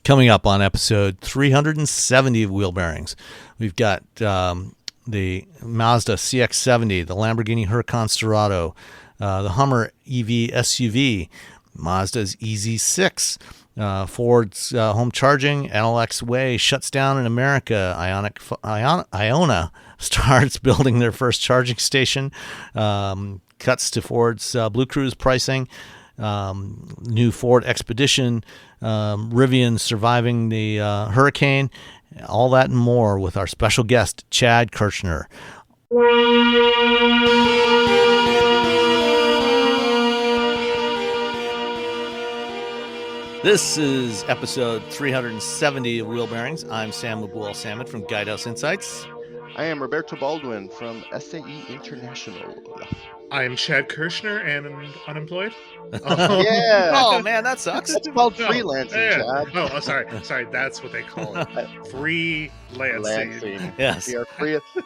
Coming up on episode 370 of Wheel Bearings, we've got the Mazda CX-70, the Lamborghini Huracan Sterrato, the Hummer EV SUV, Mazda's EZ-6, Ford's home charging, Enel X Way shuts down in America, Ionna starts building their first charging station, cuts to Ford's BlueCruise pricing, new Ford Expedition, Rivian surviving the hurricane, all that and more with our special guest, Chad Kirchner. This is episode 370 of Wheel Bearings. I'm Sam Abuel-Salmon from Guidehouse Insights. I am Roberto Baldwin from SAE International. I am Chad Kirchner and unemployed. Yeah. Oh man, that sucks. It's called freelancing, Chad. Oh, sorry. That's what they call it. Freelancing. Yes.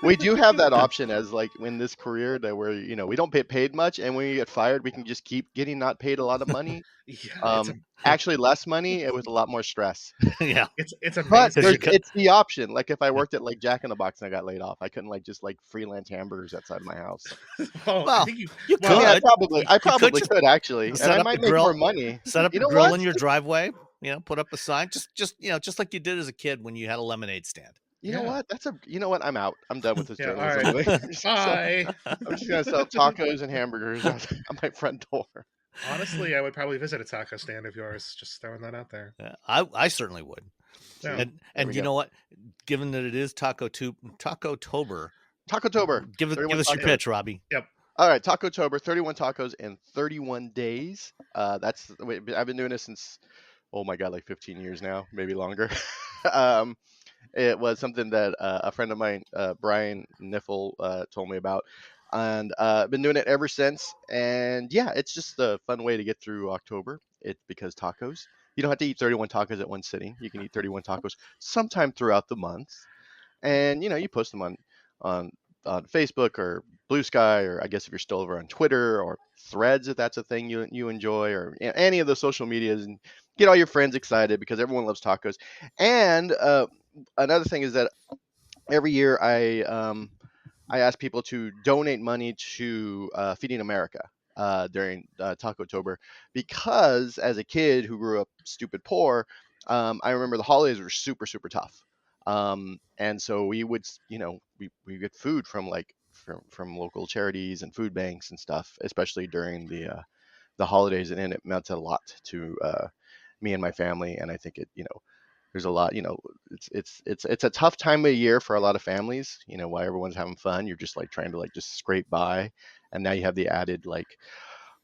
We do have that option as like in this career that we don't get paid much, and when we get fired, we can just keep getting not paid a lot of money. Yeah, actually less money with a lot more stress. Yeah. It's amazing. But it's the option. Like if I worked at like Jack in the Box and I got laid off, I couldn't just freelance hamburgers outside my house. Well, I think you could. Yeah, I probably could actually, and I might make more money. Set up a grill in your driveway. Put up a sign. Just like you did as a kid when you had a lemonade stand. You know what? I'm out. I'm done with this journalism. All right. Anyway. Bye. I'm just gonna sell tacos and hamburgers on my front door. Honestly, I would probably visit a taco stand of yours. Just throwing that out there. Yeah, I certainly would. Yeah. And you know what? Given that it is TacoTober, give us your pitch, Robbie. Yep. All right, TacoTober, 31 tacos in 31 days. I've been doing this since, oh my God, like 15 years now, maybe longer. It was something that a friend of mine, Brian Niffel, told me about. And I've been doing it ever since. And yeah, it's just a fun way to get through October. It's because tacos, you don't have to eat 31 tacos at one sitting. You can eat 31 tacos sometime throughout the month. And, you post them on Facebook or Blue Sky, or I guess if you're still over on Twitter or Threads, if that's a thing you enjoy, or any of the social medias, and get all your friends excited because everyone loves tacos. And another thing is that every year I ask people to donate money to Feeding America during TacoTober, because as a kid who grew up stupid poor, I remember the holidays were super, super tough. And so we would, we get food from local charities and food banks and stuff, especially during the holidays, and it meant a lot to me and my family. And I think there's a lot, it's a tough time of year for a lot of families, while everyone's having fun, you're just trying to just scrape by. And now you have the added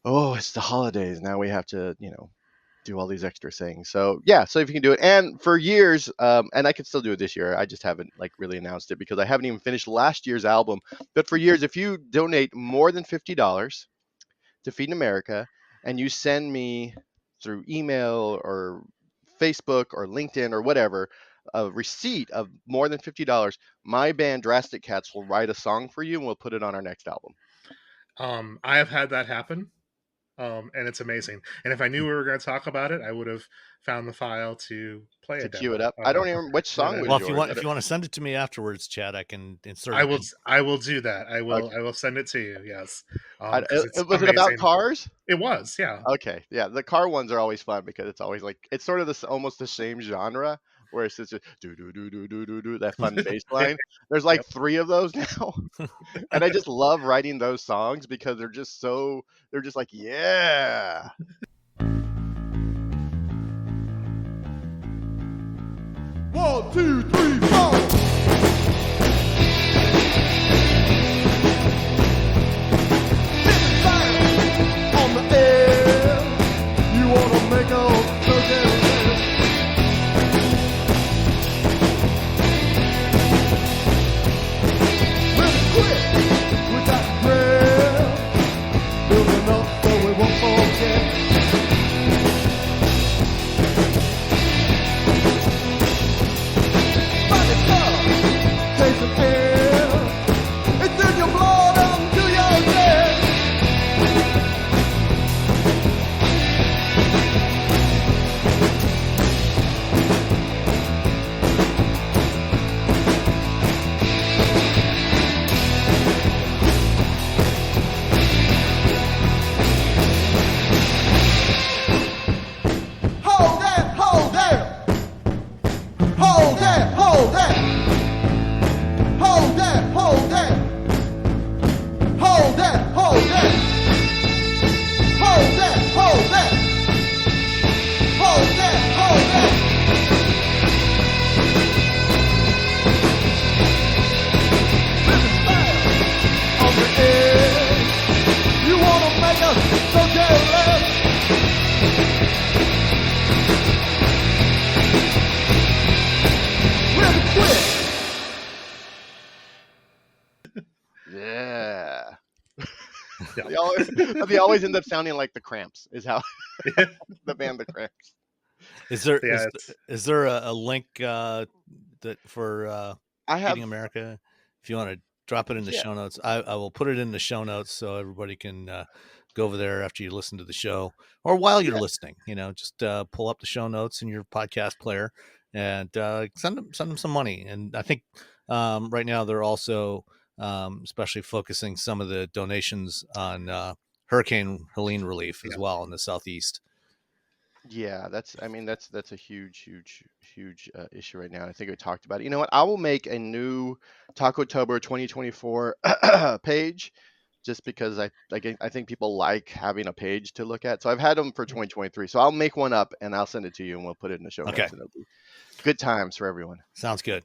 oh, it's the holidays. Now we have to, do all these extra things. So yeah, so if you can do it. And for years, and I can still do it this year, I just haven't really announced it because I haven't even finished last year's album. But for years, if you donate more than $50 to Feeding America, and you send me through email or Facebook or LinkedIn or whatever a receipt of more than $50, my band Drastic Cats will write a song for you and we'll put it on our next album. I have had that happen, and it's amazing. And if I knew we were going to talk about it, I would have found the file to play it. To cue it up. I don't even which song. Well, if you want to send it to me afterwards, Chad, I can insert. I will do that. I will. Okay. I will send it to you. Yes. Was it about cars? It was. Yeah. Okay. Yeah. The car ones are always fun because it's always it's sort of almost the same genre, where it's just do do do do do do do that fun bass line. There's 3 of those now, and I just love writing those songs because they're just yeah. 1, 2, 3, 4. On the air, you wanna make a so Yeah. Yeah. They always end up sounding like the Cramps. Is how the band the Cramps. Is there Yeah, is there a link that for I have. Feeding America? If you want to drop it in the Yeah. show notes, I will put it in the show notes so everybody can go over there after you listen to the show or while you're listening. Just pull up the show notes in your podcast player and send them some money. And I think right now they're also especially focusing some of the donations on Hurricane Helene relief as well in the Southeast. Yeah, that's a huge issue right now. I think we talked about it. You know what? I will make a new TacoTober 2024 page just because I think people like having a page to look at. So I've had them for 2023. So I'll make one up and I'll send it to you and we'll put it in the show notes. And it'll be good times for everyone. Sounds good.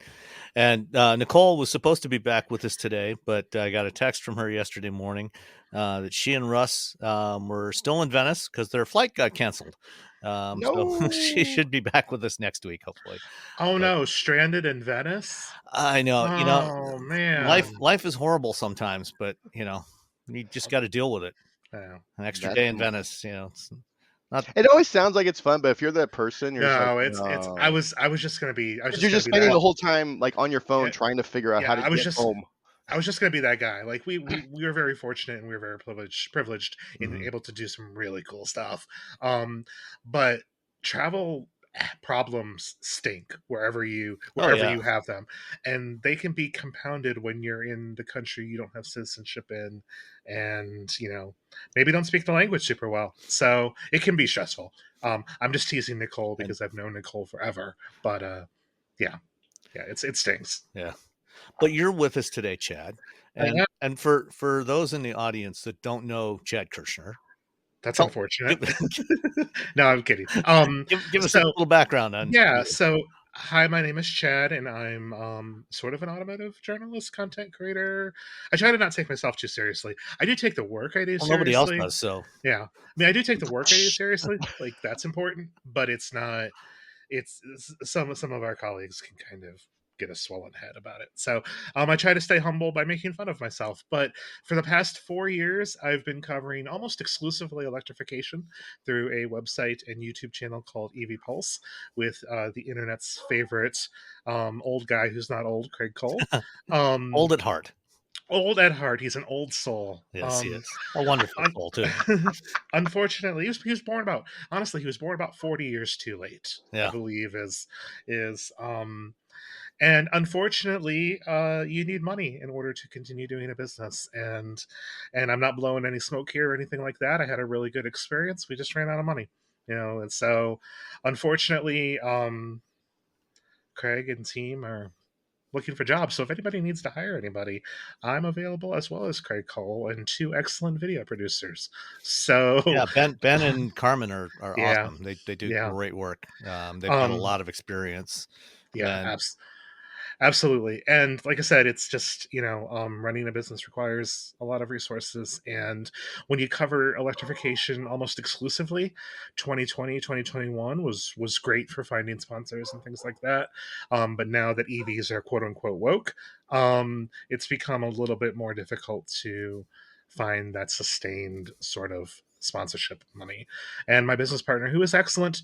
And Nicole was supposed to be back with us today, but I got a text from her yesterday morning that she and Russ were still in Venice because their flight got canceled. So she should be back with us next week, hopefully. Oh no, stranded in Venice? I know. Oh man. Life is horrible sometimes, but you just got to deal with it. Yeah. An extra day in Venice, it's not. It always sounds like it's fun, but if you're that person, you're it's I was just gonna be. You're just spending the whole time like on your phone trying to figure out how to get home. I was just gonna be that guy. Like we were very fortunate and we were very privileged in able to do some really cool stuff. But travel problems stink wherever you have them, and they can be compounded when you're in the country you don't have citizenship in, and maybe don't speak the language super well. So it can be stressful. I'm just teasing Nicole because I've known Nicole forever, but yeah, it stings. Yeah. But you're with us today, Chad. And for those in the audience that don't know Chad Kirchner, that's unfortunate. No, I'm kidding. Give us a little background on. Yeah. So, hi, my name is Chad, and I'm sort of an automotive journalist, content creator. I try to not take myself too seriously. I do take the work I do seriously. Nobody else does, so. Yeah. I mean, I do take the work I do seriously. Like, that's important, but it's not. It's some of our colleagues can kind of get a swollen head about it. So I try to stay humble by making fun of myself. But for the past 4 years, I've been covering almost exclusively electrification through a website and YouTube channel called EV Pulse with the internet's favorite old guy who's not old, Craig Cole. Old at heart. Old at heart. He's an old soul. Yes, he is. A wonderful soul, too. Unfortunately, he was born about 40 years too late, I believe is and unfortunately, you need money in order to continue doing a business. And I'm not blowing any smoke here or anything like that. I had a really good experience. We just ran out of money, and so unfortunately, Craig and team are looking for jobs. So if anybody needs to hire anybody, I'm available, as well as Craig Cole and 2 excellent video producers. So yeah, Ben and Carmen are awesome. They do great work. They've got a lot of experience. Yeah, absolutely. And like I said, it's just, running a business requires a lot of resources. And when you cover electrification almost exclusively, 2020, 2021 was great for finding sponsors and things like that. But now that EVs are quote unquote woke, it's become a little bit more difficult to find that sustained sort of sponsorship money. And my business partner, who is excellent,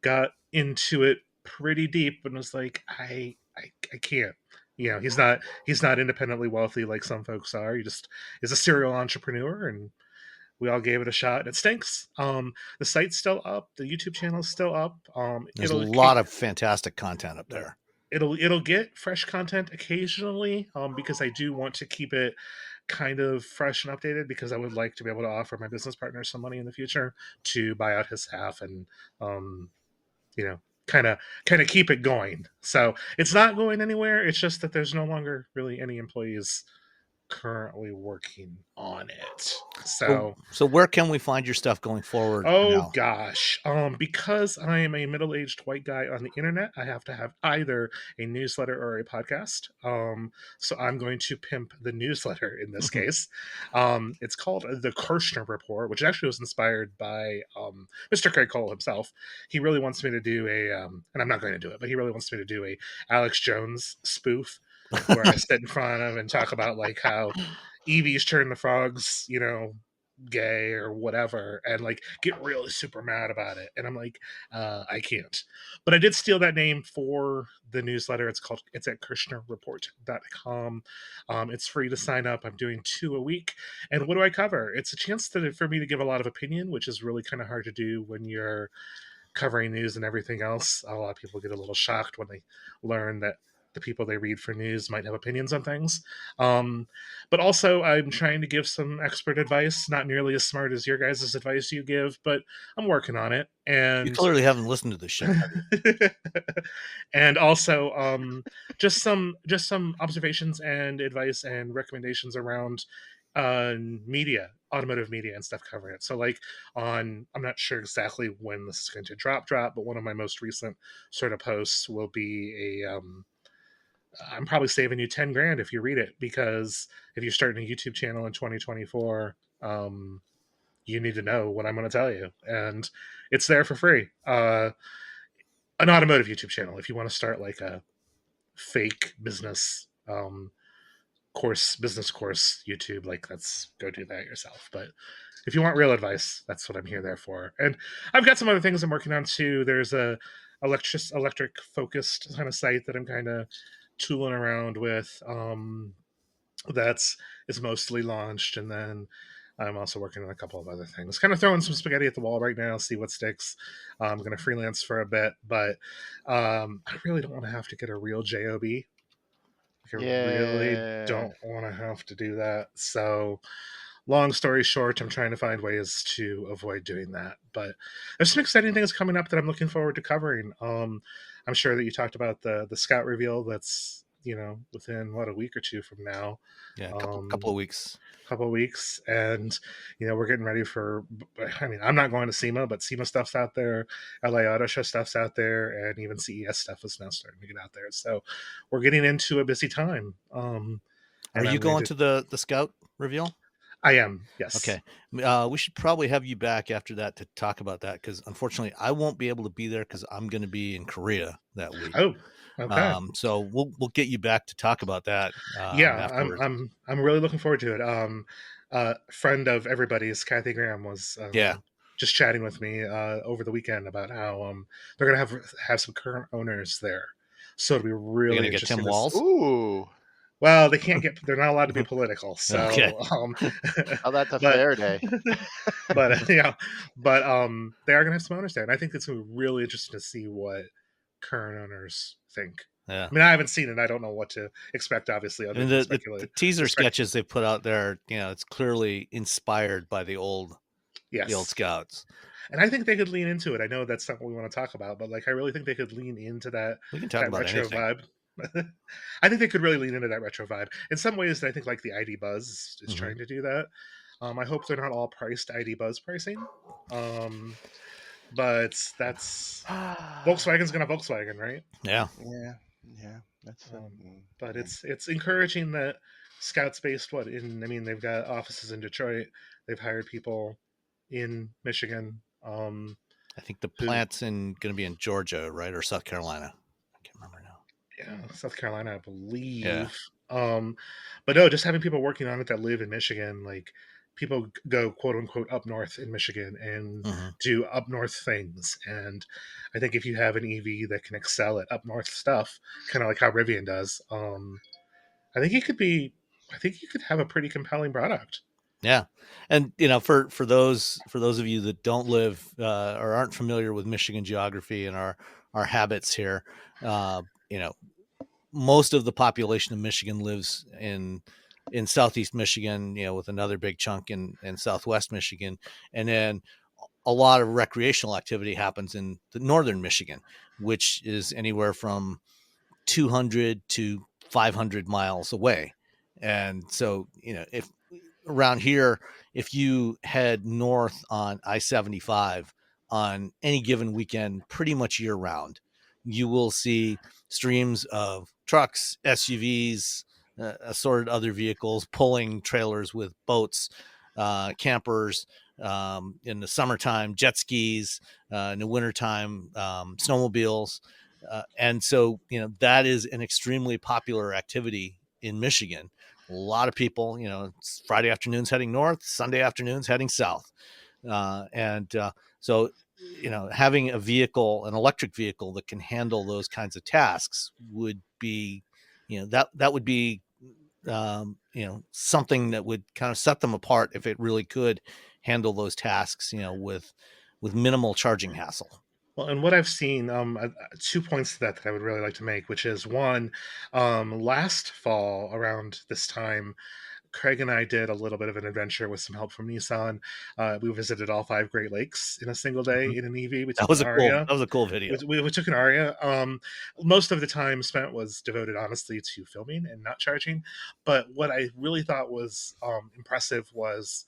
got into it pretty deep and was like, I can't. He's not independently wealthy like some folks are. He just is a serial entrepreneur, and we all gave it a shot. And it stinks. The site's still up. The YouTube channel's still up. There's a lot of fantastic content up there. It'll get fresh content occasionally, because I do want to keep it kind of fresh and updated, because I would like to be able to offer my business partner some money in the future to buy out his half and kind of keep it going. So it's not going anywhere. It's just that there's no longer really any employees currently working on it. So where can we find your stuff going forward? Oh gosh. Because I am a middle-aged white guy on the internet, I have to have either a newsletter or a podcast. So I'm going to pimp the newsletter in this case. It's called the Kirchner Report, which actually was inspired by Mr. Craig Cole himself. He really wants me to do and I'm not going to do it, but he really wants me to do a Alex Jones spoof where I sit in front of and talk about like how EVs turn the frogs, gay or whatever, and like get really super mad about it. And I'm like, I can't. But I did steal that name for the newsletter. It's at KirchnerReport.com. It's free to sign up. I'm doing 2 a week. And what do I cover? It's a chance for me to give a lot of opinion, which is really kind of hard to do when you're covering news and everything else. A lot of people get a little shocked when they learn that the people they read for news might have opinions on things. But also, I'm trying to give some expert advice, not nearly as smart as your guys' advice you give, but I'm working on it. And You clearly haven't listened to the show. and also, just some observations and advice and recommendations around media, automotive media and stuff covering it. So like I'm not sure exactly when this is going to drop, but one of my most recent sort of posts will be I'm probably saving you 10 grand if you read it, because if you're starting a YouTube channel in 2024, you need to know what I'm going to tell you. And it's there for free. An automotive YouTube channel, if you want to start like a fake business business course YouTube, like go do that yourself. But if you want real advice, that's what I'm there for. And I've got some other things I'm working on too. There's a electric focused kind of site that I'm kind of tooling around with. That's is mostly launched, and then I'm also working on a couple of other things. Kind of throwing some spaghetti at the wall right now, see what sticks. I'm going to freelance for a bit, but I really don't want to have to get a real job. I really don't want to have to do that. So, long story short, I'm trying to find ways to avoid doing that. But there's some exciting things coming up that I'm looking forward to covering. I'm sure that you talked about the Scout reveal that's within a week or two from now. Yeah, a couple of weeks. And we're getting ready for, I'm not going to SEMA, but SEMA stuff's out there, LA Auto Show stuff's out there, and even CES stuff is now starting to get out there. So we're getting into a busy time. Are you going to the Scout reveal? I am, yes. Okay. We should probably have you back after that to talk about that, because unfortunately I won't be able to be there because I'm going to be in Korea that week. Oh, okay. So we'll get you back to talk about that. Afterwards. I'm really looking forward to it. Friend of everybody's, Kathy Graham, was just chatting with me over the weekend about how they're going to have some current owners there. So it'll be really interesting. Get Tim Walz? Ooh. Well, they can't get. They're not allowed to be political. So, okay. That's a fair day. but they are going to have some owners there, and I think it's going to be really interesting to see what current owners think. Yeah. I mean, I haven't seen it. I don't know what to expect. Obviously, the teaser sketches they put out there, it's clearly inspired by the old Scouts. And I think they could lean into it. I know that's not what we want to talk about, but I really think they could lean into that. We can talk about retro anything. Vibe. I think they could really lean into that retro vibe. In some ways, I think the ID Buzz is trying to do that. I hope they're not all priced ID Buzz pricing. But that's Volkswagen's gonna Volkswagen, right? Yeah. That's. But it's encouraging that Scout's based they've got offices in Detroit. They've hired people in Michigan. I think the plant's going to be in Georgia, right, or South Carolina. I can't remember now. Yeah, South Carolina, I believe. Yeah. But no, just having people working on it that live in Michigan, people go quote unquote up north in Michigan and do up north things. And I think if you have an EV that can excel at up north stuff, kind of like how Rivian does, I think you could have a pretty compelling product. Yeah. And, for those of you that don't live or aren't familiar with Michigan geography and our habits here, most of the population of Michigan lives in Southeast Michigan, with another big chunk in Southwest Michigan. And then a lot of recreational activity happens in the Northern Michigan, which is anywhere from 200 to 500 miles away. And so, if around here, if you head north on I-75 on any given weekend, pretty much year round, you will see streams of trucks, SUVs, assorted other vehicles, pulling trailers with boats, campers, in the summertime, jet skis, in the wintertime, snowmobiles. And so, that is an extremely popular activity in Michigan. A lot of people, it's Friday afternoons heading north, Sunday afternoons heading south. So, having a vehicle, an electric vehicle that can handle those kinds of tasks would be, that would be, something that would kind of set them apart if it really could handle those tasks, with minimal charging hassle. Well, and what I've seen, 2 points to that I would really like to make, which is one, last fall around this time, Craig and I did a little bit of an adventure with some help from Nissan. We visited all 5 Great Lakes in a single day in an EV. That was a cool video. We took an Aria. Most of the time spent was devoted, honestly, to filming and not charging. But what I really thought was impressive was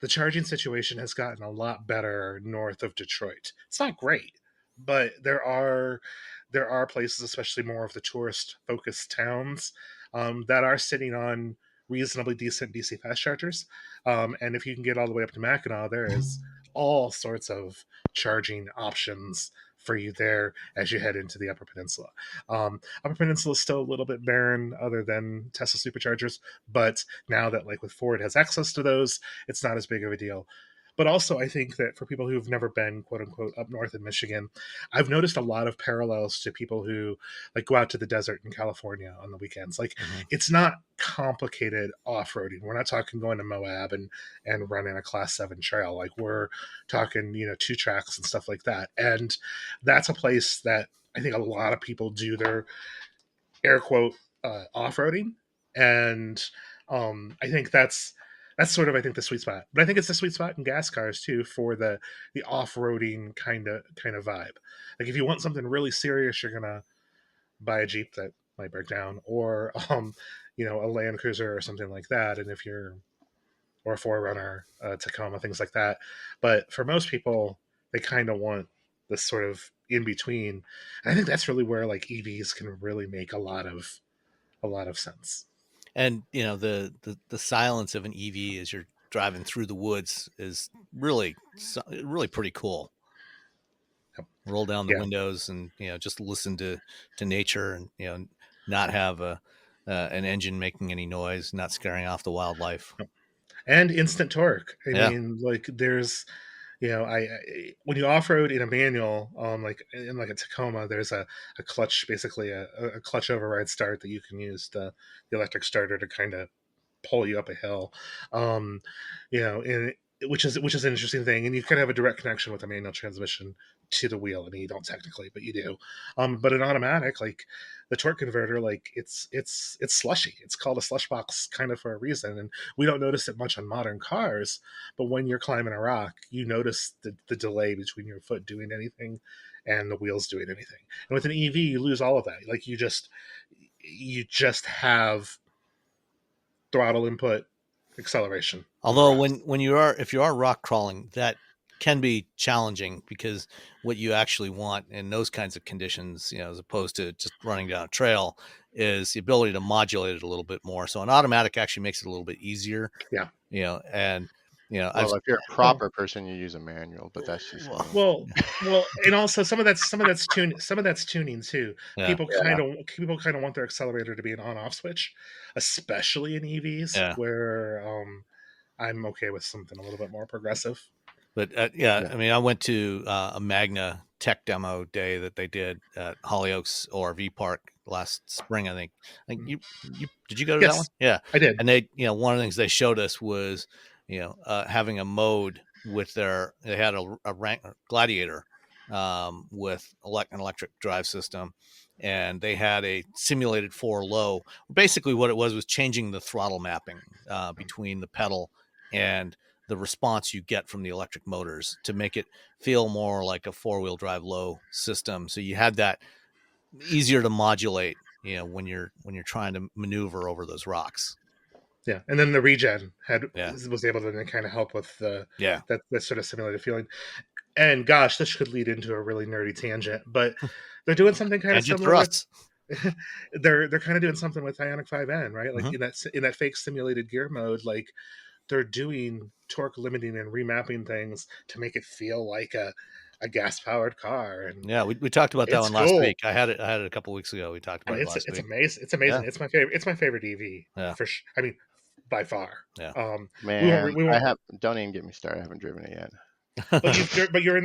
the charging situation has gotten a lot better north of Detroit. It's not great, but there are places, especially more of the tourist-focused towns, that are sitting on reasonably decent DC fast chargers. And if you can get all the way up to Mackinac, there is all sorts of charging options for you there as you head into the Upper Peninsula. Upper Peninsula is still a little bit barren other than Tesla superchargers, but now that like with Ford has access to those, it's not as big of a deal. But also, I think that for people who've never been, quote unquote, up north in Michigan, I've noticed a lot of parallels to people who like go out to the desert in California on the weekends. Like, it's not complicated off-roading. We're not talking going to Moab and running a Class 7 trail. Like, we're talking, 2 tracks and stuff like that. And that's a place that I think a lot of people do their air quote off-roading. And I think that's sort of, I think, the sweet spot. But I think it's the sweet spot in gas cars too for the off-roading kind of vibe. Like, if you want something really serious, you're gonna buy a Jeep that might break down, or a Land Cruiser or something like that. And if you're, or a 4Runner, Tacoma, things like that. But for most people, they kind of want this sort of in between. And I think that's really where like EVs can really make a lot of sense. And the silence of an EV as you're driving through the woods is really pretty cool. Yep. Roll down the windows and just listen to nature, and not have an engine making any noise, not scaring off the wildlife. Yep. And instant torque. I mean, like, there's I when you off-road in a manual, like in like a Tacoma, there's a clutch, basically a clutch override start that you can use the electric starter to kind of pull you up a hill, which is an interesting thing. And you kind of have a direct connection with a manual transmission to the wheel. I mean, you don't technically, but you do. But an automatic, like the torque converter, like it's slushy. It's called a slush box kind of for a reason. And we don't notice it much on modern cars, but when you're climbing a rock, you notice the delay between your foot doing anything and the wheels doing anything. And with an EV, you lose all of that. Like, you just have throttle input, acceleration. Although if you are rock crawling, that can be challenging, because what you actually want in those kinds of conditions, as opposed to just running down a trail, is the ability to modulate it a little bit more. So an automatic actually makes it a little bit easier. Yeah. Well, if you're a proper person, you use a manual, but that's just well, and also some of that's tuning too. Yeah. People kind of want their accelerator to be an on-off switch, especially in EVs, where I'm okay with something a little bit more progressive. But I mean, I went to a Magna tech demo day that they did at Hollyoaks ORV Park last spring. I think you did you go to that one? Yeah, I did. And they, one of the things they showed us was, having a mode with they had a Gladiator with an electric drive system, and they had a simulated 4 low. Basically, what it was changing the throttle mapping between the pedal and the response you get from the electric motors to make it feel more like a 4-wheel drive low system. So you had that easier to modulate, when you're trying to maneuver over those rocks. Yeah, and then the regen was able to then kind of help with that sort of simulated feeling. And gosh, this could lead into a really nerdy tangent, but they're doing something kind of similar. They're kind of doing something with Ioniq 5N, right? Like in that fake simulated gear mode, like they're doing torque limiting and remapping things to make it feel like a a gas powered car, and Yeah, we talked about that it's one last cool. week. I had it a couple weeks ago. We talked And about it last it's week. amazing. It's Yeah, amazing. It's my favorite. It's my favorite EV yeah, for sure. I mean, by far. yeah. We won't. Man, We I won't. have don't even get me started. I haven't driven it yet. But you're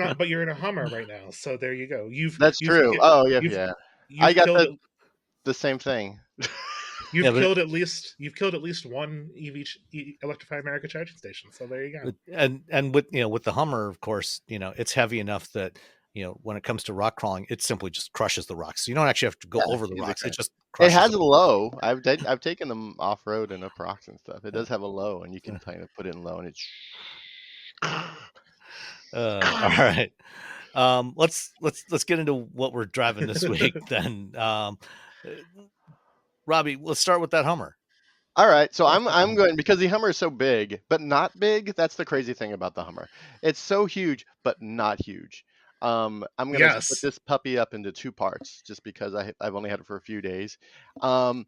in a Hummer right now. So there you go. That's true. Oh yeah, you've yeah. I you've got killed the same thing. Yeah, but you've killed at least one Electrify America charging station. So there you go. and with with the Hummer, of course, it's heavy enough that when it comes to rock crawling, it simply just crushes the rocks. So you don't actually have to go Yeah, over the easy rocks; it crash. just It crushes has a them. low. I've taken them off road and up rocks and stuff. It Yeah, does have a low, and you can yeah. kind of put it in low, and it's. All right. Let's get into what we're driving this week then. Robbie, let's start with that Hummer. All right, so I'm going because the Hummer is so big, but not big. That's the crazy thing about the Hummer. It's so huge, but not huge. I'm gonna split Yes. this puppy up into two parts, just because I've only had it for a few days. Um,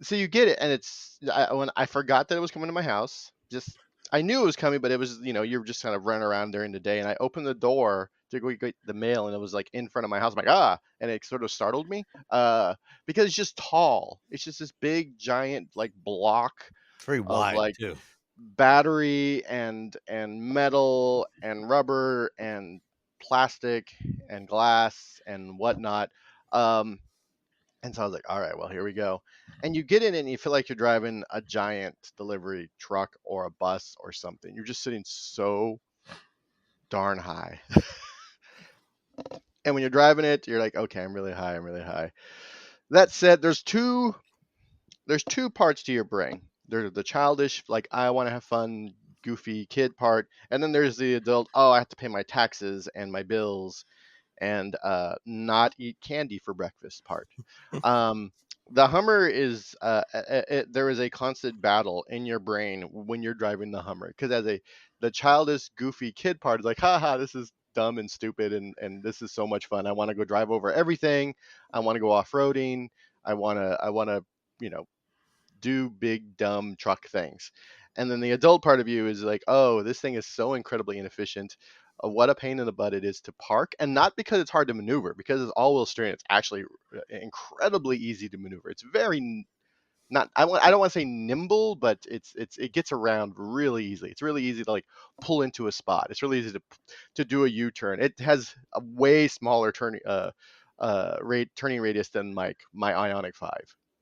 so you get it, and when I forgot that it was coming to my house. Just I knew it was coming, but it was you're just kind of running around during the day, and I opened the door to go get the mail, and it was like in front of my house. I'm like and it sort of startled me because it's just tall. It's just this big giant like block It's very of wide like too. battery and metal and rubber and plastic and glass and whatnot. Um, and so I was like, all right, well, here we go. And you get in it and you feel like you're driving a giant delivery truck or a bus or something. You're just sitting so darn high. And when you're driving it, you're like, okay, I'm really high. I'm really high. That said, there's two parts to your brain. There's the childish, like I want to have fun, goofy kid part, and then there's the adult. Oh, I have to pay my taxes and my bills and not eat candy for breakfast part. Um, the Hummer is there is a constant battle in your brain when you're driving the Hummer because the childish, goofy kid part is like, haha, this is dumb and stupid and this is so much fun. I want to go drive over everything. I want to go off roading. I want to you know do big dumb truck things. And then the adult part of you is like, oh, this thing is so incredibly inefficient. What a pain in the butt it is to park, and not because it's hard to maneuver, because it's all-wheel steering. It's actually incredibly easy to maneuver. It's very not I don't want to say nimble, but it gets around really easily. It's really easy to like pull into a spot. It's really easy to do a U-turn. It has a way smaller turning radius than my Ioniq 5,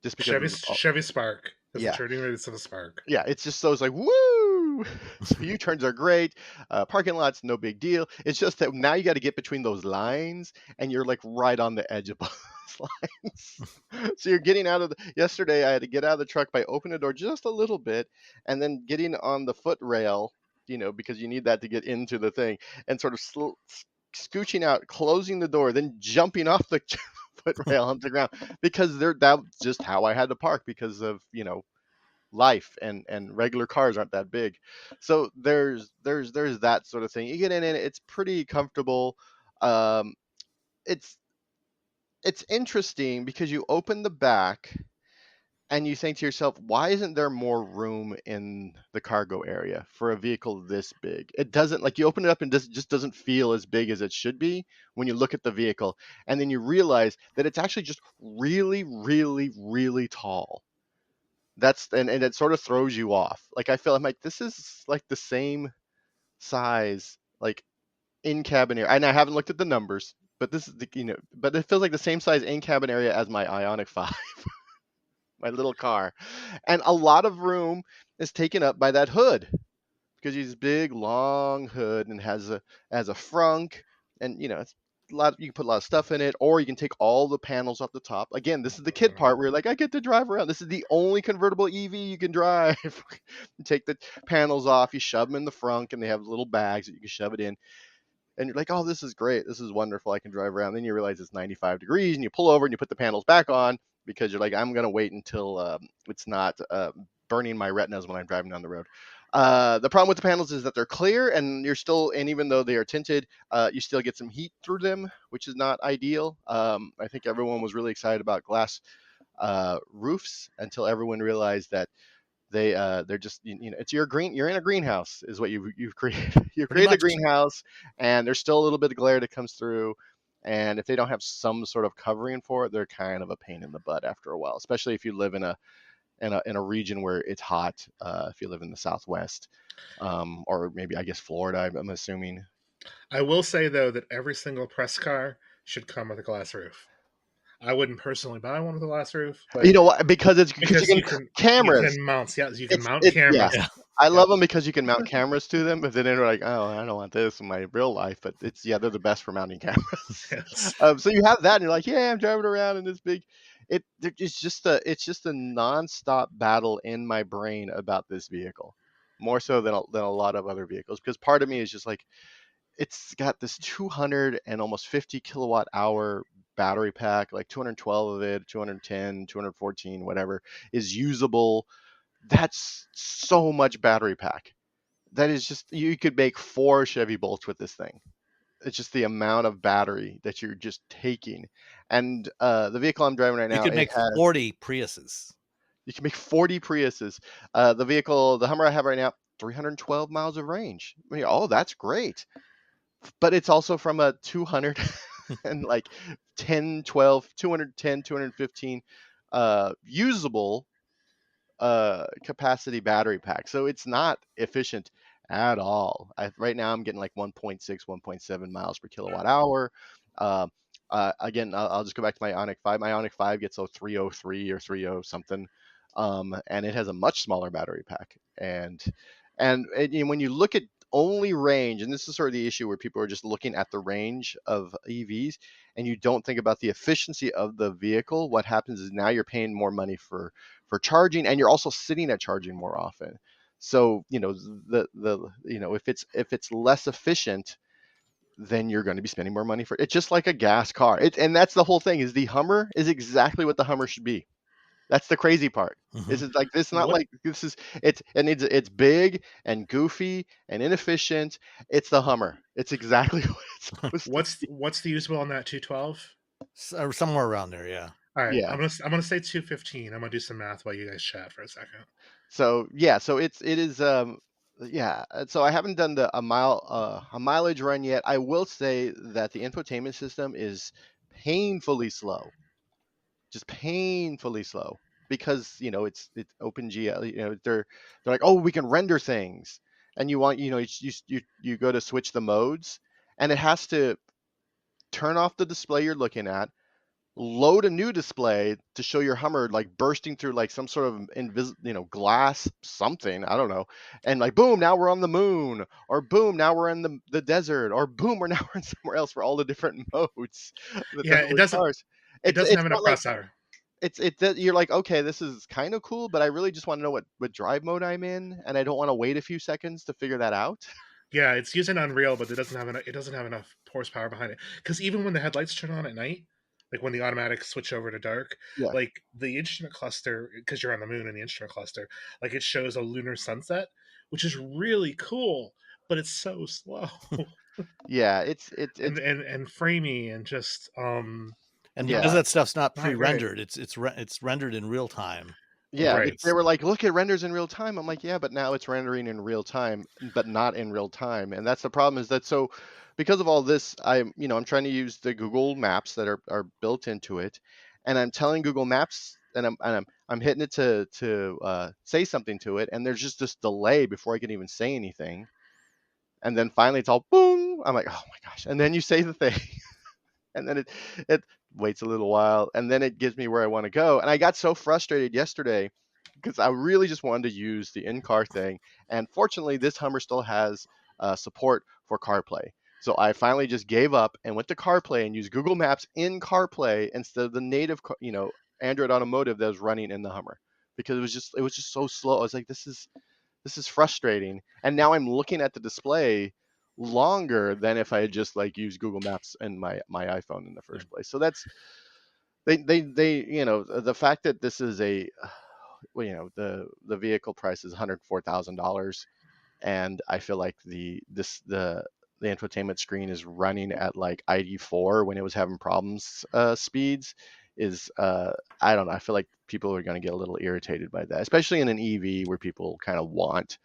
just because of Chevy Spark is the yeah. turning radius of a Spark. Yeah, it's just those like woo. So U-turns are great. Parking lots, no big deal. It's just that now you got to get between those lines, and you're like right on the edge of those lines. So you're getting out of yesterday. I had to get out of the truck by opening the door just a little bit, and then getting on the foot rail, because you need that to get into the thing, and sort of scooching out, closing the door, then jumping off the foot rail onto the ground because that's just how I had to park because of life and regular cars aren't that big. So there's that sort of thing. You get in it, it's pretty comfortable. um it's it's interesting because you open the back and you think to yourself, why isn't there more room in the cargo area for a vehicle this big? It doesn't, like, you open it up and just doesn't feel as big as it should be when you look at the vehicle, and then you realize that it's actually just really really really tall. And it sort of throws you off. Like, I'm like, this is like the same size, like in cabin area. And I haven't looked at the numbers, but this is but it feels like the same size in cabin area as my Ioniq 5, my little car. And a lot of room is taken up by that hood because he's big, long hood and has a frunk, and it's a lot. You can put a lot of stuff in it, or you can take all the panels off the top. Again, this is the kid part where you're like, I get to drive around. This is the only convertible EV you can drive. You take the panels off, you shove them in the frunk, and they have little bags that you can shove it in. And you're like, oh, this is great. This is wonderful. I can drive around. Then you realize it's 95 degrees, and you pull over and you put the panels back on because you're like, I'm gonna wait until it's not burning my retinas when I'm driving down the road. The problem with the panels is that they're clear, and even though they are tinted, you still get some heat through them, which is not ideal. I think everyone was really excited about glass roofs until everyone realized that they're just, it's you're in a greenhouse is what you've created. You've Pretty created a much. greenhouse, and there's still a little bit of glare that comes through. And if they don't have some sort of covering for it, they're kind of a pain in the butt after a while, especially if you live in a region where it's hot. If you live in the Southwest, or maybe I guess Florida, I'm assuming. I will say though that every single press car should come with a glass roof. I wouldn't personally buy one with a glass roof, but You know what? Because you can cameras. You can mount, you can mount Yeah. cameras. Yeah. I love them because you can mount cameras to them, but then they're like, oh, I don't want this in my real life. But they're the best for mounting cameras. Yes. So you have that, and you're like, yeah, I'm driving around in this big. It's just a nonstop battle in my brain about this vehicle, more so than a lot of other vehicles. Because part of me is just like, it's got this 200 and almost 50 kilowatt hour battery pack, like 212 of it, 210, 214, whatever is usable. That's so much battery pack. That is just, you could make 4 Chevy Bolts with this thing. It's just the amount of battery that you're just taking. And the vehicle I'm driving right now, You could make 40 Priuses. You can make 40 Priuses. The Hummer I have right now, 312 miles of range. I mean, oh, that's great. But it's also from a 200 and like 10, 12, 210, 215 usable capacity battery pack. So it's not efficient at all. Right now I'm getting like 1.6, 1.7 miles per kilowatt hour. Again, I'll just go back to my Ioniq 5. My Ioniq 5 gets 303 or 30 something. And it has a much smaller battery pack. And when you look at only range, and this is sort of the issue where people are just looking at the range of EVs and you don't think about the efficiency of the vehicle, what happens is now you're paying more money for charging, and you're also sitting at charging more often. So if it's less efficient, then you're going to be spending more money for it. It's just like a gas car. And that's the whole thing, is the Hummer is exactly what the Hummer should be. That's the crazy part. This is like, this not like this is it's big and goofy and inefficient. It's the Hummer. It's exactly what it's supposed to be. What's the usable on that 212? Somewhere around there, yeah. All right, Yeah. I'm gonna say 215. I'm gonna do some math while you guys chat for a second. So yeah, so it is yeah. So I haven't done a mileage run yet. I will say that the infotainment system is painfully slow. Just painfully slow, because it's OpenGL. They're like, oh, we can render things, and you go to switch the modes, and it has to turn off the display you're looking at, load a new display to show your Hummer like bursting through like some sort of glass something, I don't know, and like boom, now we're on the moon, or boom, now we're in the desert, or boom, we're in somewhere else for all the different modes. Yeah, it doesn't. Cars. It doesn't have enough not like, processor. you're like, okay, this is kind of cool, but I really just want to know what drive mode I'm in, and I don't want to wait a few seconds to figure that out. Yeah, it's using Unreal, but it doesn't have enough horsepower behind it. Because even when the headlights turn on at night, like when the automatic switch over to dark, Yeah. like the instrument cluster, because you're on the moon in the instrument cluster, like it shows a lunar sunset, which is really cool, but it's so slow. Yeah, it's and framey and just And because that stuff's not pre-rendered, it's rendered in real time. Yeah, right. They were like, look, it renders in real time. I'm like, yeah, but now it's rendering in real time, but not in real time. And that's the problem, is that, so because of all this, I'm trying to use the Google Maps that are built into it, and I'm telling Google Maps, and I'm hitting it to say something to it, and there's just this delay before I can even say anything. And then finally it's all boom. I'm like, oh my gosh. And then you say the thing. And then it waits a little while, and then it gives me where I want to go. And I got so frustrated yesterday because I really just wanted to use the in-car thing. And fortunately, this Hummer still has support for CarPlay. So I finally just gave up and went to CarPlay and used Google Maps in CarPlay instead of the native, Android Automotive that was running in the Hummer, because it was just so slow. I was like, this is frustrating. And now I'm looking at the display longer than if I had just like used Google Maps and my iPhone in the first place. So that's the fact that this is the vehicle price is $104,000, and I feel like the infotainment screen is running at like ID4 when it was having problems speeds is I don't know. I feel like people are going to get a little irritated by that, especially in an EV where people kind of want,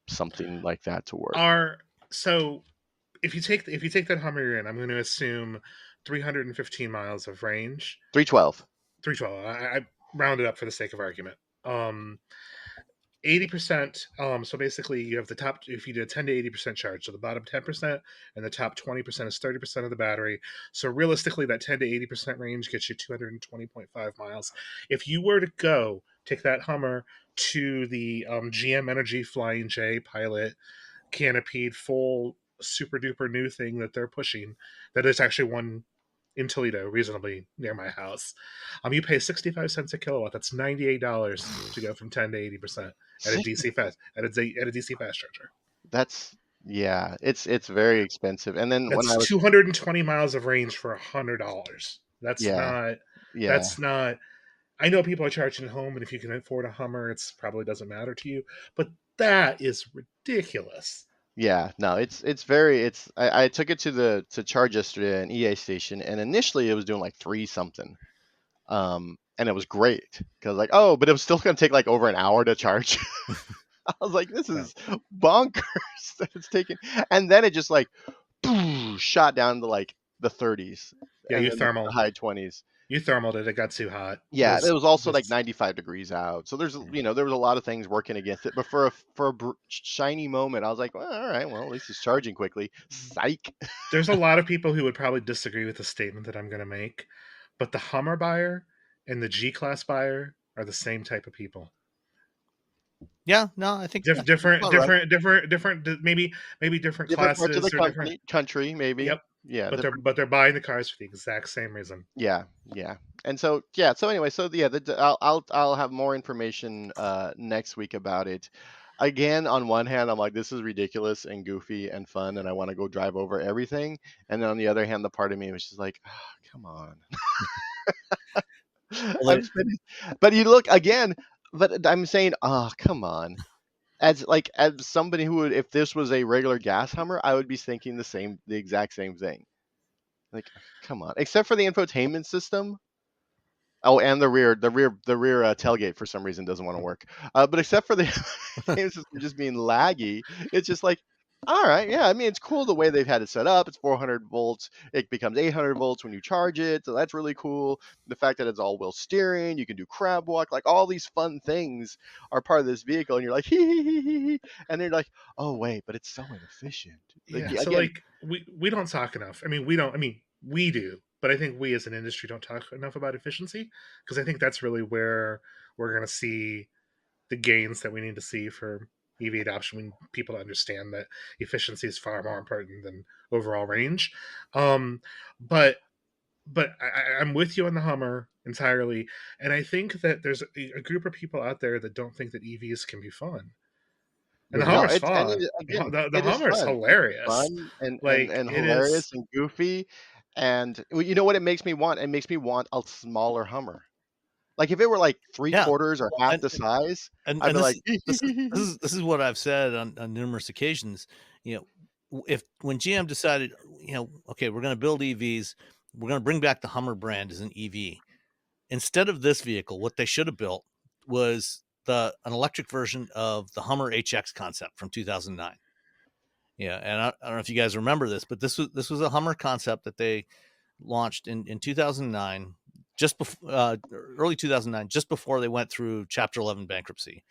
something like that to work. So if you take that Hummer you're in, I'm going to assume 315 miles of range. 312. 312. I rounded up for the sake of argument. 80%. So basically, you have the top. If you do a 10 to 80% charge, so the bottom 10% and the top 20% is 30% of the battery. So realistically, that 10 to 80% range gets you 220.5 miles. If you were to go take that Hummer to the GM Energy Flying J Pilot canopied full super duper new thing that they're pushing, that is actually one in Toledo, reasonably near my house. You pay 65 cents a kilowatt. That's $98 to go from 10 to 80% at a DC fast charger. That's it's very expensive. And then when That's I was 220 miles of range for $100. That's yeah not. I know people are charging at home, and if you can afford a Hummer, it's probably doesn't matter to you. But that is ridiculous. Yeah, no, I took it to charge yesterday at an EA station, and initially it was doing like 3 something. And it was great because like, oh, but it was still gonna take like over an hour to charge. I was like, this is bonkers that it's taking. And then it just like shot down to like the 30s. Yeah, and you then thermal. the high 20s. You thermaled it. It got too hot. Yeah, it was also like 95 degrees out. So there was a lot of things working against it. But for a shiny moment, I was like, well, all right, well, at least it's charging quickly. Psych. There's a lot of people who would probably disagree with the statement that I'm going to make, but the Hummer buyer and the G-Class buyer are the same type of people. Yeah, no, I think different, maybe different classes parts of the or different country, maybe. Yep. Yeah, but they're buying the cars for the exact same reason. Yeah. And so anyway, I'll have more information next week about it. Again, on one hand, I'm like, this is ridiculous and goofy and fun, and I want to go drive over everything. And then on the other hand, the part of me was just like, oh, come on. But you look again, but I'm saying, oh, come on. As somebody who would, if this was a regular gas Hummer, I would be thinking the exact same thing. Like, come on. Except for the infotainment system. Oh, and the rear tailgate for some reason doesn't want to work. But except for the infotainment system just being laggy, it's just like, all right, yeah. I mean, it's cool the way they've had it set up. It's 400 volts. It becomes 800 volts when you charge it, so that's really cool. The fact that it's all-wheel steering, you can do crab walk, like all these fun things are part of this vehicle, and you're like, hee, and they're like, oh wait, but it's so inefficient. We don't talk enough. We do, but I think we as an industry don't talk enough about efficiency, because I think that's really where we're going to see the gains that we need to see for EV adoption, when people understand that efficiency is far more important than overall range. But I'm with you on the Hummer entirely, and I think that there's a group of people out there that don't think that EVs can be fun. And the Hummer's fun. The Hummer's hilarious. Fun and hilarious and goofy. And you know what it makes me want? It makes me want a smaller Hummer. Like if it were like 3/4 or half the size, I'd be like, this is what I've said on numerous occasions. When GM decided, okay, we're going to build EVs, we're going to bring back the Hummer brand as an EV. Instead of this vehicle, what they should have built was an electric version of the Hummer HX concept from 2009. Yeah, and I don't know if you guys remember this, but this was a Hummer concept that they launched in 2009. Just before early 2009, just before they went through Chapter 11 bankruptcy.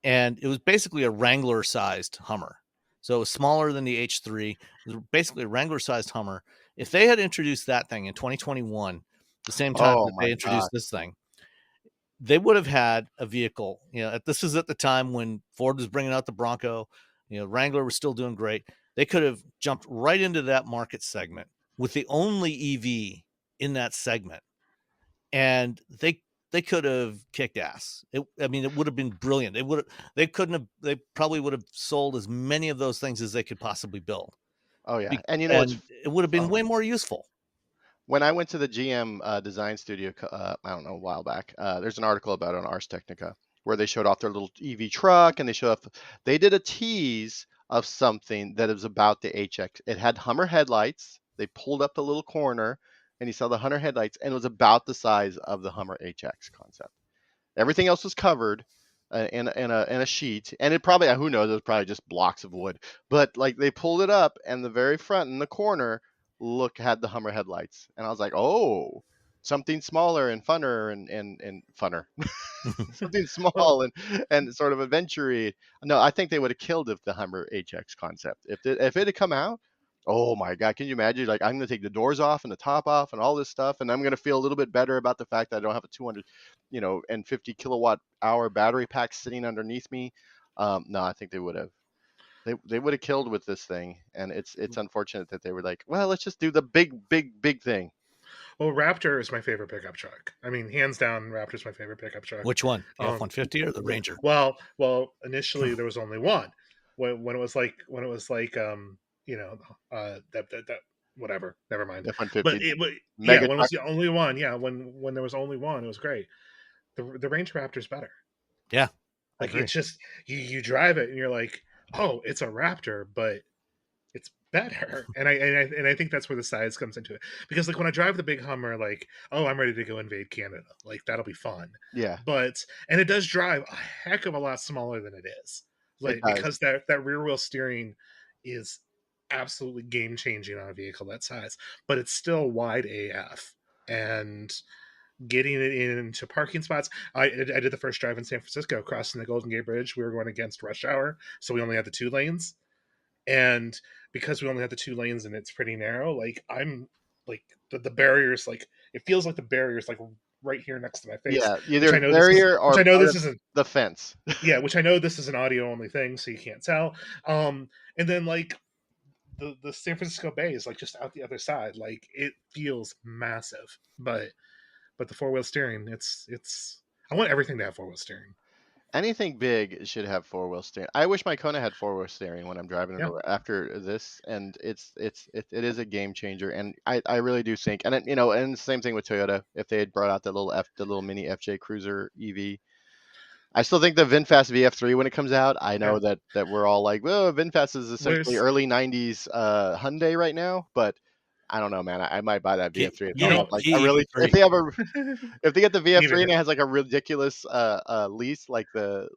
And it was basically a Wrangler-sized Hummer. So it was smaller than the H3. It was basically a Wrangler-sized Hummer. If they had introduced that thing in 2021, the same time that they introduced this thing, they would have had a vehicle. This is at the time when Ford was bringing out the Bronco. Wrangler was still doing great. They could have jumped right into that market segment with the only EV in that segment. And they could have kicked ass. It would have been brilliant. They probably would have sold as many of those things as they could possibly build. Oh yeah, and it would have been way more useful. When I went to the GM design studio, I don't know, a while back, there's an article about it on Ars Technica where they showed off their little EV truck, and they did a tease of something that is about the HX. It had Hummer headlights. They pulled up the little corner. and he saw the Hunter headlights, and it was about the size of the Hummer HX concept. Everything else was covered in a sheet, and it probably, who knows, it was probably just blocks of wood. But like they pulled it up, and the very front in the corner had the Hummer headlights, and I was like, oh, something smaller and funner and funner, something small and sort of adventure-y. No, I think they would have killed if the Hummer HX concept, if it had come out. Oh my God, can you imagine? Like, I'm going to take the doors off and the top off and all this stuff, and I'm going to feel a little bit better about the fact that I don't have a 250 kilowatt hour battery pack sitting underneath me. No, I think they would have. They would have killed with this thing, and it's unfortunate that they were like, well, let's just do the big thing. Well, Raptor is my favorite pickup truck. I mean, hands down, Raptor is my favorite pickup truck. Which one? The F-150 or the Ranger? Well, initially there was only one. When it was like that whatever. Never mind. F-150. But when it was the only one. Yeah, when there was only one, it was great. The Ranger Raptor's better. Yeah, like it's just you drive it and you're like, oh, it's a Raptor, but it's better. And I think that's where the size comes into it, because like when I drive the big Hummer, like, oh, I'm ready to go invade Canada, like that'll be fun. Yeah. And it does drive a heck of a lot smaller than it is, like because that rear wheel steering is absolutely game changing on a vehicle that size, but it's still wide AF, and getting it into parking spots. I did the first drive in San Francisco, crossing the Golden Gate Bridge. We were going against rush hour, so we only had the 2 lanes. And because we only had the 2 lanes and it's pretty narrow, like I'm like the barriers, like it feels like the barriers like right here next to my face. Yeah, either a barrier or the fence. Yeah, which I know this is an audio only thing, so you can't tell. And then like the San Francisco Bay is like just out the other side. Like it feels massive, but the 4-wheel steering, it's I want everything to have 4-wheel steering. Anything big should have 4-wheel steering. I wish my Kona had 4-wheel steering when I'm driving it after this, and it is a game changer. And I really do think, and and the same thing with Toyota. If they had brought out the little mini FJ Cruiser EV, I still think the VinFast VF3 when it comes out. I know that we're all like, well, VinFast is essentially early '90s Hyundai right now, but I don't know, man. I might buy that VF3. If they get the VF3 and it has like a ridiculous lease, like the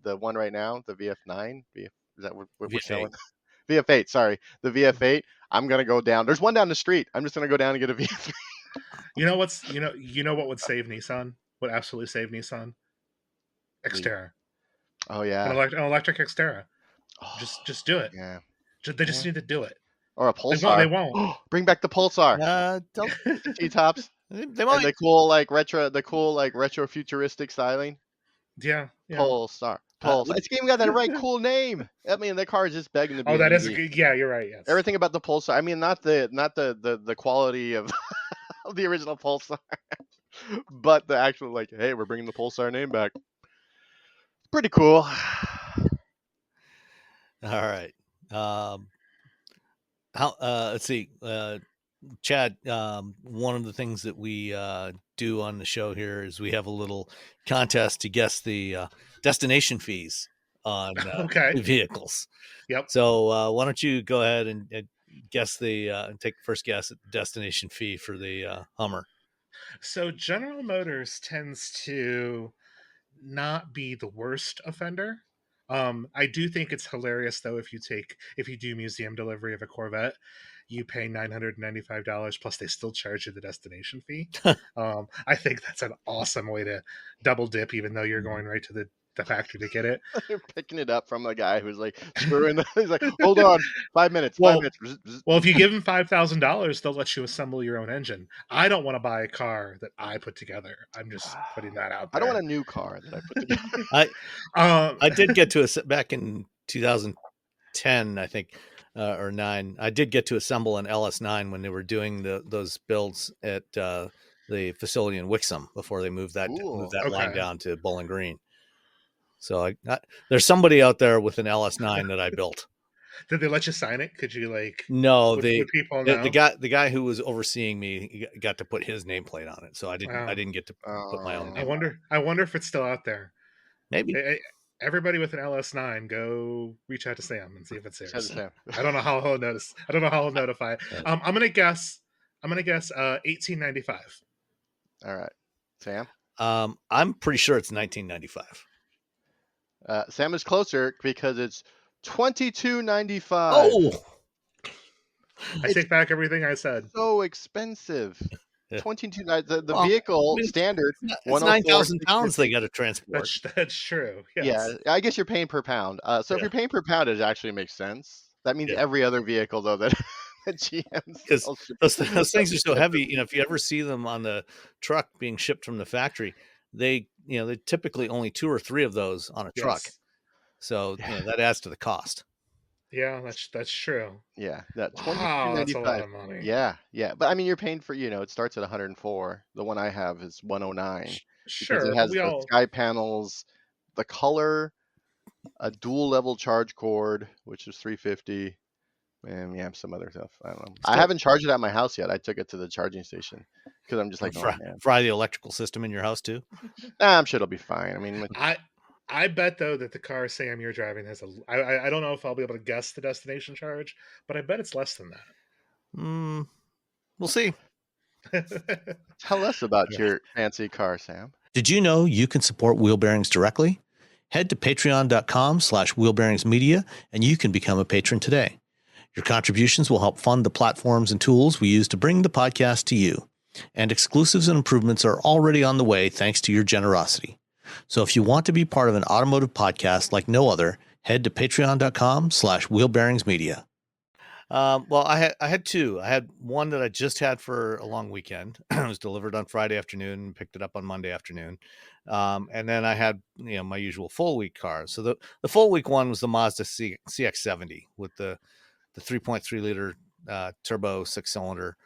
one right now, the VF9. Is that what we're selling? VF8. Sorry, the VF8. I'm gonna go down. There's one down the street. I'm just gonna go down and get a VF3. You know what would save Nissan? Would absolutely save Nissan? Xterra. Oh yeah. An electric Xterra. Oh, just do it. Yeah. They just need to do it. Or a Pulsar. They won't. Bring back the Pulsar. T-tops. They might. And the cool retro futuristic styling. Yeah. Pulsar. It's even got that right cool name. I mean, the car is just begging to be. Oh, that is good. Yeah, you're right. Yes. Everything about the Pulsar. I mean, not the quality of the original Pulsar, but the actual hey, we're bringing the Pulsar name back. Pretty cool. All right. Let's see, Chad. One of the things that we do on the show here is we have a little contest to guess the destination fees on vehicles. Yep. So why don't you go ahead and guess take the first guess at the destination fee for the Hummer? So General Motors tends to not be the worst offender. I do think it's hilarious though if you do museum delivery of a Corvette, you pay $995 plus they still charge you the destination fee. I think that's an awesome way to double dip, even though you're going right to the factory to get it. You're picking it up from a guy who's like screwing. He's like, hold on, 5 minutes. Well, if you give them $5,000, they'll let you assemble your own engine. I don't want to buy a car that I put together. I'm just putting that out there. I don't want a new car that I put together. I did get to back in 2010, I think, or 9. I did get to assemble an LS9 when they were doing those builds at the facility in Wixom before they moved that line down to Bowling Green. So there's somebody out there with an LS9 that I built. Did they let you sign it? Could you No, the guy who was overseeing me got to put his nameplate on it, so I didn't get to put my own. I wonder if it's still out there. Maybe. Everybody with an LS9, go reach out to Sam and see if it's there. I don't know how he'll notice. I don't know how he'll notify it. I'm gonna guess I'm gonna guess $18.95. All right, Sam. I'm pretty sure it's 1995. Sam is closer because it's $22.95. Oh, I take back everything I said. So expensive. Yeah. 22. The Well, vehicle I mean, standard. it's 9,000 pounds they got to transport. That's true. Yes. Yeah, I guess you're paying per pound. So if you're paying per pound, it actually makes sense. That means every other vehicle though that GM Because sells should those things are so heavy. If you ever see them on the truck being shipped from the factory, they typically only 2 or 3 of those on a truck. Yes. So that adds to the cost. Yeah, that's true. Yeah, that Wow, that's a lot 22.95. of money. Yeah, but I mean, you're paying for it starts at 104. The one I have is 109 because Sure, it but has we the all sky panels, the color, a dual level charge cord, which is 350, and some other stuff. I don't know. I haven't charged it at my house yet. I took it to the charging station because I'm just like, oh man, Fry the electrical system in your house too. Nah, I'm sure it'll be fine. I mean, I bet though that the car Sam you're driving has I don't know if I'll be able to guess the destination charge, but I bet it's less than We'll see. that. tell us about your fancy car, Sam. Did you know you can support Wheel Bearings directly? Head to patreon.com/wheelbearingsmedia and you can become a patron today. Your contributions will help fund the platforms and tools we use to bring the podcast to you. And exclusives and improvements are already on the way thanks to your generosity. So if you want to be part of an automotive podcast like no other, head to patreon.com/wheelbearingsmedia. Well, I had 2. I had one that I just had for a long weekend. It was delivered on Friday afternoon and picked it up on Monday afternoon. And then I had, my usual full week car. So the full week one was the Mazda CX-70 with the 3.3 liter turbo 6-cylinder.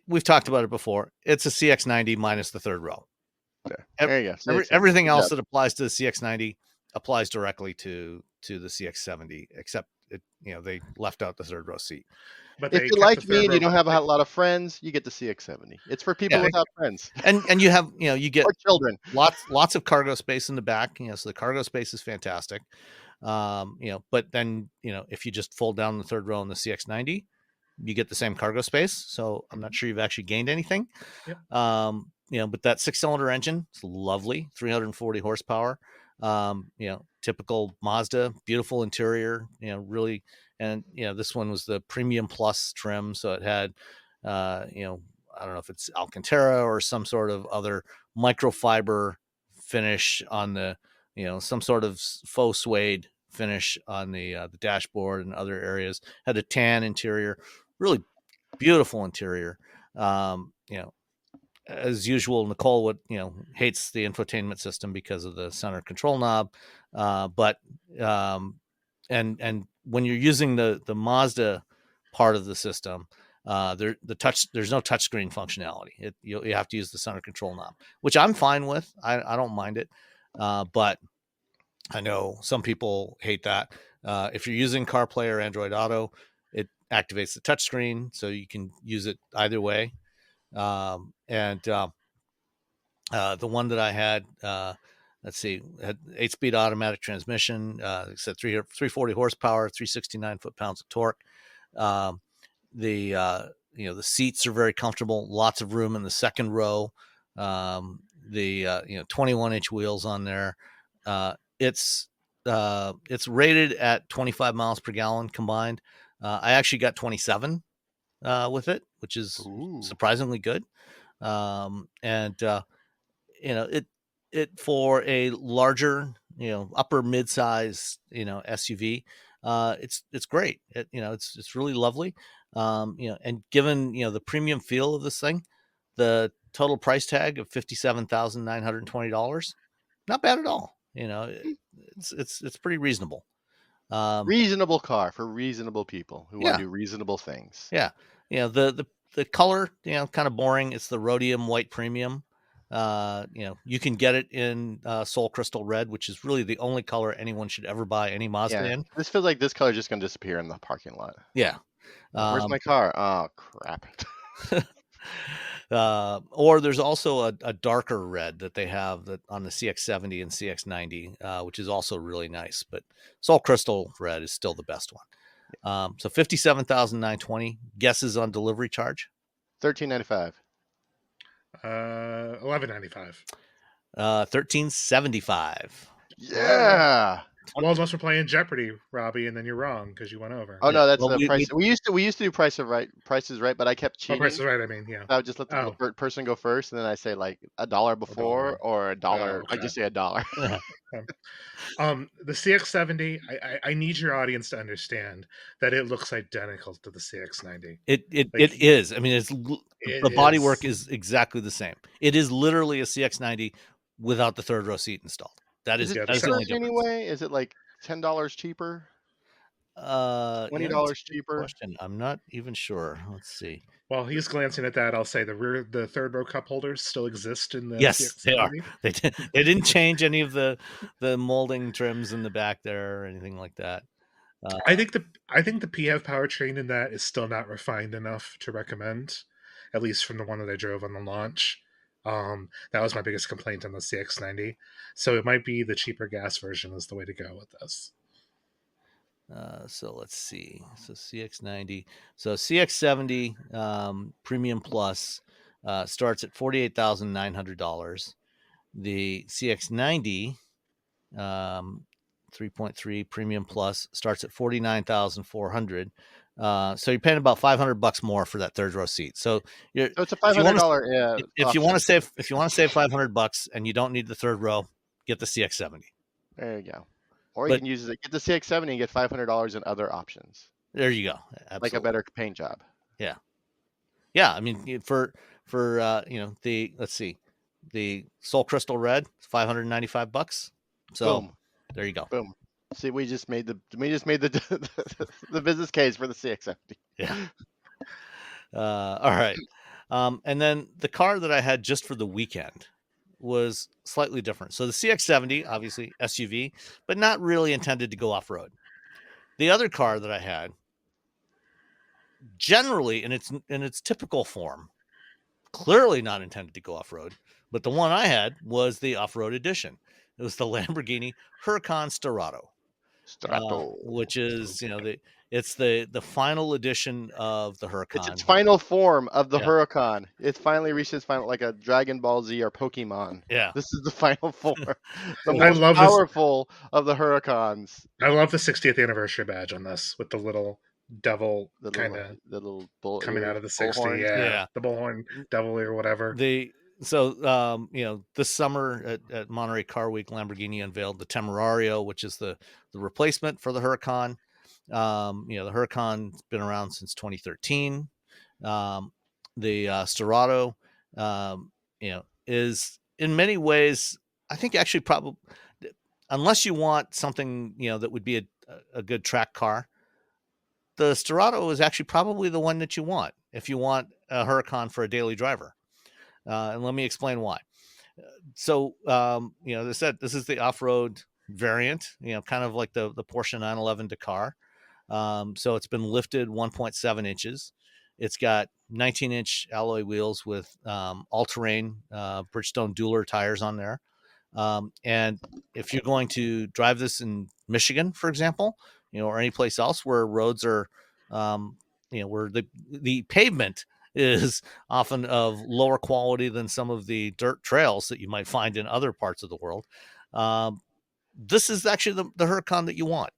We've talked about it before. It's a CX-90 minus the third row. Okay. There you go. Everything else that applies to the CX-90 applies directly to the CX-70, except they left out the third row seat. But if you like me and you don't have a lot of friends, you get the CX-70. It's for people without friends. And you have you get or children. Lots of cargo space in the back. So the cargo space is fantastic. But then if you just fold down the third row in the CX-90, you get the same cargo space. So I'm not sure you've actually gained anything. Yep. But that 6-cylinder engine, it's lovely, 340 horsepower. Typical Mazda, beautiful interior, really. And, this one was the premium plus trim. So it had, I don't know if it's Alcantara or some sort of other microfiber finish on the, some sort of faux suede finish on the dashboard and other areas. Had a tan interior, really beautiful interior. As usual, Nicole hates the infotainment system because of the center control knob. But when you're using the Mazda part of the system, there's no touchscreen functionality. You have to use the center control knob, which I'm fine with. I don't mind it. But I know some people hate that. If you're using CarPlay or Android Auto, it activates the touchscreen, so you can use it either way. The one that I had, let's see, had 8-speed automatic transmission. It said 340 horsepower, 369 foot-pounds of torque. The seats are very comfortable, lots of room in the second row. 21-inch wheels on there. It's rated at 25 miles per gallon combined. I actually got 27 with it, which is surprisingly good. It for a larger, upper mid-size, SUV, it's great. It's really lovely. And given, the premium feel of this thing, the total price tag of $57,920, not bad at all. It's pretty reasonable. Reasonable car for reasonable people who want to do reasonable things. Yeah. The color, kind of boring. It's the rhodium white premium. You can get it in Soul Crystal Red, which is really the only color anyone should ever buy any Mazda in. This feels like this color is just going to disappear in the parking lot. Yeah. Where's my car? Oh, crap. Or there's also a darker red that they have that on the CX-70 and CX-90, which is also really nice. But Soul Crystal Red is still the best one. So 57,920. Guesses on delivery charge? $13.95. 11.95. 1375. Yeah. Well, unless we're playing Jeopardy, Robbie, and then you're wrong because you went over. Oh no, that's Well, the price. We used to do Prices Right, but I kept Oh, Price cheating. is Right. I mean, yeah. I would just let the Oh, person go first, and then I say like $1 before or $1. Oh, I okay. just say $1. The CX-70. I need your audience to understand that it looks identical to the CX-90. It Like, is. I mean, it the bodywork is. is exactly the same. It is literally a CX-90 without the third row seat installed. That Is is it Yeah, that is the cheaper only in any difference. way? Is it like $10 cheaper? That's $20 a good cheaper? question. I'm not even sure. Let's see. While he's glancing at that, I'll say the third row cup holders still exist in the Yes, they are. CX-70. They didn't change any of the molding trims in the back there or anything like that. I think the PHEV powertrain in that is still not refined enough to recommend, at least from the one that I drove on the launch. That was my biggest complaint on the CX-90. So it might be the cheaper gas version is the way to go with this. So let's see. So CX-90. So CX-70 Premium Plus starts at $48,900. The CX-90 3.3 Premium Plus starts at $49,400. So you're paying about $500 more for that third row seat. So So it's a if you want to $500 if you want to option. save $500 and you don't need the third row, get the CX-70. There you go. Or you But can use it. Get the CX-70 and get $500 in other options, there you go. like a Absolutely. better paint job. Yeah. I mean, for let's see, the Soul Crystal Red, $595. So Boom, there you go. boom. See, we just made the the business case for the CX-70. Yeah. All right. And then the car that I had just for the weekend was slightly different. So the CX-70, obviously SUV, but not really intended to go off road. The other car that I had, generally in its typical form, clearly not intended to go off road. But the one I had was the off road edition. It was the Lamborghini Huracan Strato. which is it's the final edition of the It's its Huracan. final form of the Yeah. Huracan. It finally reached its final, like a Dragon Ball Z or Pokemon. Yeah. This is the final form, the I most love this. powerful of the Huracans. I love the 60th anniversary badge on this with the little devil The kind of little bull coming ear, out of the 60. bullhorn. Yeah, the bullhorn devil or whatever. This summer at Monterey Car Week, Lamborghini unveiled the Temerario, which is the replacement for the Huracan. The Huracan's been around since 2013. The Sterrato, is in many ways, I think actually probably, unless you want something, that would be a good track car, the Sterrato is actually probably the one that you want if you want a Huracan for a daily driver. And let me explain why. So, as I said, this is the off-road variant, kind of like the Porsche 911 Dakar. So it's been lifted 1.7 inches. It's got 19-inch alloy wheels with all-terrain Bridgestone Dueler tires on there. And if you're going to drive this in Michigan, for example, or any place else where roads are, where the pavement is often of lower quality than some of the dirt trails that you might find in other parts of the world, this is actually the Huracan that you want.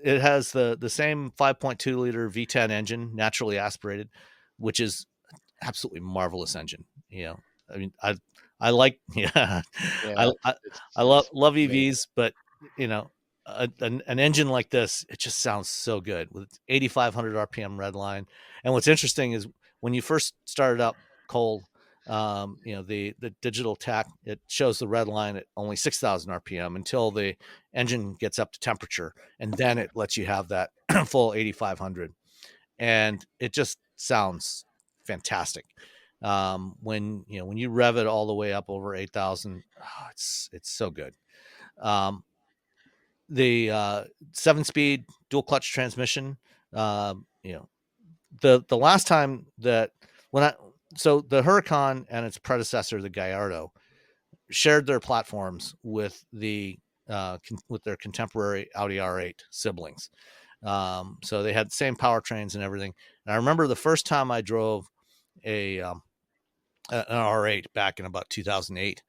It has the same 5.2 liter V10 engine, naturally aspirated, which is absolutely marvelous engine. I mean, I like, Yeah, I love amazing. EVs, but an engine like this, it just sounds so good with 8,500 RPM redline. And what's interesting is when you first started up, Cole, the digital tack, it shows the red line at only 6,000 RPM until the engine gets up to temperature, and then it lets you have that full 8,500, and it just sounds fantastic. When you rev it all the way up over 8,000, it's so good. The 7-speed dual clutch transmission. The last time that the Huracan and its predecessor, the Gallardo, shared their platforms with the with their contemporary Audi R8 siblings. So they had the same powertrains and everything. And I remember the first time I drove an R8 back in about 2008.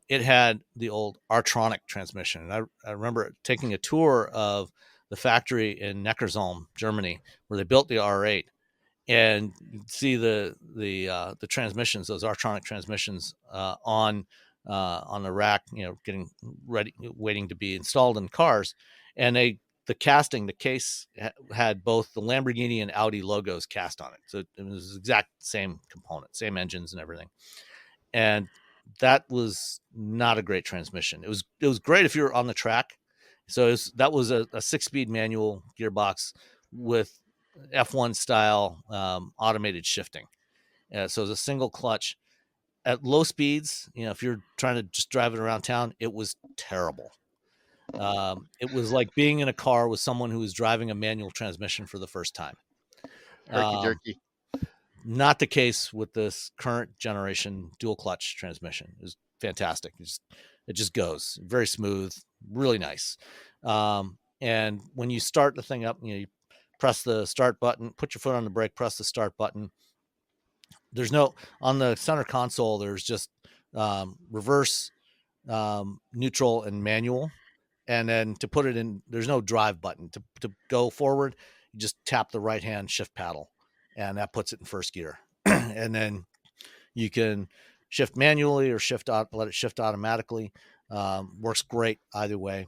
It had the old R-tronic transmission. And I remember taking a tour of the factory in Neckarsulm, Germany, where they built the R8, and you can see the transmissions, those R-tronic transmissions, on the rack, getting ready, waiting to be installed in cars. And the case had both the Lamborghini and Audi logos cast on it. So it was the exact same component, same engines and everything. And that was not a great transmission. It was great if you were on the track. So that was a 6-speed manual gearbox with F1 style automated shifting. So it was a single clutch at low speeds. If you're trying to just drive it around town, it was terrible. It was like being in a car with someone who was driving a manual transmission for the first time. Herky jerky. Not the case with this current generation dual clutch transmission. It's fantastic. It just goes very smooth, really nice. And when you start the thing up, you press the start button, put your foot on the brake, press the start button. There's no, on the center console, there's just reverse, neutral, and manual. And then to put it in, there's no drive button. To go forward, you just tap the right hand shift paddle, and that puts it in first gear. And then you can shift manually or let it shift automatically. Works great either way.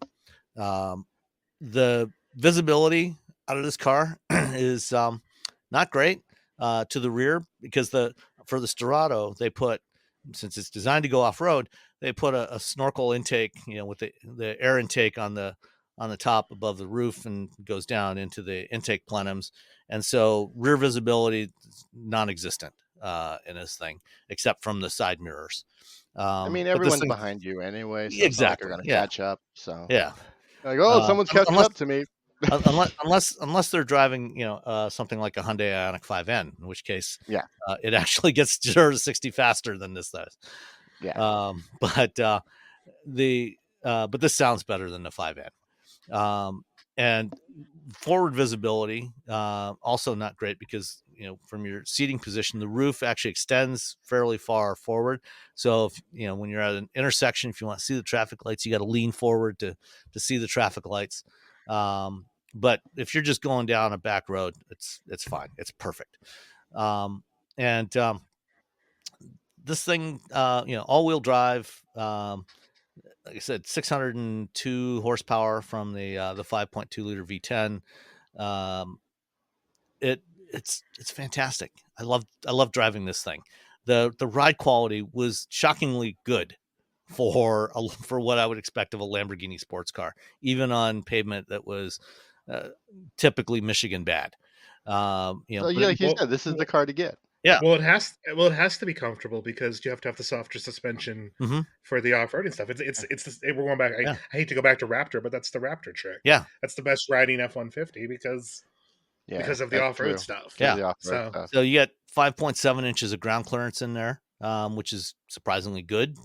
The visibility out of this car is not great to the rear, because for the Sterrato, they put, since it's designed to go off-road, they put a snorkel intake, with the air intake on the top above the roof, and goes down into the intake plenums. And so rear visibility is non-existent in this thing, except from the side mirrors. I mean, everyone's behind you anyway, so it's not like they're going to catch up. So yeah, like, someone's catching up to me. unless they're driving, something like a Hyundai Ioniq 5N, in which case, it actually gets 0 to 60 faster than this does. Yeah. But this sounds better than the 5N. And forward visibility, also not great, because from your seating position, the roof actually extends fairly far forward. So if, when you're at an intersection, if you want to see the traffic lights, you got to lean forward to see the traffic lights. But if you're just going down a back road, it's fine. It's perfect. This thing, all-wheel drive, like I said, 602 horsepower from the 5.2 liter V10. It's fantastic. I love driving this thing. The ride quality was shockingly good for what I would expect of a Lamborghini sports car, even on pavement that was typically Michigan bad. Like you said, this is the car to get. Yeah. Well, it has to be comfortable, because you have to have the softer suspension for the off-roading stuff. We're going back. I hate to go back to Raptor, but that's the Raptor trick. Yeah, that's the best riding F-150 because of the off-road stuff. Yeah. So you get 5.7 inches of ground clearance in there, which is surprisingly good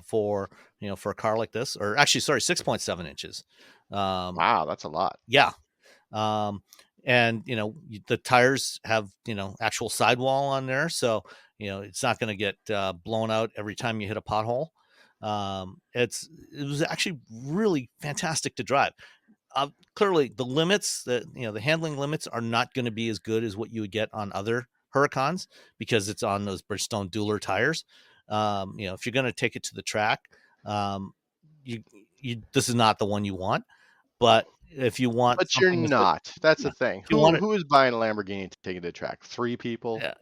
for a car like this. Or actually, sorry, 6.7 inches. Wow, that's a lot. Yeah. And the tires have actual sidewall on there, so it's not going to get blown out every time you hit a pothole. It was actually really fantastic to drive. Clearly, the limits, the handling limits, are not going to be as good as what you would get on other Huracans, because it's on those Bridgestone Dueler tires. If you're going to take it to the track, this is not the one you want. But if you want, but you're not. That's the thing. Who is buying a Lamborghini to take it to the track? 3 people. Yeah.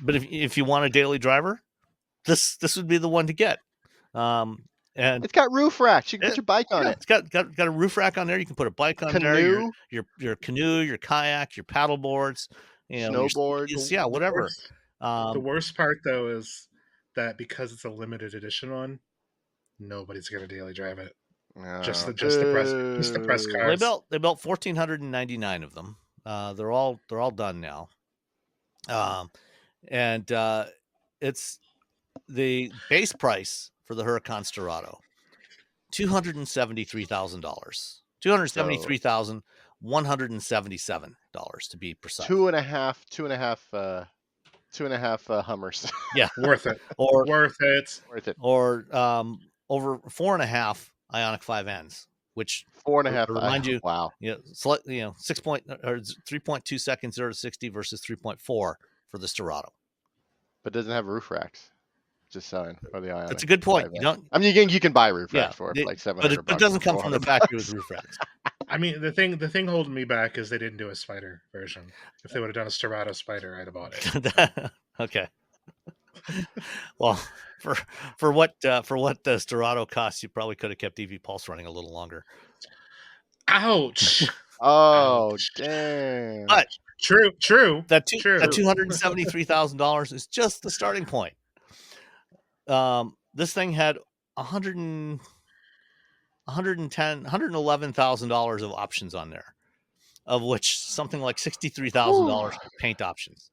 But if you want a daily driver, this would be the one to get. And it's got roof racks. You can put your bike on it. It's got a roof rack on there. You can put a bike on there. Your canoe, your kayak, your paddle boards, snowboard. Whatever. The worst part, though, is that because it's a limited edition one, nobody's going to daily drive it. Just the press cars. They built 1,499 of them. They're all done now. And it's the base price for the Huracan Sterrato, $273,000. $273,177 to be precise. Two and a half Hummers. Yeah, Worth it. or Worth it. Worth it. or over 4.5 Ioniq 5Ns, which 4.5. remind you, Wow. 3.2 seconds 0 to 60 versus 3.4 for the Sterrato. But doesn't have roof racks. Just selling for the Ioniq. That's a good point. You don't. I mean, you can buy roof racks for it, like $700. But it doesn't come from the factory with roof racks. I mean, the thing holding me back is they didn't do a Spider version. If they would have done a Sterrato Spider, I'd have bought it. Okay. Well, for what the Sterrato costs, you probably could have kept EV Pulse running a little longer. Ouch! Oh, Ouch. damn. But True. That $273,000 is just the starting point. This thing had $111,000 of options on there, of which something like $63,000 paint options.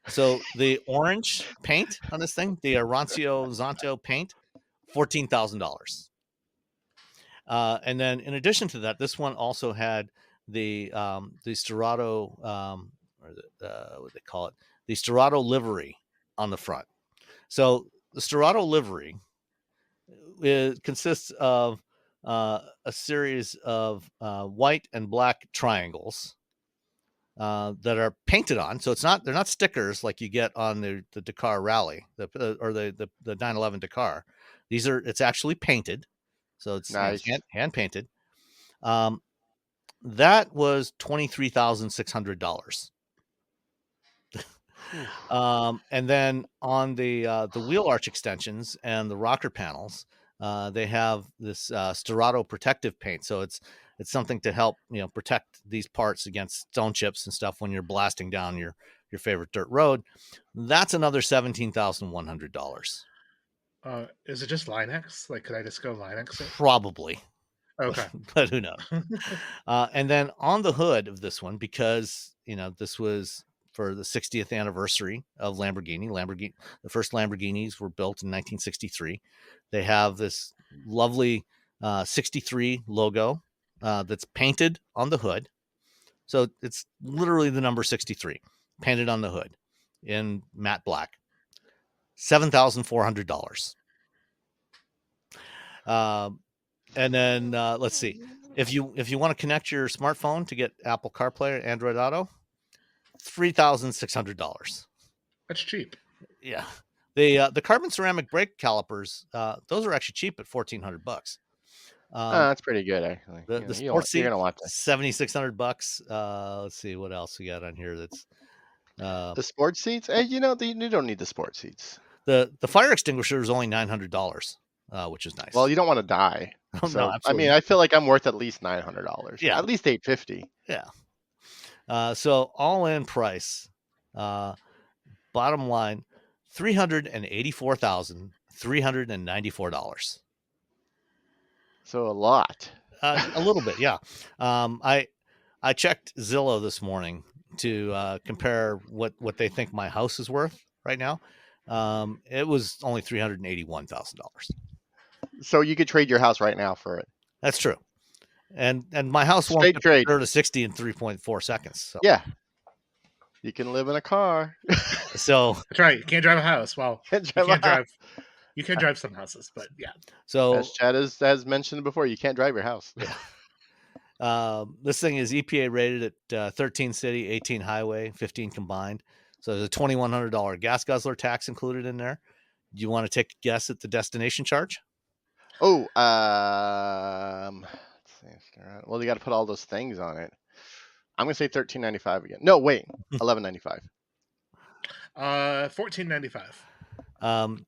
So the orange paint on this thing, the Arancio Zanto paint, $14,000. And then in addition to that, this one also had the Sterrato, what do they call it? The Sterrato livery on the front. So the Sterrato livery consists of a series of white and black triangles that are painted on. So they're not stickers like you get on the Dakar Rally or the 911 Dakar. It's actually painted. So it's nice. hand painted. That was $23,600. And then on the wheel arch extensions and the rocker panels, they have this Sterrato protective paint. So it's something to help protect these parts against stone chips and stuff when you're blasting down your favorite dirt road. That's another $17,100. Is it just Linux? Like, could I just go Linux it? Probably. Okay. But who knows? And then on the hood of this one, because this was for the 60th anniversary of Lamborghini. The first Lamborghinis were built in 1963. They have this lovely 63 logo that's painted on the hood. So it's literally the number 63 painted on the hood in matte black. $7,400. And then let's see. If you want to connect your smartphone to get Apple CarPlay or Android Auto, $3,600. That's cheap. Yeah. The carbon ceramic brake calipers, those are actually cheap at $1,400. That's pretty good, actually. The sports seat, you're gonna want that. $7,600. Let's see what else we got on here. That's the sports seats. Hey, you don't need the sports seats. The fire extinguisher is only $900, which is nice. Well, you don't want to die. No, So, absolutely. I mean, I feel like I'm worth at least $900. Yeah, at least $850. Yeah. So all in price, bottom line, $384,394. So a lot. A little bit, yeah. I checked Zillow this morning to compare what they think my house is worth right now. It was only $381,000. So you could trade your house right now for it. That's true. And my house won't Straight trade 0 to 60 in 3.4 seconds. So. Yeah. You can live in a car. So that's right. You can't drive a house. Well, you can drive some houses, but yeah. So as Chad has mentioned before, you can't drive your house. Yeah. This thing is EPA rated at 13 city, 18 highway, 15 combined. So there's a $2,100 gas guzzler tax included in there. Do you want to take a guess at the destination charge? Oh, well, you got to put all those things on it. I'm gonna say $13.95 again. No, wait, $11.95. $14.95.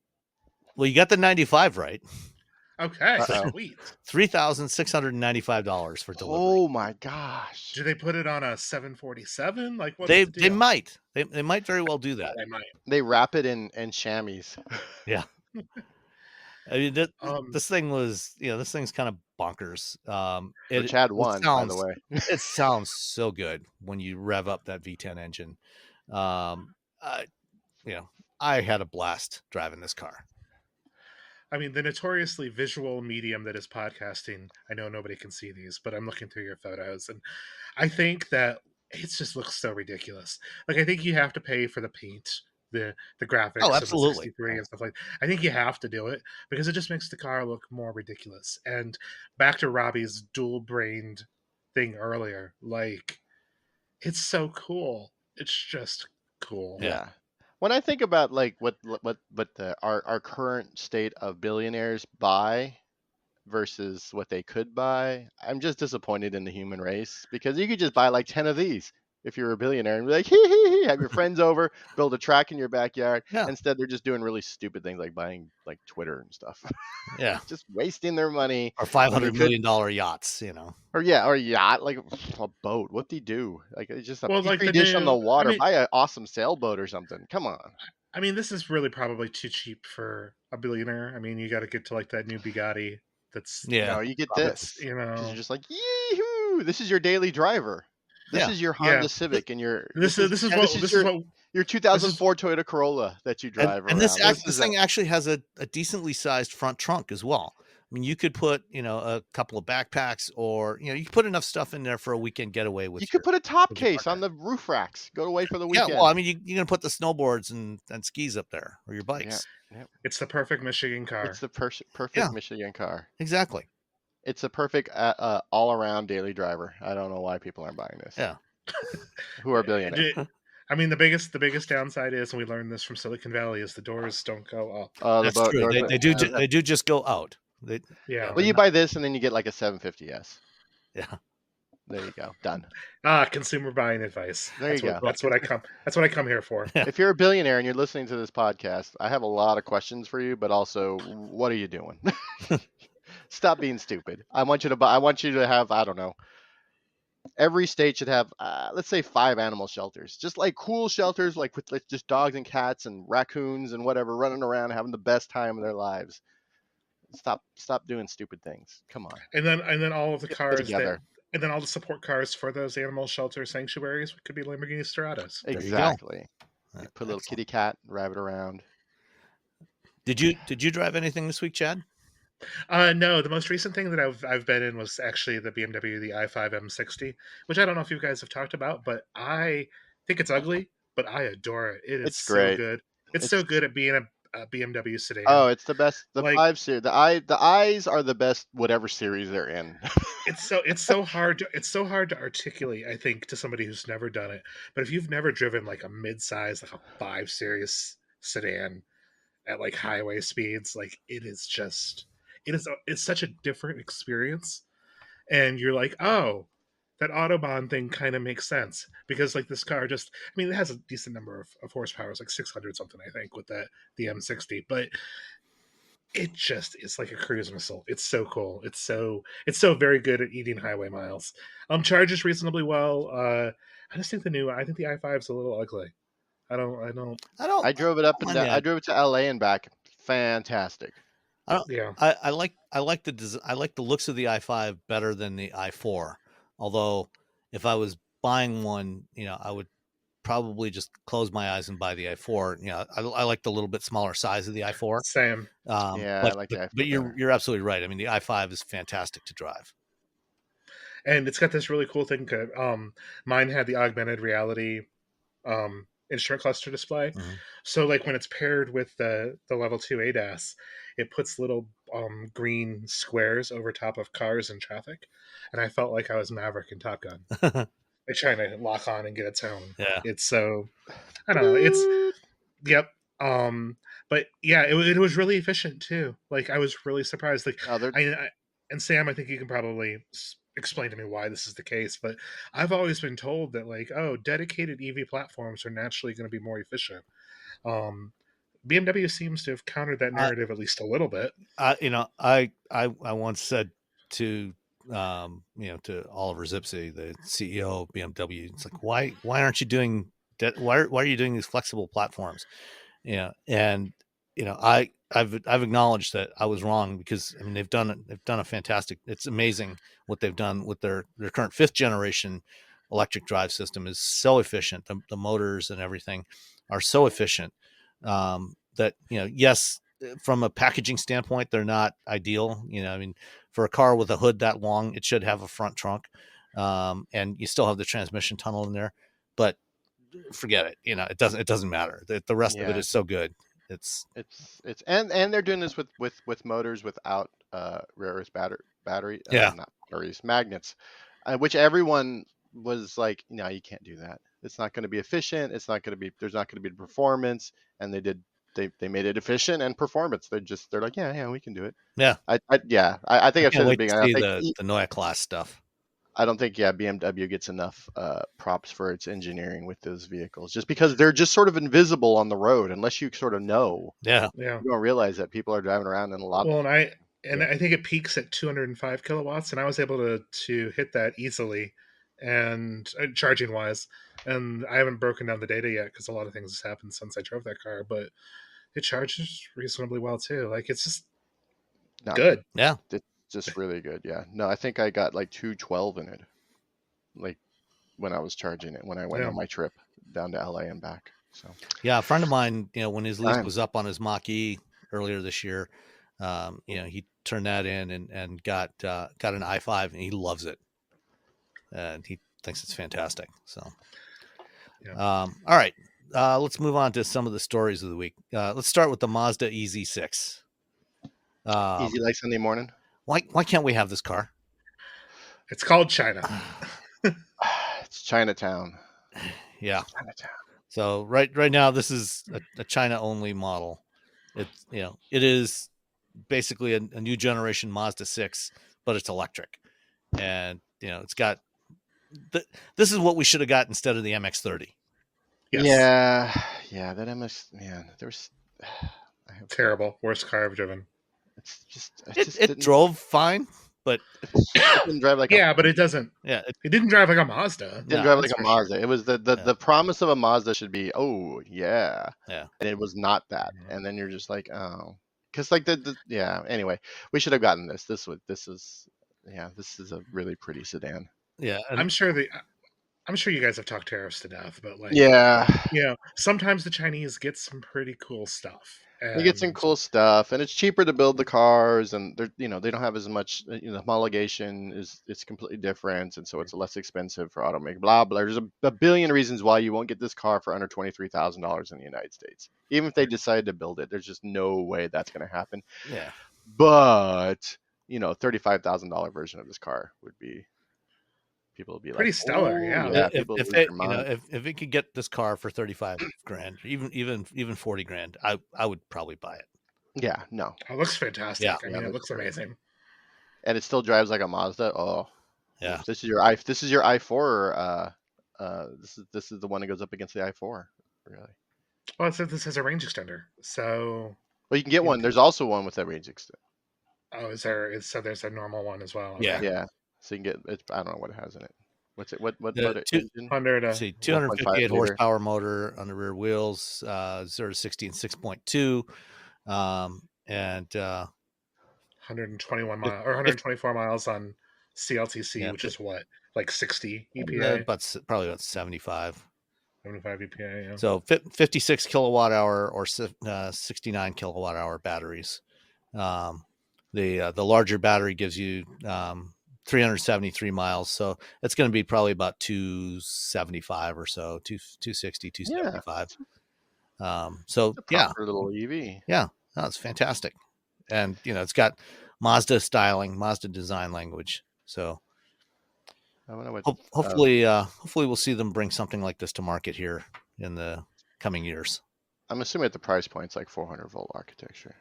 Well, you got the 95 right. Okay, sweet. $3,695 for delivery. Oh my gosh! Do they put it on a 747? Like what? They might. They might very well do that. They might. They wrap it in chamois. Yeah. I mean, this thing was, this thing's kind of bonkers. Chad won, by the way. It sounds so good when you rev up that V10 engine. I had a blast driving this car. I mean, the notoriously visual medium that is podcasting. I know nobody can see these, but I'm looking through your photos, and I think that it just looks so ridiculous. Like, I think you have to pay for the paint, the Oh, graphics of the absolutely. 63 and stuff like. I think you have to do it because it just makes the car look more ridiculous. And back to Robbie's dual-brained thing earlier, like, it's so cool. It's just cool. Yeah. When I think about like what our current state of billionaires buy versus what they could buy, I'm just disappointed in the human race because you could just buy like 10 of these if you're a billionaire and be like, hee hee hee, have your friends over, build a track in your backyard. Yeah. Instead, they're just doing really stupid things like buying like Twitter and stuff. Yeah. Just wasting their money. Or $500 million yachts, you know. Or a yacht, like a boat. What do you do? Like it's just a Well, like petri the dish on the new- water. I mean- Buy an awesome sailboat or something. Come on. I mean, this is really probably too cheap for a billionaire. I mean, you got to get to like that new Bugatti. That's Yeah. No, you get that's, this. you Because know, you're just like, yee-hoo! This is your daily driver. This Yeah. is your Honda Yeah. Civic and your this is your 2004 Toyota Corolla that you drive And around. this thing actually has a decently sized front trunk as well. I mean, you could put, you know, a couple of backpacks, or, you know, you could put enough stuff in there for a weekend getaway with you could put a top case on the roof racks. Go away for the Yeah, weekend. well, I mean, you're going to put the snowboards and skis up there, or your bikes. it's the perfect Michigan car. It's the perfect Yeah. Michigan car. Exactly. It's a perfect all-around daily driver. I don't know why people aren't buying this. Yeah. Who are billionaires? I mean, the biggest downside is, and we learned this from Silicon Valley, is the doors don't go up. The That's boat true. doors- They do just go out. Yeah. Well, you buy this and then you get like a 750S. Yeah. There you go. Done. Consumer buying advice. There you go. That's what I come here for. If you're a billionaire and you're listening to this podcast, I have a lot of questions for you, but also, what are you doing? Stop being stupid. I want you to have, I don't know. Every state should have, let's say, 5 animal shelters, just like cool shelters, like with like just dogs and cats and raccoons and whatever, running around having the best time of their lives. Stop doing stupid things. Come on. And then all of the cars together. and then all the support cars for those animal shelter sanctuaries could be Lamborghini Stratos. Exactly. There You put a little kitty cat, drive it around. Did you drive anything this week, Chad? No, the most recent thing that I've been in was actually the BMW, the i5 M60, which I don't know if you guys have talked about, but I think it's ugly, but I adore it. It is It's so great. good. It's so good at being a BMW sedan. Oh, it's the best. The Like- 5 series. The eyes are the best. Whatever series they're in. It's so hard to articulate, I think, to somebody who's never done it. But if you've never driven like a mid-size, like a 5 Series sedan at like highway speeds, like it's such a different experience. And you're like, oh, that Autobahn thing kind of makes sense, because like this car just, I mean, it has a decent number of horsepower. It's like 600 something, I think, with the M60, but it's like a cruise missile. It's so cool. It's so very good at eating highway miles. Charges reasonably well. I just think the i5 is a little ugly. I don't. I drove it up and down. Yeah. I drove it to LA and back. Fantastic. Yeah. I like the looks of the i5 better than the i4. Although, if I was buying one, you know, I would probably just close my eyes and buy the i4. You know, I like the little bit smaller size of the i4. Same. Yeah, but, I like the i4 but better. you're absolutely right. I mean, the i5 is fantastic to drive. And it's got this really cool thing. Mine had the augmented reality instrument cluster display. Mhm. So like when it's paired with the level 2 ADAS, it puts little green squares over top of cars and traffic. And I felt like I was Maverick in Top Gun. They're trying to lock on and get its own. Yeah. It's so, I don't know. It's, yep. But yeah, it was really efficient too. Like I was really surprised. Like and Sam, I think you can probably explain to me why this is the case, but I've always been told that like, oh, dedicated EV platforms are naturally going to be more efficient. BMW seems to have countered that narrative at least a little bit. You know, I once said to you know, to Oliver Zipse, the CEO of BMW, it's like, why aren't you doing that? Why are you doing these flexible platforms? You know, and you know, I've acknowledged that I was wrong, because I mean they've done a fantastic. It's amazing what they've done with their current 5th generation electric drive system is so efficient. The motors and everything are so efficient that, you know, yes, from a packaging standpoint, they're not ideal. I mean, for a car with a hood that long, it should have a front trunk, and you still have the transmission tunnel in there. But forget it. It doesn't matter. The rest of it is so good. It's and they're doing this with motors without rare earth battery not batteries, magnets, which everyone was like, no, you can't do that. It's not going to be efficient. There's not going to be performance. And they made it efficient and performance. They're like, yeah, we can do it. Yeah. I think I've said it being, the Neue Class stuff. I don't think BMW gets enough props for its engineering with those vehicles, just because they're just sort of invisible on the road unless you sort of know. Yeah. You don't realize that people are driving around in a lot. Well, I think it peaks at 205 kilowatts, and I was able to hit that easily, and charging wise, and I haven't broken down the data yet because a lot of things has happened since I drove that car, but it charges reasonably well too. Like, it's just good. Yeah. It's just really good. Yeah. No, I think I got like 212 in it, like when I was charging it when I went on my trip down to LA and back. So yeah, a friend of mine, when his lease was up on his Mach-E earlier this year, he turned that in and got an i5, and he loves it, and he thinks it's fantastic. So, all right, let's move on to some of the stories of the week. Let's start with the Mazda EZ-6. Easy like Sunday morning. Why can't we have this car? It's called China. It's Chinatown. Yeah. Chinatown. So right now, this is a China only model. It's it is basically a new generation Mazda 6, but it's electric, and it's got this is what we should have got instead of the MX-30. Yes. Yeah, that MS, man, there's terrible, worst car I've driven. It drove fine, but it didn't drive like but it doesn't. Yeah, it didn't drive like a Mazda. It didn't drive like a Mazda. It was the promise of a Mazda should be, and it was not that. And then you're just like, oh, because like Anyway, we should have gotten this. This is a really pretty sedan. Yeah, I'm sure you guys have talked tariffs to death, but like, sometimes the Chinese get some pretty cool stuff. They get some cool stuff, and it's cheaper to build the cars, and they're they don't have as much homologation it's completely different, and so it's less expensive for automaker. Blah blah. There's a billion reasons why you won't get this car for under $23,000 in the United States, even if they decide to build it. There's just no way that's going to happen. Yeah, but $35,000 version of this car would be. People would be pretty like, stellar, if it could get this car for $35,000, even $40,000, I would probably buy it. Yeah, no, it looks fantastic. Yeah, it looks amazing, and it still drives like a Mazda. Oh, yeah. This is your i4. This is the one that goes up against the i4. Really? Well, it says this has a range extender, so. Well, you can get one. There's also one with that range extender. Oh, is there? So there's a normal one as well. Yeah, yeah. So you can get it. I don't know what it has in it. What's it? What motor? 258 horsepower motor on the rear wheels, 0 to 60 in 6.2, and 121 miles or 124 miles on CLTC, which is what, like 60 EPA? Probably about 75. 75 EPA. Yeah. So 56 kilowatt hour or 69 kilowatt hour batteries. The larger battery gives you 373 miles, so it's going to be probably about 275 or so, 260, 275. So little EV. Yeah, that's fantastic, and it's got Mazda styling, Mazda design language. So hopefully we'll see them bring something like this to market here in the coming years. I'm assuming at the price point it's like 400-volt architecture.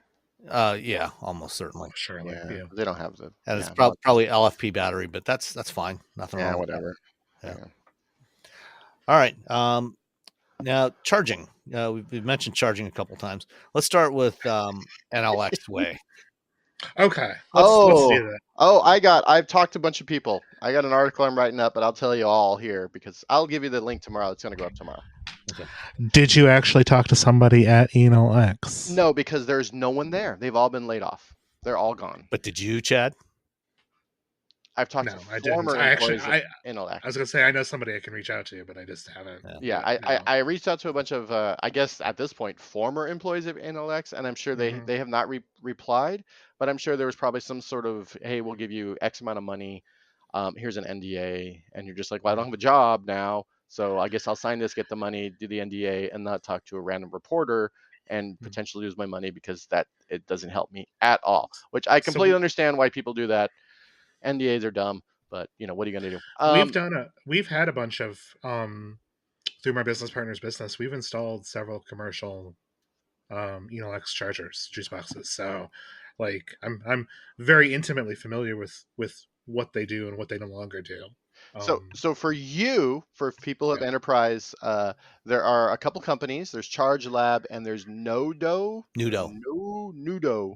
Yeah, almost certainly. Surely, yeah. They don't have the. And it's probably LFP battery, but that's fine. Nothing wrong. Whatever. Yeah. All right. Now charging. We've mentioned charging a couple times. Let's start with Enel X Way. Okay. Let's do that. I've talked to a bunch of people. I got an article I'm writing up, but I'll tell you all here because I'll give you the link tomorrow. It's going to go up tomorrow. Okay. Did you actually talk to somebody at Enel X? No, because there's no one there. They've all been laid off. They're all gone. But did you, Chad? I've talked to No, I didn't. former I actually, employees of I Enel I was X. gonna say I know somebody I can reach out to, but I just haven't. Yeah. Yeah, Yet, no. I reached out to a bunch of I guess at this point former employees of Enel X, and I'm sure Mhm. they have not replied, but I'm sure there was probably some sort of, hey, we'll give you X amount of money. Here's an NDA, and you're just like, well, I don't have a job now, so I guess I'll sign this, get the money, do the NDA, and not talk to a random reporter and Mhm. potentially lose my money because that it doesn't help me at all. Which I So completely understand why people do that. NDAs are dumb, but what are you gonna do? we've had a bunch of through my business partner's business, we've installed several commercial Enel X chargers, juice boxes. So like I'm very intimately familiar with what they do and what they no longer do. So for you, for people of Yeah. enterprise, there are a couple companies. There's Charge Lab and there's Nodo or Nudo. No Nudo.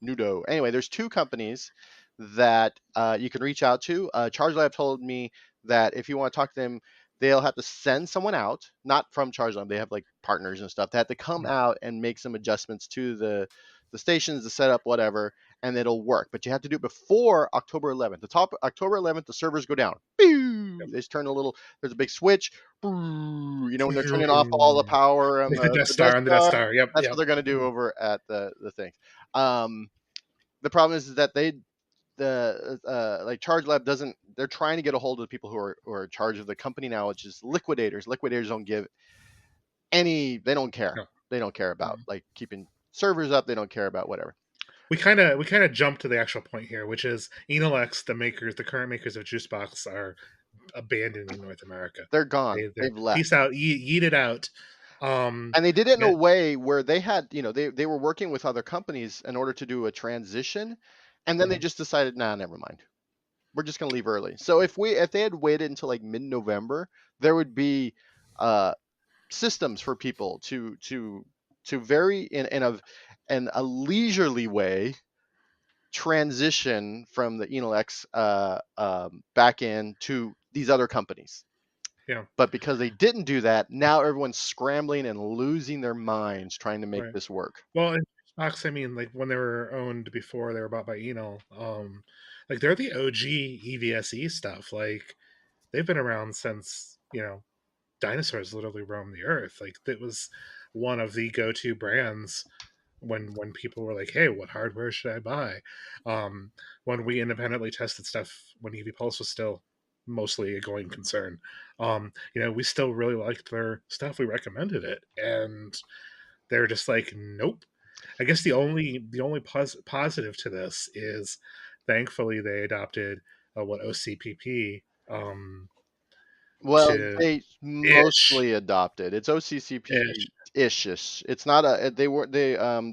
Nudo. Anyway, there's two companies that you can reach out to. Charge Lab told me that if you want to talk to them, they'll have to send someone out, not from Charge Lab. They have like partners and stuff. They have to come out and make some adjustments to the stations, the setup, whatever, and it'll work. But you have to do it before October 11th. The top October 11th, the servers go down. Pew! They just turn a little. There's a big switch. When they're turning off all the power on Like the Death the Death Star and the Death Star, Star. Yep, that's what yep. they're going to do over at the thing. The problem is that like Charge Lab doesn't. They're trying to get a hold of the people who are in charge of the company now, which is liquidators. Liquidators don't give any. They don't care. No. They don't care about like keeping servers up. They don't care about whatever. We kind of jump to the actual point here, which is Enel X, the current makers of Juice Box, are abandoning North America. They're gone. They're They've left. peace out, yeet it out. And they did it in a way where they had, they were working with other companies in order to do a transition, and then they just decided, nah, never mind. We're just gonna leave early. So if they had waited until like mid-November, there would be systems for people to very in a leisurely way transition from the Enel X back in to these other companies. Yeah. But because they didn't do that, now everyone's scrambling and losing their minds trying to make Right. this work. Well, in Fox, I mean, like when they were owned before they were bought by Enel, like they're the OG EVSE stuff. Like they've been around since dinosaurs literally roamed the earth. Like it was one of the go-to brands when people were like, "Hey, what hardware should I buy?" When we independently tested stuff when EV Pulse was still mostly a going concern, we still really liked their stuff. We recommended it, and they're just like, "Nope." I guess the only positive to this is, thankfully, they adopted what OCPP Well, to they ish mostly adopted. It's ish. OCCP-ish. It's not they're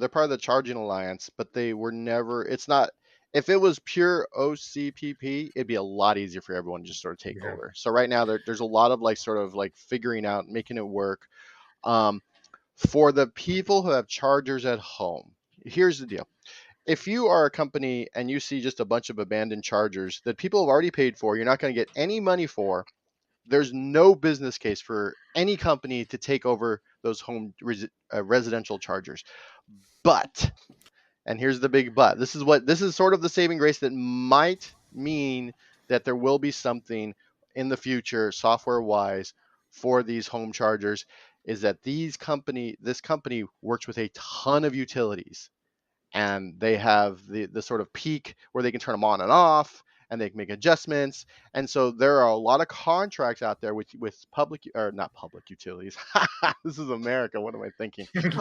part of the Charging Alliance, but they were never. It's not. If it was pure OCPP, it'd be a lot easier for everyone to just sort of take Yeah. over. So right now there's a lot of like sort of like figuring out, making it work. For the people who have chargers at home, here's the deal. If you are a company and you see just a bunch of abandoned chargers that people have already paid for, you're not going to get any money for, there's no business case for any company to take over those home residential chargers. But, and here's the big but, this is sort of the saving grace that might mean that there will be something in the future software wise for these home chargers, is that this company works with a ton of utilities, and they have the sort of peak where they can turn them on and off, and they can make adjustments. And so there are a lot of contracts out there with public, or not public utilities. This is America. What am I thinking? There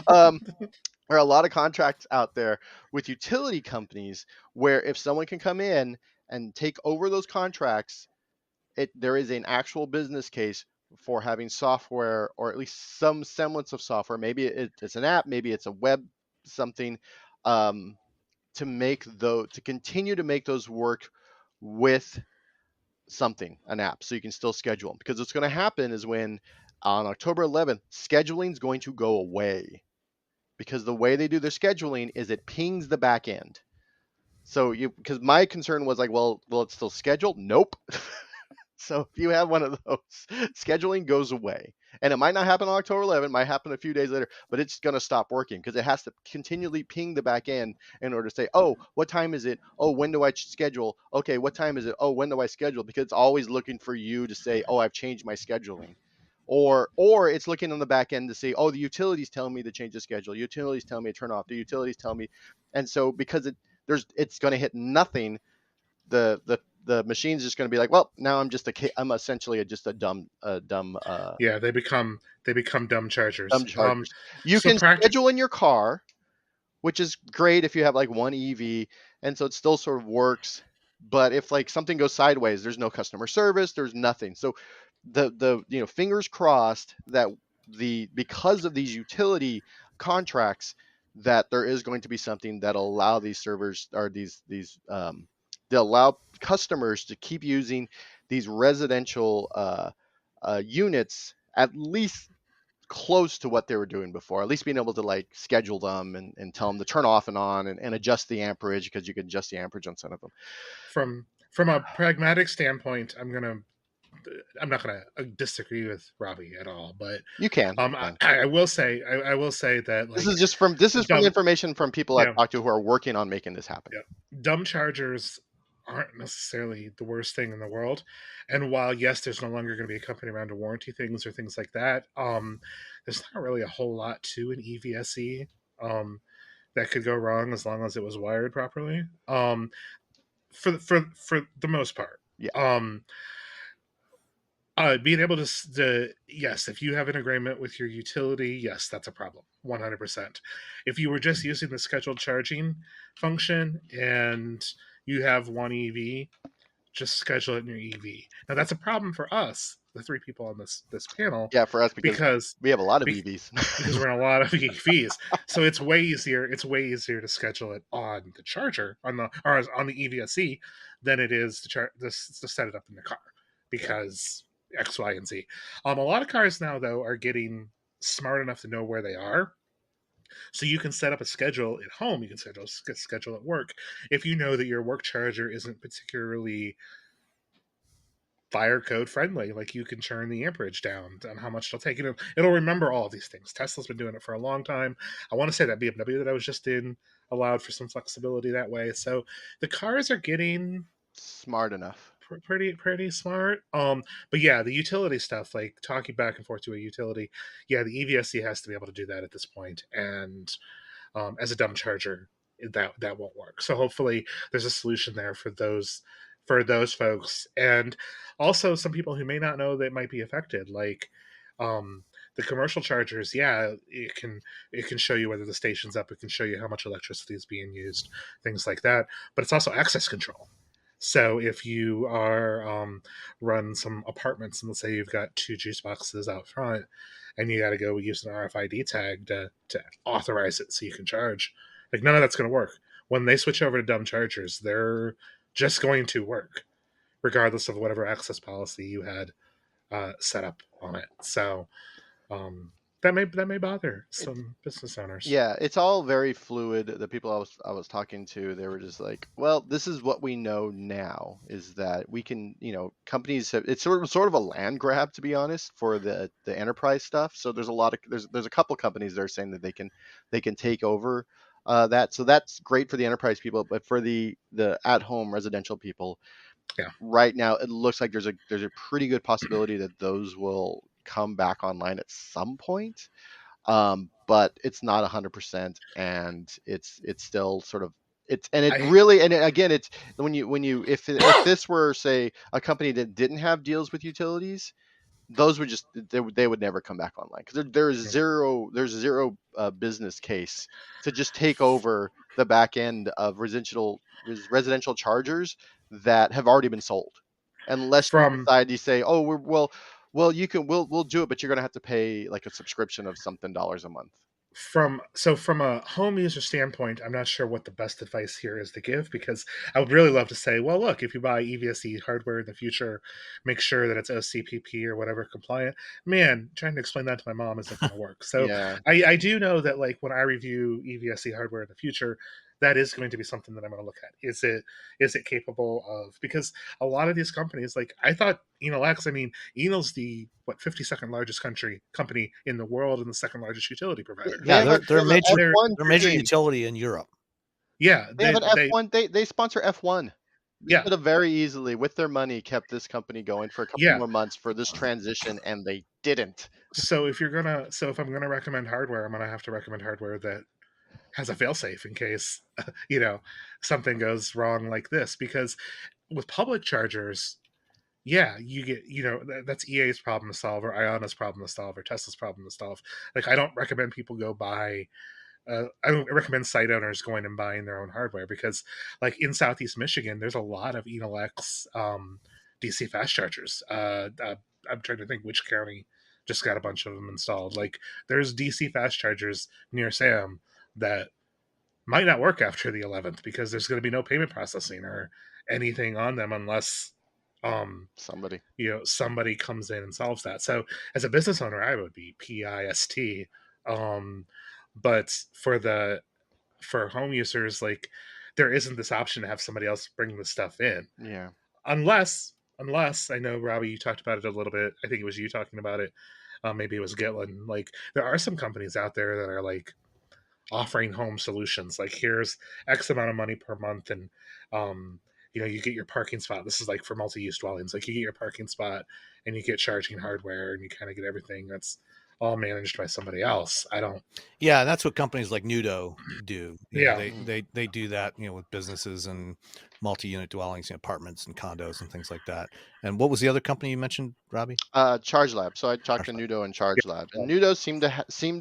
are a lot of contracts out there with utility companies where if someone can come in and take over those contracts, there is an actual business case for having software, or at least some semblance of software. Maybe it's an app, maybe it's a web something, to continue to make those work with an app, so you can still schedule them. Because what's going to happen is when on October 11th, scheduling is going to go away, because the way they do their scheduling is it pings the back end. So because my concern was like, well, will it still schedule? Nope. So if you have one of those, scheduling goes away. And it might not happen on October 11th, it might happen a few days later, but it's going to stop working because it has to continually ping the back end in order to say, oh, what time is it? Oh, when do I schedule? Okay, what time is it? Oh, when do I schedule? Because it's always looking for you to say, oh, I've changed my scheduling. Or it's looking on the back end to say, oh, the utilities tell me to change the schedule. Utilities tell me to turn off. The utilities tell me. And so because it's going to hit nothing, the machine's just going to be like, well, now I'm essentially just a dumb Yeah, they become dumb chargers. chargers. You So can schedule in your car, which is great if you have like one EV, and so it still sort of works. But if like something goes sideways, there's no customer service, there's nothing. So the fingers crossed that because of these utility contracts, that there is going to be something that'll allow these servers or these they'll allow customers to keep using these residential units at least close to what they were doing before, at least being able to like schedule them and tell them to turn off and on and adjust the amperage, because you can adjust the amperage on some of them. From a pragmatic standpoint, I'm not gonna disagree with Robbie at all, but You can. I will say that, like, this is from information from people I've talked to who are working on making this happen. Yeah. Dumb chargers aren't necessarily the worst thing in the world, and while yes, there's no longer going to be a company around to warranty things or things like that, there's not really a whole lot to an EVSE that could go wrong as long as it was wired properly, for the most part. Yeah. Being able to yes, if you have an agreement with your utility, yes, that's a problem, 100%. If you were just using the scheduled charging function and you have one EV, just schedule it in your EV. Now that's a problem for us, the three people on this panel. Yeah, for us because we have a lot of EVs. Because we're in a lot of EVs, so it's way easier. It's way easier to schedule it on the charger on the EVSE than it is to set it up in the car, because X, Y, and Z. A lot of cars now, though, are getting smart enough to know where they are. So you can set up a schedule at home. You can schedule at work. If you know that your work charger isn't particularly fire code friendly, like, you can turn the amperage down on how much it'll take. It'll remember all of these things. Tesla's been doing it for a long time. I want to say that BMW that I was just in allowed for some flexibility that way. So the cars are getting smart enough. Pretty smart. But yeah, the utility stuff, like talking back and forth to a utility, yeah, the EVSE has to be able to do that at this point. And as a dumb charger, that won't work. So hopefully there's a solution there for those folks, and also some people who may not know they might be affected, like the commercial chargers. Yeah, it can show you whether the station's up, it can show you how much electricity is being used, things like that. But it's also access control. So if you are run some apartments, and let's say you've got 2 juice boxes out front, and you got to go use an RFID tag to authorize it so you can charge, like, none of that's going to work. When they switch over to dumb chargers, they're just going to work, regardless of whatever access policy you had set up on it. So that may bother some business owners. Yeah, it's all very fluid. The people I was talking to, they were just like, well, this is what we know now, is that we can, companies have, it's sort of a land grab, to be honest, for the enterprise stuff. So there's a couple companies that are saying that they can take over that. So that's great for the enterprise people, but for the at-home residential people, yeah, right now it looks like there's a pretty good possibility that those will come back online at some point. But it's not 100%, and it's still sort of, again, it's if this were, say, a company that didn't have deals with utilities, those would they would never come back online, because there's zero business case to just take over the back end of residential chargers that have already been sold, unless you decide to say, oh, we'll do it, but you're going to have to pay like a subscription of something dollars a month. From a home user standpoint, I'm not sure what the best advice here is to give, because I would really love to say, well, look, if you buy EVSE hardware in the future, make sure that it's OCPP or whatever compliant. Man, trying to explain that to my mom isn't going to work. So yeah. I do know that, like, when I review EVSE hardware in the future, that is going to be something that I'm going to look at. Is it capable of, because a lot of these companies, like I thought Enel X, I mean, Enel's the 52nd largest company in the world and the second largest utility provider. Yeah, they they're have an F1 they're major team. utility in Europe. Yeah, They have an F1. They sponsor F1. They Yeah. could have very easily, with their money, kept this company going for a couple more months for this transition, and they didn't. So if I'm gonna recommend hardware, I'm gonna have to recommend hardware that has a failsafe in case something goes wrong like this. Because with public chargers, yeah, you get that's EA's problem to solve, or Ionna's problem to solve, or Tesla's problem to solve. Like I don't recommend people go buy. I don't recommend site owners going and buying their own hardware, because, like in Southeast Michigan, there's a lot of Enel X DC fast chargers. I'm trying to think which county just got a bunch of them installed. Like there's DC fast chargers near Sam that might not work after the 11th because there's going to be no payment processing or anything on them unless somebody comes in and solves that. So as a business owner, I would be pissed. But for home users, like there isn't this option to have somebody else bring the stuff in. Yeah. Unless I know, Robbie, you talked about it a little bit. I think it was you talking about it. Maybe it was Gitlin. Like there are some companies out there that are like offering home solutions. Like here's X amount of money per month, and you get your parking spot. This is like for multi-use dwellings. Like you get your parking spot, and you get charging hardware, and you kind of get everything that's all managed by somebody else. Yeah, that's what companies like Nudo do. Yeah. They do that, with businesses and multi-unit dwellings, apartments and condos and things like that. And what was the other company you mentioned, Robbie? ChargeLab. So I talked to Nudo and ChargeLab, and Nudo seemed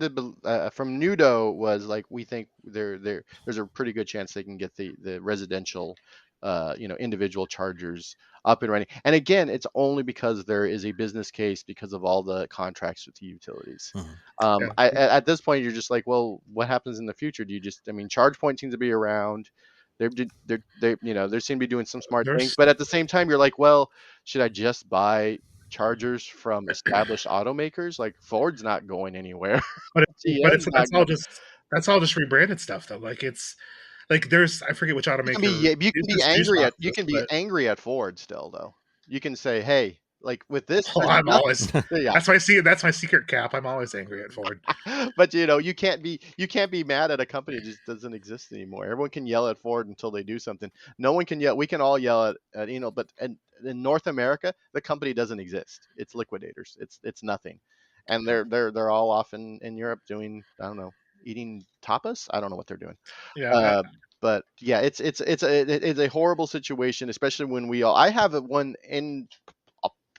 to from Nudo was like, we think there's a pretty good chance they can get the residential individual chargers up and running. And again, it's only because there is a business case because of all the contracts with the utilities. Yeah. At this point, you're just like, well, what happens in the future? Do you ChargePoint seems to be around. They seem to be doing some smart things, but at the same time, you're like, well, should I just buy chargers from established automakers? Like Ford's not going anywhere. But that's all just rebranded stuff though. Like it's like there's, I forget which automaker. You can be angry at Ford still though. You can say, hey, like with this, I'm always yeah. That's my secret cap. I'm always angry at Ford. But you can't be mad at a company that just doesn't exist anymore. Everyone can yell at Ford until they do something. No one can yell. We can all yell at but in North America, the company doesn't exist. It's liquidators. It's nothing, and they're all off in Europe doing, I don't know, eating tapas. I don't know what they're doing. Yeah. But yeah, it's a horrible situation, especially when I have one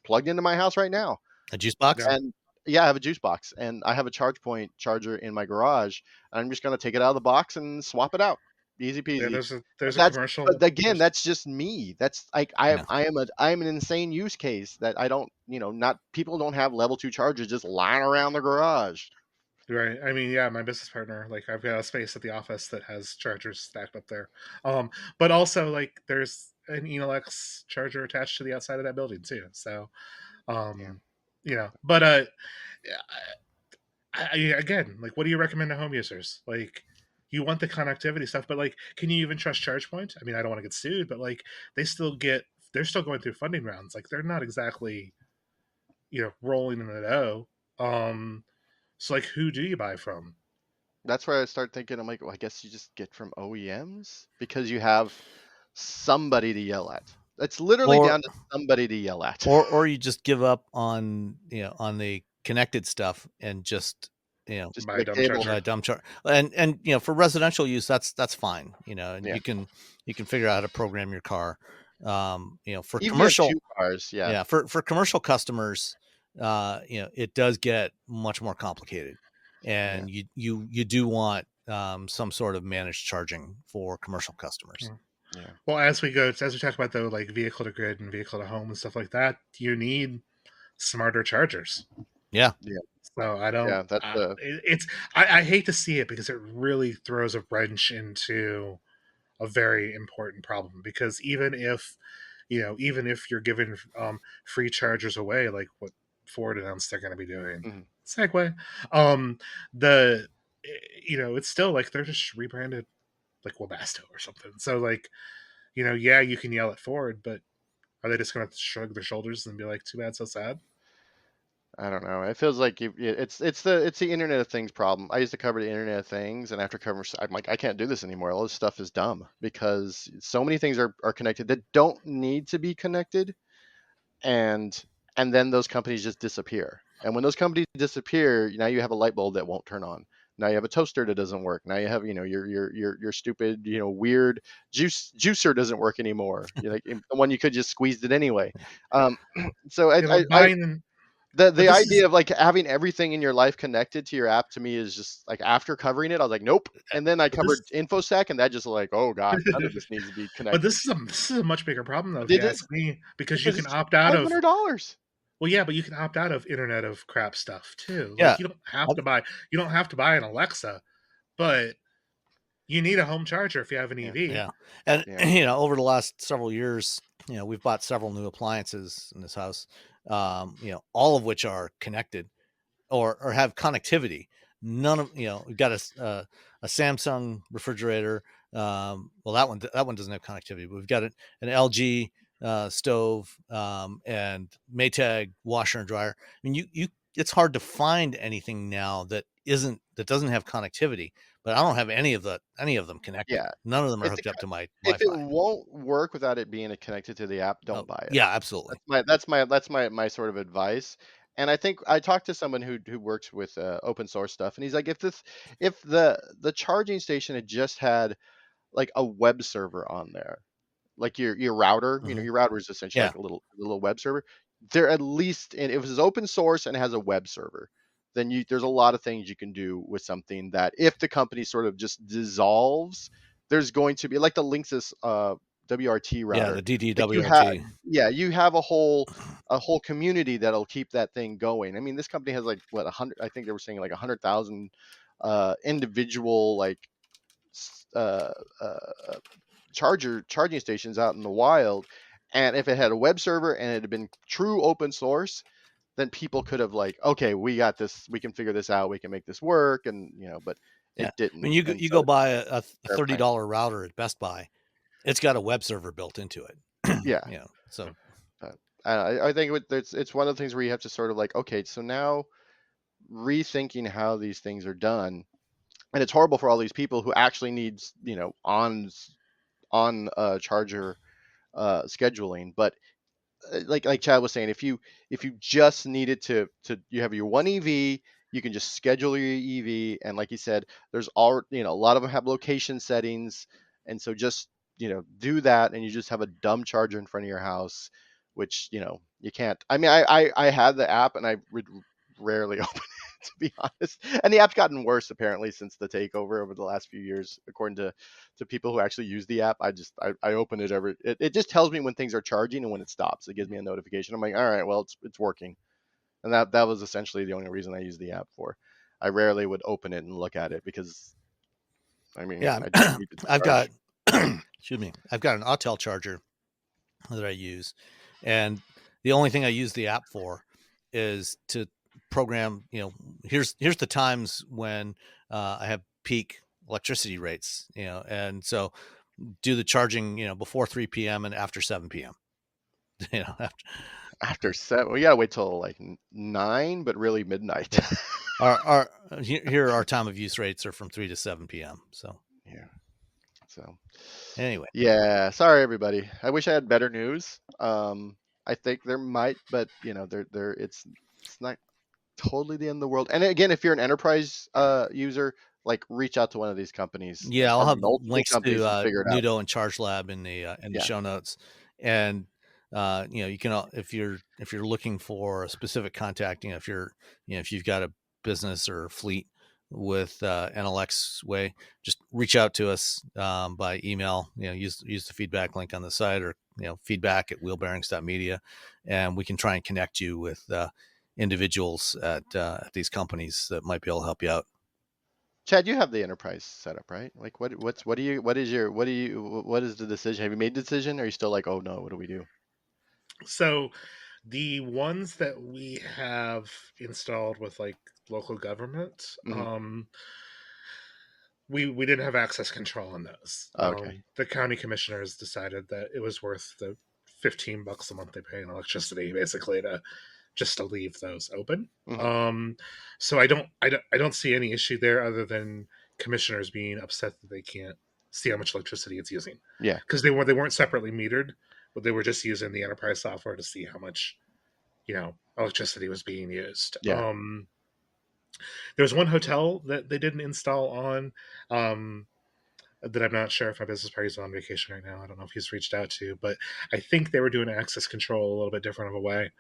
plugged into my house right now. A juice box? And yeah, I have a juice box, and I have a ChargePoint charger in my garage. And I'm just going to take it out of the box and swap it out. Easy peasy. Yeah, there's a commercial. But again, that's just me. That's like I'm an insane use case that I don't, not people don't have level 2 chargers just lying around the garage. Right. I mean, yeah, my business partner, like I've got a space at the office that has chargers stacked up there. But also like there's an Enel X charger attached to the outside of that building too. So, but again, like, what do you recommend to home users? Like, you want the connectivity stuff, but like, can you even trust ChargePoint? I mean, I don't want to get sued, but like, they're still going through funding rounds. Like, they're not exactly, rolling in the dough. So like, who do you buy from? That's where I start thinking, I'm like, well, I guess you just get from OEMs because you have somebody to yell at. It's literally down to somebody to yell at. Or you just give up on the connected stuff and just buy a dumb charger. And for residential use, that's fine. And you can figure out how to program your car. For even commercial cars, for commercial customers, it does get much more complicated, and you do want some sort of managed charging for commercial customers. Yeah. Well, as we talk about though, like vehicle to grid and vehicle to home and stuff like that, you need smarter chargers. Yeah. So I don't. Yeah, that's I hate to see it because it really throws a wrench into a very important problem. Because even if you're giving free chargers away, like what Ford announced they're going to be doing, segue, it's still like they're just rebranded like Webasto or something. So like, yeah, you can yell at Ford, but are they just going to shrug their shoulders and be like, "Too bad, so sad"? I don't know. It feels like it's the Internet of Things problem. I used to cover the Internet of Things, and after covering, I'm like, I can't do this anymore. All this stuff is dumb because so many things are connected that don't need to be connected, and then those companies just disappear. And when those companies disappear, now you have a light bulb that won't turn on. Now you have a toaster that doesn't work. Now you have your stupid weird juicer doesn't work anymore. Like the one you could just squeezed it anyway. So Buying, but the this is idea of like having everything in your life connected to your app to me is just like, after covering it, I was like, nope. And then I but this covered InfoSec, and that just like, oh god, none of this needs to be but connected. this is a much bigger problem though, if you Did it ask me, because you because can it's opt out of $500. well, yeah, but you can opt out of Internet of Crap stuff too. Yeah. Like you don't have to buy an Alexa, but you need a home charger if you have an Yeah. EV. Yeah. And, Yeah. over the last several years, we've bought several new appliances in this house, all of which are connected or have connectivity. None of, we've got a Samsung refrigerator. Well, that one doesn't have connectivity, but we've got an LG stove, and Maytag washer and dryer. I mean, it's hard to find anything now that doesn't have connectivity, but I don't have any of them connected. Yeah. None of them are If hooked up to my if it Wi-Fi. won't work without it being connected to the app, don't Oh, buy it. yeah, absolutely. That's my sort of advice. And I think I talked to someone who works with open source stuff, and he's like, if the charging station had just had like a web server on there, like your router, Mhm. your router is essentially Yeah. like a little web server. There at least, and if it's open source and has a web server, then there's a lot of things you can do with something that, if the company sort of just dissolves, there's going to be like the Linksys WRT Yeah, router. the Like you have, DDWRT. yeah, you have a whole community that'll keep that thing going. I mean, this company has like what 100. I think they were saying like 100,000 individual like uh, uh, charging stations out in the wild. And if it had a web server and it had been true open source, then people could have like, okay, we got this, we can figure this out, we can make this work, and but Yeah. it I mean, didn't. you And you so go it's buy a terrifying. $30 router at Best Buy. It's got a web server built into it. Yeah. So But I think it's one of the things where you have to sort of like, okay, so now rethinking how these things are done. And it's horrible for all these people who actually needs on charger scheduling. But like Chad was saying, if you just needed to you have your one EV, you can just schedule your EV, and like you said, there's all a lot of them have location settings, and so just do that, and you just have a dumb charger in front of your house, which you can't. I mean, I had the app, and I would rarely open it, to be honest. And the app's gotten worse apparently since the takeover over the last few years, according to people who actually use the app. I open it it just tells me when things are charging and when it stops. It gives me a notification. I'm like, all right, well, it's working. And that was essentially the only reason I used the app for. I rarely would open it and look at it because I mean, yeah, I just need it to I've got charge. excuse me, I've got an Autel charger that I use, and the only thing I use the app for is to program. Here's the times when I have peak electricity rates. And so do the charging before 3 p.m. and after 7 p.m. After 7, we gotta wait till like 9, but really midnight. Here our time of use rates are from 3 to 7 p.m. So Yeah. So anyway, yeah, sorry everybody. I wish I had better news. I think there might, but there it's not totally the end of the world. And again, if you're an enterprise user, like reach out to one of these companies yeah, I'll or have multiple links to companies and figure it out. Nudo and ChargeLab in the Yeah. show notes, and you can, if you're looking for a specific contact, if you've got a business or a fleet with Enel X Way, just reach out to us by email. Use the feedback link on the site, or feedback@wheelbearings.media, and we can try and connect you with individuals at these companies that might be able to help you out. Chad, you have the enterprise setup, right? Like what is the decision? Have you made the decision? Or are you still like, oh no, what do we do? So the ones that we have installed with like local government, Mhm. we didn't have access control on those. Okay. The county commissioners decided that it was worth the $15 a month they pay in electricity, basically, to leave those open. So I don't see any issue there other than commissioners being upset that they can't see how much electricity it's using. Yeah. Because they weren't separately metered, but they were just using the enterprise software to see how much, electricity was being used. Yeah. There was one hotel that they didn't install on, that I'm not sure if my business partner's on vacation right now. I don't know if he's reached out to, but I think they were doing access control a little bit different of a way.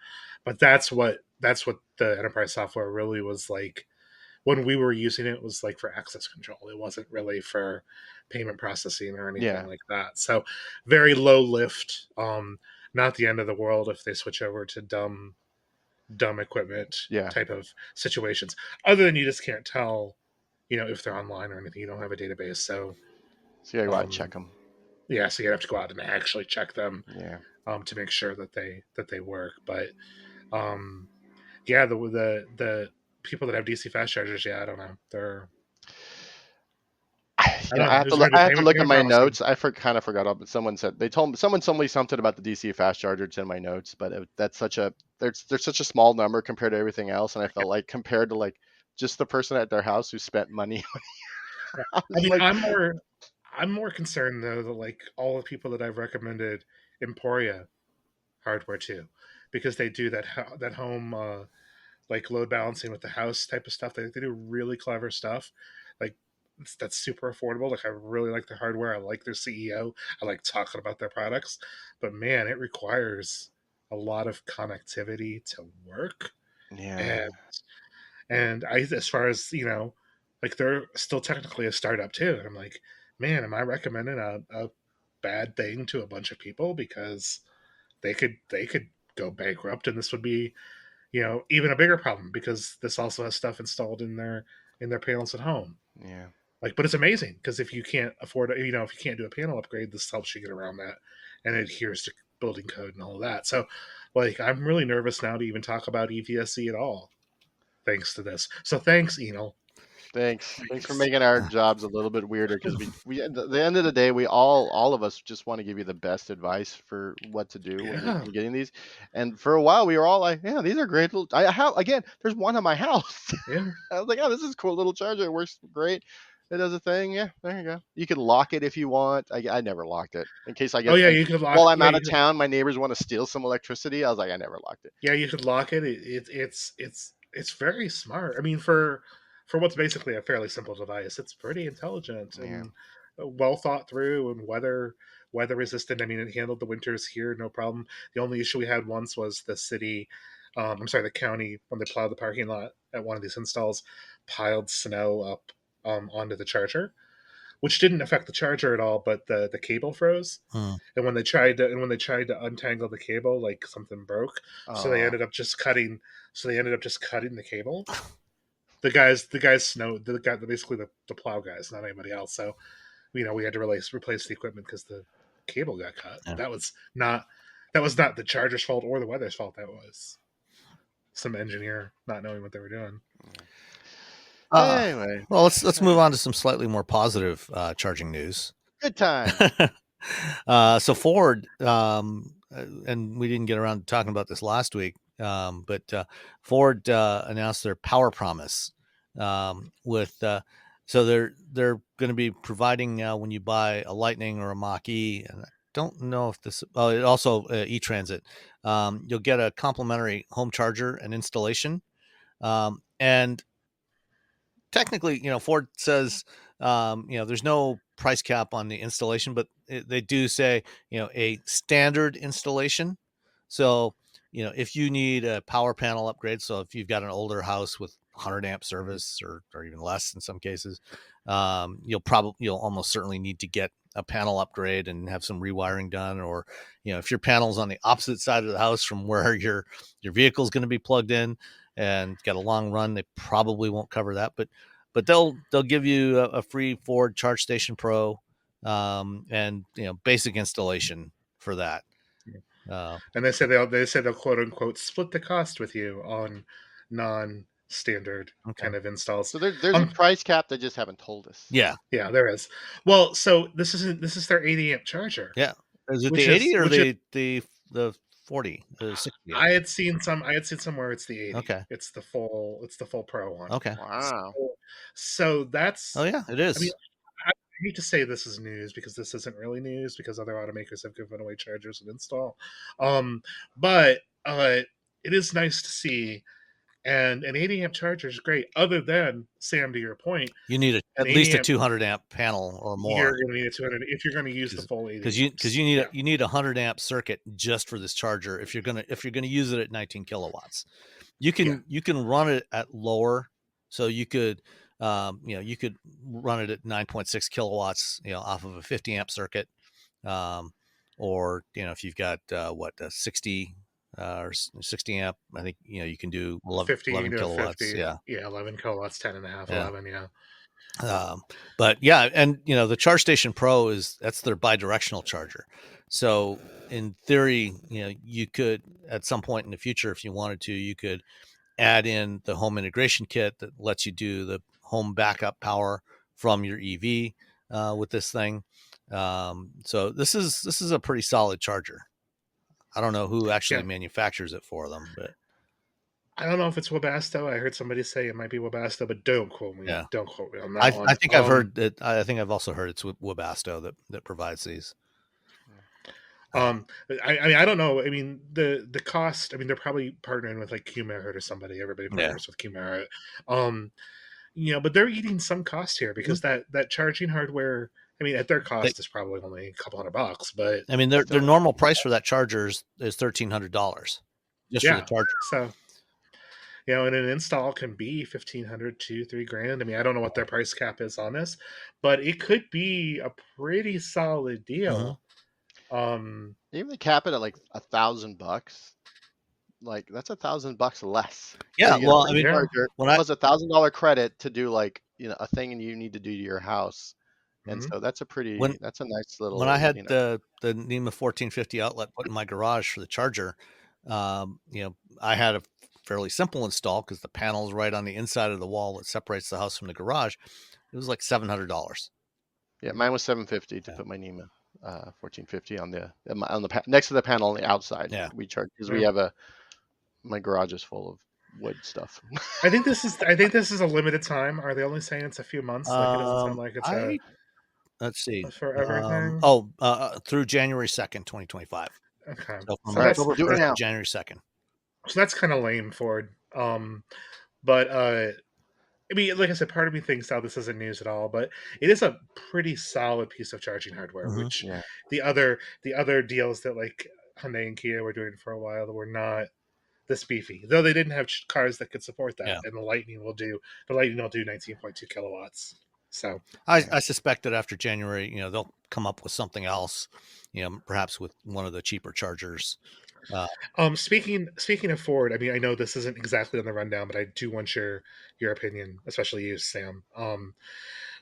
But that's what the enterprise software really was like. When we were using it, was like for access control. It wasn't really for payment processing or anything like that. So very low lift. Not the end of the world if they switch over to dumb equipment type of situations. Other than you just can't tell, if they're online or anything. You don't have a database, so you gotta go out and check them. Yeah, so you have to go out and actually check them. Yeah. To make sure that they work. But yeah, the people that have DC fast chargers, I don't know. They're I have to look at my notes. I kind of forgot all, but someone told me something about the DC fast charger. It's in my notes, but that's such a there's such a small number compared to everything else, and I felt like compared to like just the person at their house who spent money. I'm more concerned though that like all the people that I've recommended Emporia hardware to, because they do that home like load balancing with the house type of stuff. They do really clever stuff. Like that's super affordable. Like I really like their hardware. I like their CEO. I like talking about their products. But man, it requires a lot of connectivity to work. Yeah. And I, as far as like they're still technically a startup too. And I'm like, man, am I recommending a bad thing to a bunch of people because they could go bankrupt, and this would be even a bigger problem because this also has stuff installed in their panels at home. Yeah. Like, but it's amazing because if you can't afford if you can't do a panel upgrade, this helps you get around that, and it adheres to building code and all of that. So, like, I'm really nervous now to even talk about EVSE at all, thanks to this. So, thanks, Enel. Thanks for making our jobs a little bit weirder, because we at the end of the day, we all of us just want to give you the best advice for what to do when you're getting these. And for a while, we were all like, "Yeah, these are great." There's one in my house. Yeah, I was like, "Oh, this is a cool little charger. It works great. It does a thing." Yeah, there you go. You can lock it if you want. I never locked it in case I get. You could lock. While I'm out of town, my neighbors want to steal some electricity. I was like, I never locked it. Yeah, you could lock it. It's very smart. I mean, for what's basically a fairly simple device, it's pretty intelligent and well thought through and weather resistant. I mean, it handled the winters here, no problem. The only issue we had once was the county, when they plowed the parking lot at one of these installs, piled snow up onto the charger, which didn't affect the charger at all, but the cable froze. And when they tried to untangle the cable, like something broke. So they ended up just cutting the cable. The guys, basically the plow guys, not anybody else. So, we had to replace the equipment because the cable got cut. Yeah. That was not the charger's fault or the weather's fault. That was some engineer not knowing what they were doing. Anyway, well, let's move on to some slightly more positive charging news. Good time. So Ford, and we didn't get around to talking about this last week. But Ford announced their power promise so they're going to be providing when you buy a Lightning or a Mach-E, and I don't know if this it also e-Transit, you'll get a complimentary home charger and installation, and technically Ford says there's no price cap on the installation, but they do say a standard installation. So if you need a power panel upgrade, so if you've got an older house with 100 amp service or even less in some cases, you'll almost certainly need to get a panel upgrade and have some rewiring done. Or, if your panel's on the opposite side of the house from where your vehicle's going to be plugged in and got a long run, they probably won't cover that. But they'll give you a free Ford Charge Station Pro and basic installation for that. And they said they'll quote unquote split the cost with you on non standard Okay. kind of installs. So there's a price cap, they just haven't told us. Yeah. Yeah, there is. Well, so this is their 80 amp charger. Yeah. Is it Which the is- 80 or which is- the 40, the 60? I had seen somewhere it's the 80. Okay. It's the full pro one. Okay. Wow. So that's Oh yeah, it is. I mean, I hate to say this is news because this isn't really news because other automakers have given away chargers and install. But it is nice to see. And an 80 amp charger is great. Other than, Sam, to your point, you need at least a 200 amp panel or more. You're going to need a 200 if you're going to use the full 80. Because you need a 100 amp circuit just for this charger if you're gonna use it at 19 kilowatts. You can run it at lower, so you could you could run it at 9.6 kilowatts, off of a 50 amp circuit, or if you've got a 60 or 60 amp, I think you can do 11 kilowatts. 50, yeah, 11 kilowatts, 10 and a half, 11. Yeah. But yeah, and the Charge Station Pro that's their bi-directional charger. So in theory, you could at some point in the future, if you wanted to, you could add in the home integration kit that lets you do the home backup power from your EV with this thing. So this is a pretty solid charger. I don't know who actually manufactures it for them, but I don't know if it's Webasto. I heard somebody say it might be Webasto, but don't quote me. Yeah. Don't quote me on that one. I think I've heard that. I think I've also heard it's Webasto that provides these. I mean, I don't know. I mean, the cost. I mean, they're probably partnering with like Q-Merit or somebody. Everybody partners with Q-Merit. But they're eating some cost here because that charging hardware. I mean, at their cost is probably only a couple $100, but I mean, their normal price for that charger is $1,300 just for the charger. So, and an install can be $1,500 to $3,000. I mean, I don't know what their price cap is on this, but it could be a pretty solid deal. Even they cap it at like $1,000. Like that's $1,000 less. Yeah, well, I mean, when it was $1,000 credit to do like a thing you need to do to your house. And so that's a nice little. When I had the NEMA 1450 outlet put in my garage for the charger, I had a fairly simple install because the panel's right on the inside of the wall that separates the house from the garage. It was like $700. Yeah, mine was $750 to put my NEMA 1450 on the next to the panel on the outside. Yeah, we charge because we have my garage is full of wood stuff. I think this is a limited time. Are they only saying it's a few months? Like it doesn't sound like it's let's see. For everything? Through January 2nd, 2025. Okay. So from October 1st to January 2nd. So that's kind of lame, Ford. But I mean, like I said, part of me thinks this isn't news at all, but it is a pretty solid piece of charging hardware, which the other deals that like Hyundai and Kia were doing for a while were not this beefy. Though they didn't have cars that could support that, and the Lightning will do 19.2 kilowatts. So I suspect that after January, they'll come up with something else, perhaps with one of the cheaper chargers. Speaking of Ford, I mean, I know this isn't exactly on the rundown, but I do want your opinion, especially you, Sam.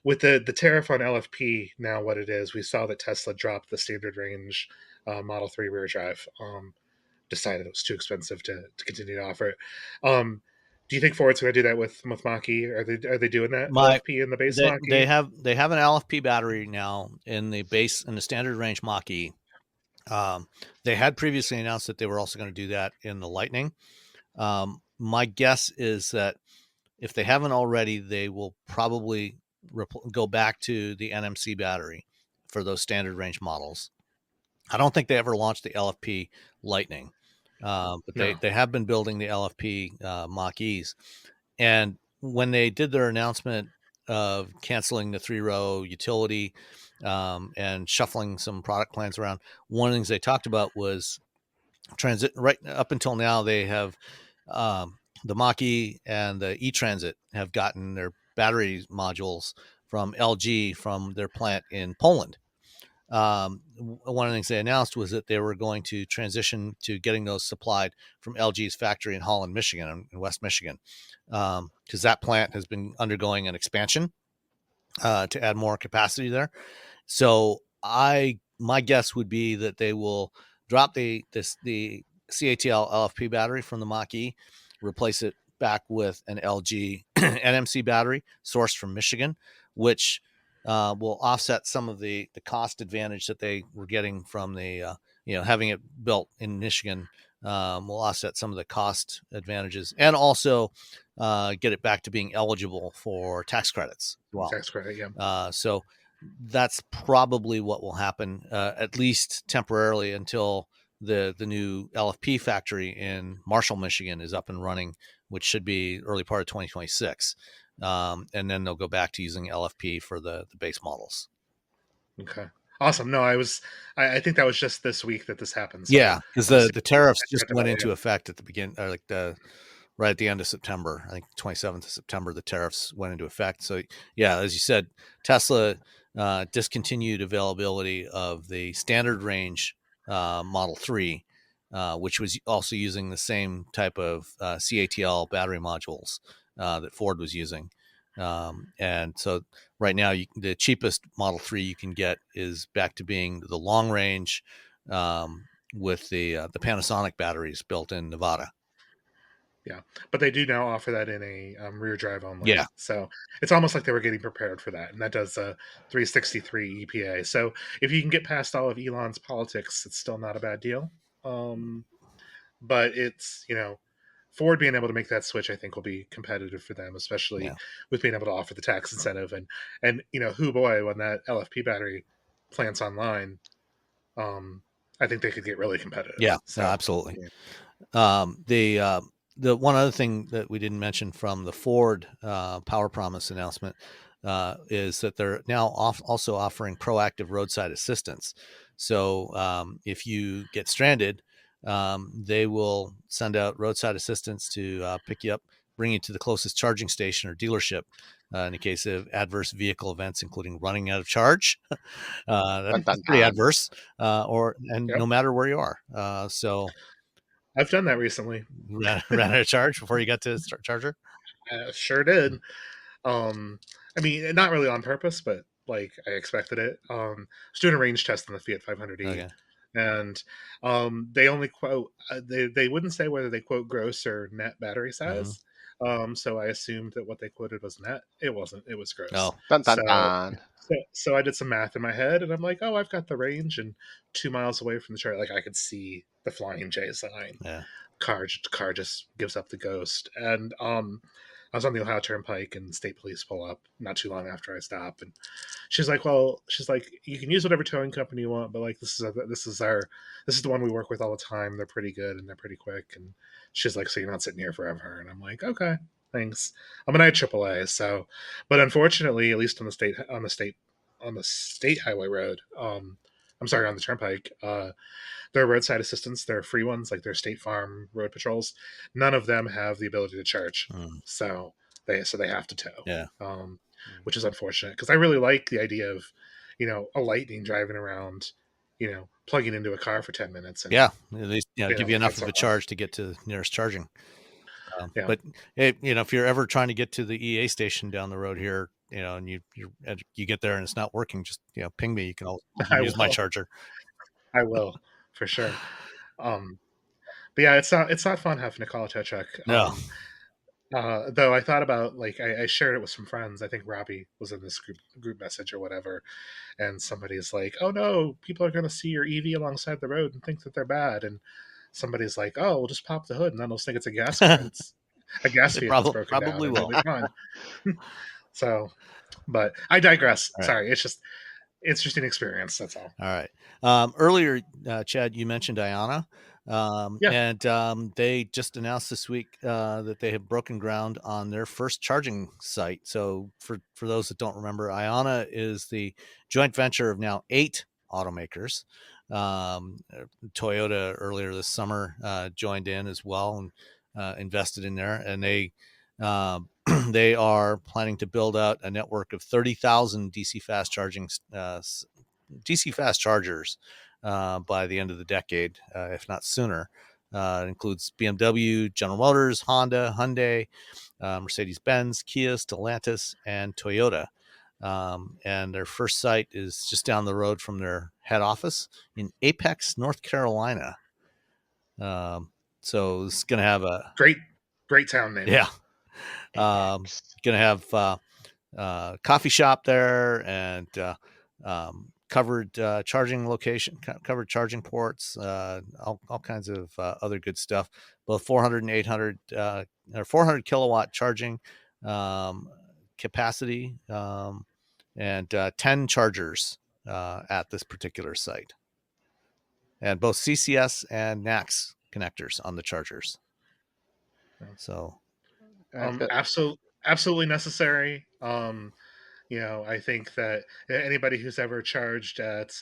With the tariff on LFP now, what it is, we saw that Tesla dropped the standard range Model 3 rear drive. Decided it was too expensive to continue to offer it. Do you think Ford's going to do that with Mach-E? Are they doing that? LFP in the base Mach-E? They have an LFP battery now in the standard range Mach-E. They had previously announced that they were also going to do that in the Lightning. My guess is that if they haven't already, they will probably go back to the NMC battery for those standard range models. I don't think they ever launched the LFP Lightning. But they have been building the LFP Mach-E's. And when they did their announcement of canceling the 3-row utility and shuffling some product plans around, one of the things they talked about was transit. Right up until now, they have the Mach-E and the E-Transit have gotten their battery modules from LG from their plant in Poland. One of the things they announced was that they were going to transition to getting those supplied from LG's factory in Holland, Michigan, in West Michigan, because that plant has been undergoing an expansion to add more capacity there. So my guess would be that they will drop the CATL LFP battery from the Mach-E, replace it back with an LG NMC battery sourced from Michigan, which will offset some of the cost advantage that they were getting from the having it built in Michigan. Will offset some of the cost advantages and also get it back to being eligible for tax credits as well. Tax credit, yeah. So that's probably what will happen, at least temporarily, until the new LFP factory in Marshall, Michigan is up and running, which should be early part of 2026. And then they'll go back to using LFP for the base models. Okay. Awesome. No, I think that was just this week that this happened. So yeah, because the tariffs just went into effect at the beginning, or right at the end of September. I think 27th of September, the tariffs went into effect. So yeah, as you said, Tesla discontinued availability of the standard range Model 3, which was also using the same type of CATL battery modules that Ford was using. And so right now, the cheapest Model 3 you can get is back to being the long range with the Panasonic batteries built in Nevada. Yeah, but they do now offer that in a rear drive only. Yeah. So it's almost like they were getting prepared for that. And that does 363 EPA. So if you can get past all of Elon's politics, it's still not a bad deal. But it's, Ford being able to make that switch, I think, will be competitive for them, especially with being able to offer the tax incentive. And boy, when that LFP battery plants online, I think they could get really competitive. Yeah, so, absolutely. Yeah. The one other thing that we didn't mention from the Ford Power Promise announcement is that they're now also offering proactive roadside assistance. So if you get stranded, they will send out roadside assistance to pick you up, bring you to the closest charging station or dealership in the case of adverse vehicle events, including running out of charge. That's pretty adverse, no matter where you are. So I've done that recently. Ran out of charge before you got to the charger? Sure did. I mean, not really on purpose, but like I expected it. I was doing a range test on the Fiat 500e, and they only quote they wouldn't say whether they quote gross or net battery size. So I assumed that what they quoted was net. It wasn't. It was gross. Oh, so I did some math in my head, and I'm like, oh, I've got the range, and 2 miles away from the charger, like I could see the Flying J sign. Yeah. Car just gives up the ghost, and I was on the Ohio Turnpike, and state police pull up not too long after I stop, and she's like, you can use whatever towing company you want, but like this is the one we work with all the time. They're pretty good and they're pretty quick. And she's like, so you're not sitting here forever? And I'm like, okay, thanks. I had AAA, so, but unfortunately, at least on the state highway road, I'm sorry, on the Turnpike, their roadside assistance, their free ones, like their State Farm road patrols, none of them have the ability to charge. So they have to tow. Yeah. Which is unfortunate, because I really like the idea of, a Lightning driving around, plugging into a car for 10 minutes. And, at least give you enough of a charge to get to the nearest charging. But if you're ever trying to get to the EA station down the road here, and you get there and it's not working, just ping me. You can always use my charger. I will, for sure. But yeah, it's not fun having to call a tow truck. No. Though I thought about, like, I shared it with some friends. I think Robbie was in this group message or whatever, and somebody's like, "Oh no, people are going to see your EV alongside the road and think that they're bad." And somebody's like, "Oh, we'll just pop the hood and then they'll think it's a gas car. A gas feed that's broken probably down. Will. So, but I digress. Right. Sorry, it's just interesting experience. That's all. All right. Earlier, Chad, you mentioned Ionna. And they just announced this week that they have broken ground on their first charging site. So for those that don't remember, Ionna is the joint venture of now 8 automakers. Toyota earlier this summer joined in as well and invested in there, and they are planning to build out a network of 30,000 DC fast chargers by the end of the decade, if not sooner. It includes BMW, General Motors, Honda, Hyundai, Mercedes-Benz, Kia, Stellantis, and Toyota. And their first site is just down the road from their head office in Apex, North Carolina. So it's going to have a great Great town name. Yeah. X. Gonna have coffee shop there and covered charging location, covered charging ports, all kinds of other good stuff. Both 400 and 800 or 400 kilowatt charging capacity, and 10 chargers at this particular site, and both CCS and NACS connectors on the chargers. So, absolutely necessary. I think that anybody who's ever charged at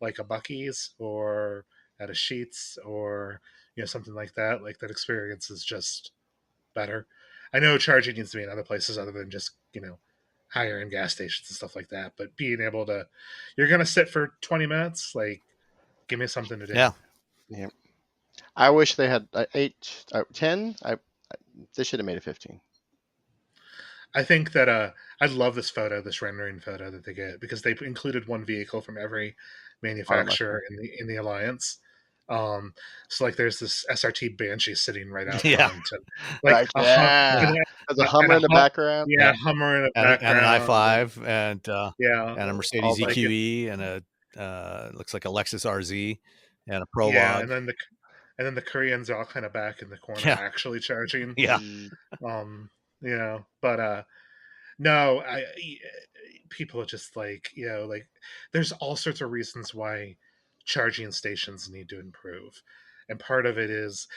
like a Buc-ee's or at a Sheetz or something like that experience is just better. I know charging needs to be in other places other than just higher end gas stations and stuff like that, but being able to, you're gonna sit for 20 minutes, like, give me something to do. Yeah. I wish they had 10. They should have made it 15. I think that I love this rendering photo that they get, because they included one vehicle from every manufacturer in the alliance. So like there's this SRT Banshee sitting right out front, and like there's a Hummer in the background. Yeah, Hummer in the background, and an i5, and and a Mercedes EQE, and a looks like a Lexus RZ, and a Prologue. Yeah, and then the Koreans are all kind of back in the corner, actually charging. Yeah. But no, people are just like, there's all sorts of reasons why charging stations need to improve. And part of it is,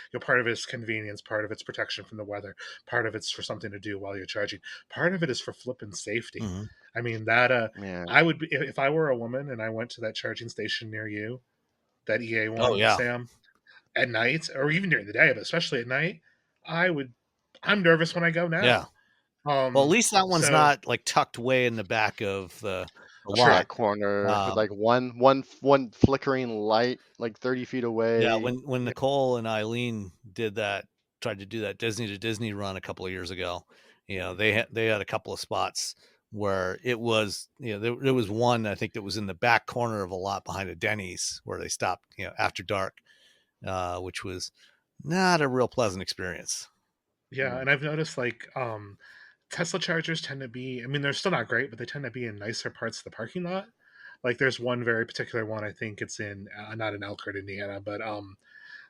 convenience, part of it's protection from the weather, part of it's for something to do while you're charging, part of it is for flipping safety. Mm-hmm. I mean, that I would be, if I were a woman and I went to that charging station near you, that EA one, Sam, at night, or even during the day, but especially at night, I'm nervous when I go now. Yeah. Well, at least that one's not like tucked way in the back of the lot corner, with like one flickering light, like 30 feet away. Yeah, when Nicole and Eileen tried to do that Disney to Disney run a couple of years ago, they had a couple of spots where it was, there was one, I think, that was in the back corner of a lot behind a Denny's where they stopped, after dark, which was not a real pleasant experience. Yeah, and I've noticed like Tesla chargers tend to be, I mean, they're still not great, but they tend to be in nicer parts of the parking lot. Like there's one very particular one, I think it's in, not in Elkhart, Indiana, but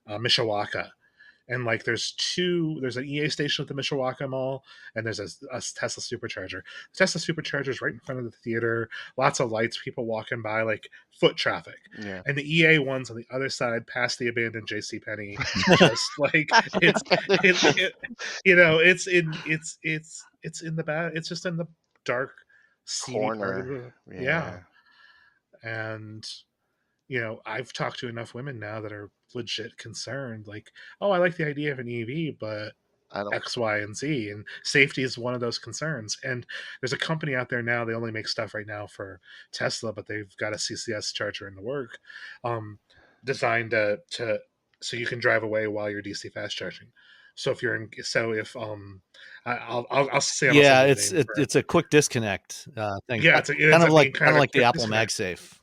Mishawaka. And like there's an EA station at the Mishawaka Mall, and there's a Tesla supercharger. The Tesla supercharger is right in front of the theater, lots of lights, people walking by, like foot traffic. Yeah. And the EA one's on the other side, past the abandoned JCPenney. Just like it's in the bad, it's just in the dark corner. Yeah. And I've talked to enough women now that are legit concerned, like, oh, I like the idea of an EV, but X, Y, and Z, and safety is one of those concerns. And there's a company out there now, they only make stuff right now for Tesla, but they've got a CCS charger in the work, designed to so you can drive away while you're DC fast charging. So if I'll say, it's a quick disconnect thing. Yeah, kind of like the Apple MagSafe.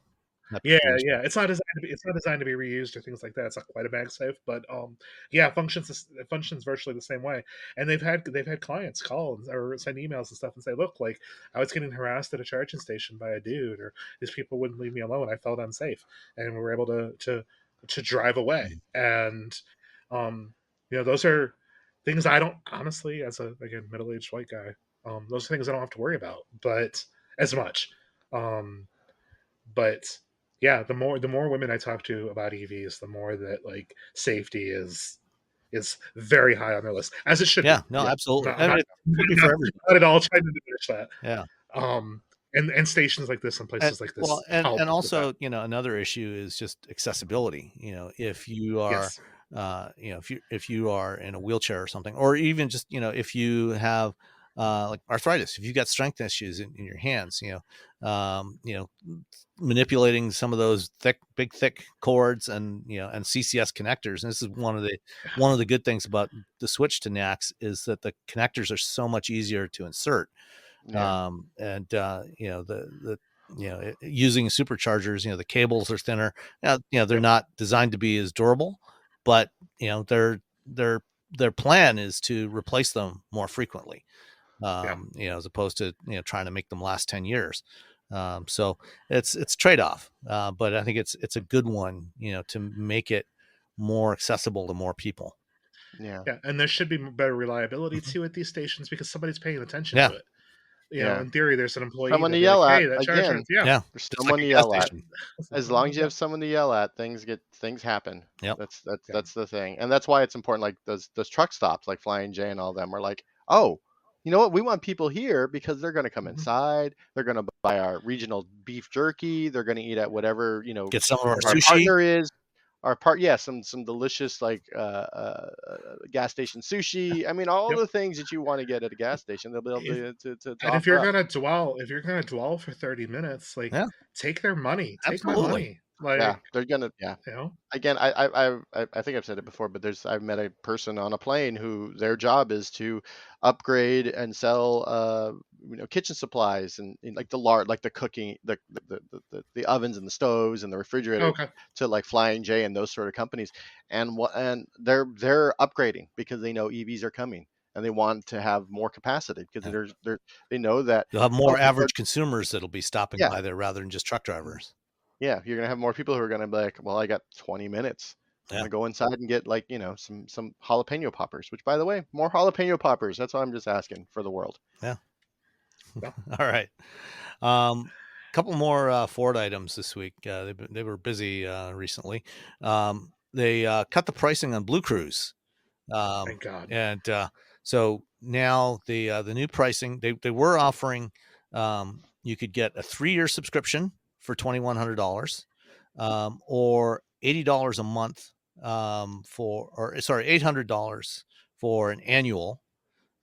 Yeah, it's not designed to be reused or things like that. It's not quite a MagSafe, but it functions virtually the same way. And they've had clients call or send emails and stuff and say, look, like, I was getting harassed at a charging station by a dude, or these people wouldn't leave me alone. I felt unsafe, and we were able to drive away. And those are things I don't, honestly, as a, again, middle-aged white guy, those are things I don't have to worry about, but as much. But yeah, the more women I talk to about EVs, the more that like safety is very high on their list, as it should be. No, absolutely. Not at all trying to diminish that. Yeah. And stations like this and places like this. Well, and also, another issue is just accessibility. If you are, if you are in a wheelchair or something, or even just, if you have like arthritis, if you've got strength issues in your hands, manipulating some of those big thick cords and and CCS connectors. And this is one of the good things about the switch to NACS is that the connectors are so much easier to insert. Using superchargers, the cables are thinner. They're not designed to be as durable, but they're their plan is to replace them more frequently, Yeah. as opposed to trying to make them last 10 years. So it's trade-off, but I think it's a good one, to make it more accessible to more people. Yeah. Yeah, and there should be better reliability too at these stations because somebody's paying attention Yeah. to it. In theory, there's an employee Someone to that'd be like, yell at "Hey, that charger." again. Yeah. Yeah. There's Just like someone a to gas yell at. station. As long as you have someone to yell at, things happen. Yep. That's the thing, and that's why it's important. Like those truck stops, like Flying J and all them, are like, oh, you know what? We want people here because they're going to come inside. They're going to buy our regional beef jerky. They're going to eat at whatever Get some of our our sushi. partner is. Some delicious like gas station sushi. I mean, all the things that you want to get at a gas station, they'll be able to And if offer you're up. gonna dwell for 30 minutes, like Yeah. take their money, take my Absolutely. money. Like, Yeah, they're gonna. Yeah. Again, I think I've said it before, but I've met a person on a plane who their job is to upgrade and sell kitchen supplies and like the cooking, the ovens and the stoves and the refrigerator okay. to like Flying J and those sort of companies, and they're upgrading because they know EVs are coming and they want to have more capacity because they know that You'll have more people average consumers that'll be stopping Yeah. by there rather than just truck drivers. Yeah, you're gonna have more people who are gonna be like, well, I got 20 minutes. I'm Yeah. gonna go inside and get like, some jalapeno poppers, which by the way, more jalapeno poppers. That's what I'm just asking for the world. Yeah. Yeah. All right. Couple more Ford items this week. They were busy recently. They cut the pricing on BlueCruise. Thank God. And so now the new pricing, they were offering, you could get a 3-year subscription for $2,100, or $80 a month, $800 for an annual,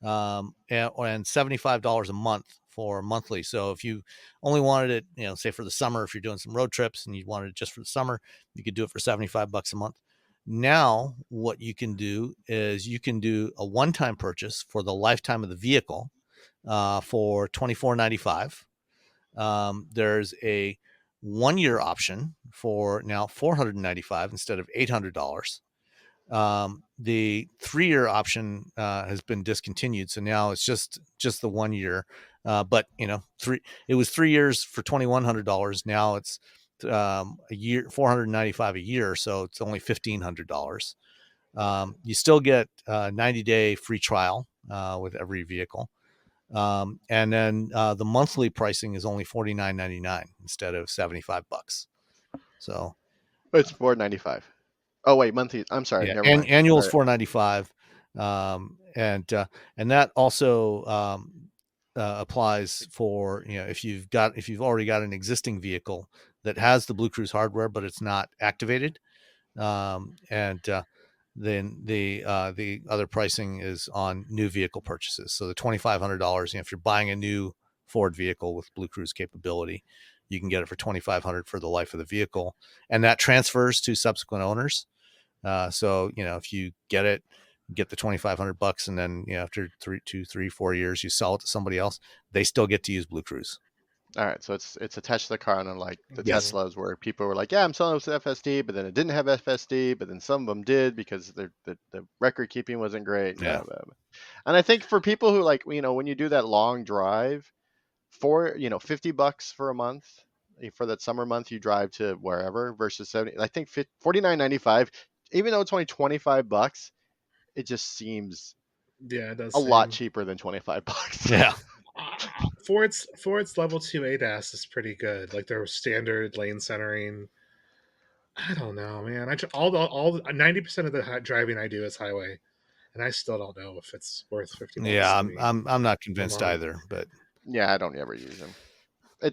and $75 a month for monthly. So if you only wanted it, say for the summer, if you're doing some road trips and you wanted it just for the summer, you could do it for $75 a month. Now, what you can do is you can do a one-time purchase for the lifetime of the vehicle for $24.95. There's a 1-year option for now $495 instead of $800. The 3-year option has been discontinued, so now it's just the 1 year. But it was 3 years for $2,100. Now it's a year, $495 a year, so it's only $1,500. You still get a 90-day free trial with every vehicle. And then the monthly pricing is only $49.99 instead of $75. So It's $495. Oh wait, monthly. I'm sorry, never mind. annual is All right. $495, and that also applies for if you've already got an existing vehicle that has the BlueCruise hardware but it's not activated, and then the other pricing is on new vehicle purchases. So the $2,500, if you're buying a new Ford vehicle with BlueCruise capability, you can get it for $2,500 for the life of the vehicle, and that transfers to subsequent owners. So if you get the $2,500, and then after 4 years you sell it to somebody else, they still get to use BlueCruise. All right, so it's attached to the car, and unlike the Yes. Teslas where people were like, yeah, I'm selling it with FSD, but then it didn't have FSD, but then some of them did because the record keeping wasn't great. Yeah. And I think for people who like, when you do that long drive for, $50 for a month for that summer month you drive to wherever versus 70, I think $49.95, even though it's only $25, it just seems It does a lot cheaper than $25. Yeah. Ford's level 2 ADAS is pretty good. Like their standard lane centering. I don't know, man. All 90% of the driving I do is highway, and I still don't know if it's worth $50. Yeah, I'm not convinced either, but yeah, I don't ever use them.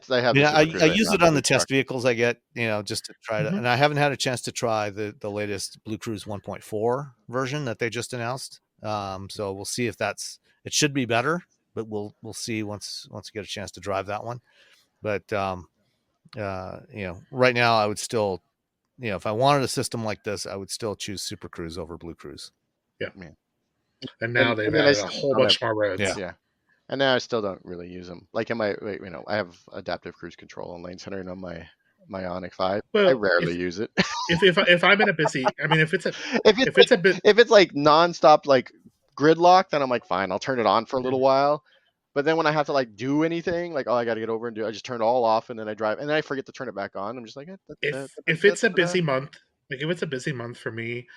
They have. Yeah, the I use it on the test vehicles I get, just to try to, Mhm. and I haven't had a chance to try the latest BlueCruise 1.4 version that they just announced. So we'll see if it should be better, but we'll see once we get a chance to drive that one. But right now I would still, if I wanted a system like this, I would still choose Super Cruise over BlueCruise. Yeah. And now they've added a whole bunch more roads. Yeah. And now I still don't really use them. Like I have adaptive cruise control and lane centering on my my Ioniq 5. I Well, rarely use it. if I'm in a busy, I mean, if it's a if it's a bit, it's like nonstop like gridlock, then I'm like, fine, I'll turn it on for a little while. But then when I have to like do anything, like, oh, I got to get over and do, I just turn it all off and then I drive and then I forget to turn it back on. I'm just like, if it's a busy month, like if it's a busy month for me,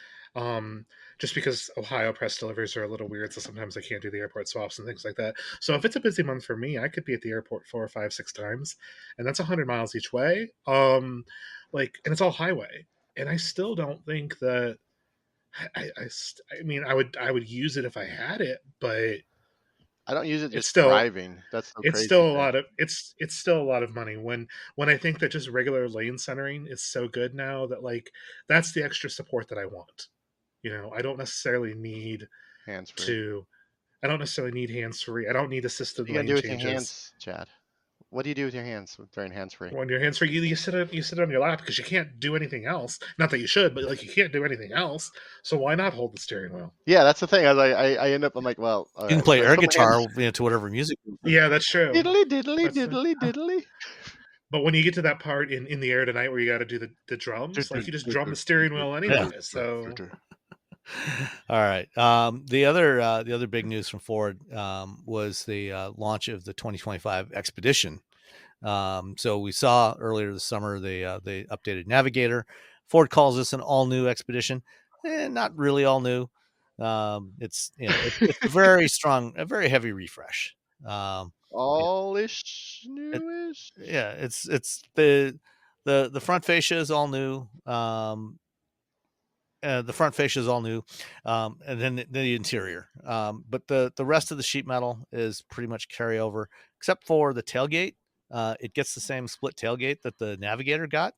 just because Ohio press deliveries are a little weird, so sometimes I can't do the airport swaps and things like that. So if it's a busy month for me, I could be at the airport 4 or 5, 6 times, and that's 100 miles each way. Like, and it's all highway, and I still don't think that. I mean, I would use it if I had it, but I don't use it it's just still driving. That's the it's crazy still a thing. lot of it's still a lot of money when I think that just regular lane centering is so good now that like that's the extra support that I want. You know, I don't necessarily need Hands free. to I don't necessarily need hands free. I don't need What assisted you gonna lane do with your changes. hands, Chad? What do you do with your hands during hands free? When you're hands free, you sit on your lap because you can't do anything else. Not that you should, but like you can't do anything else. So why not hold the steering wheel? Yeah, that's the thing. I end up. I'm like, well, all You can right. play So I air put my hands. guitar to whatever music. Yeah, that's true. Diddly diddly That's the, diddly diddly. but when you get to that part in the air tonight where you got to do the drums, like you just drum the steering wheel anyway. So All right. The other big news from Ford was the launch of the 2025 Expedition. So we saw earlier this summer the updated Navigator. Ford calls this an all new Expedition. Not really all new. It's it's very strong, a very heavy refresh. Allish newish. Yeah, it's the front fascia is all new. The front fascia is all new, and then the interior. But the rest of the sheet metal is pretty much carryover, except for the tailgate. It gets the same split tailgate that the Navigator got,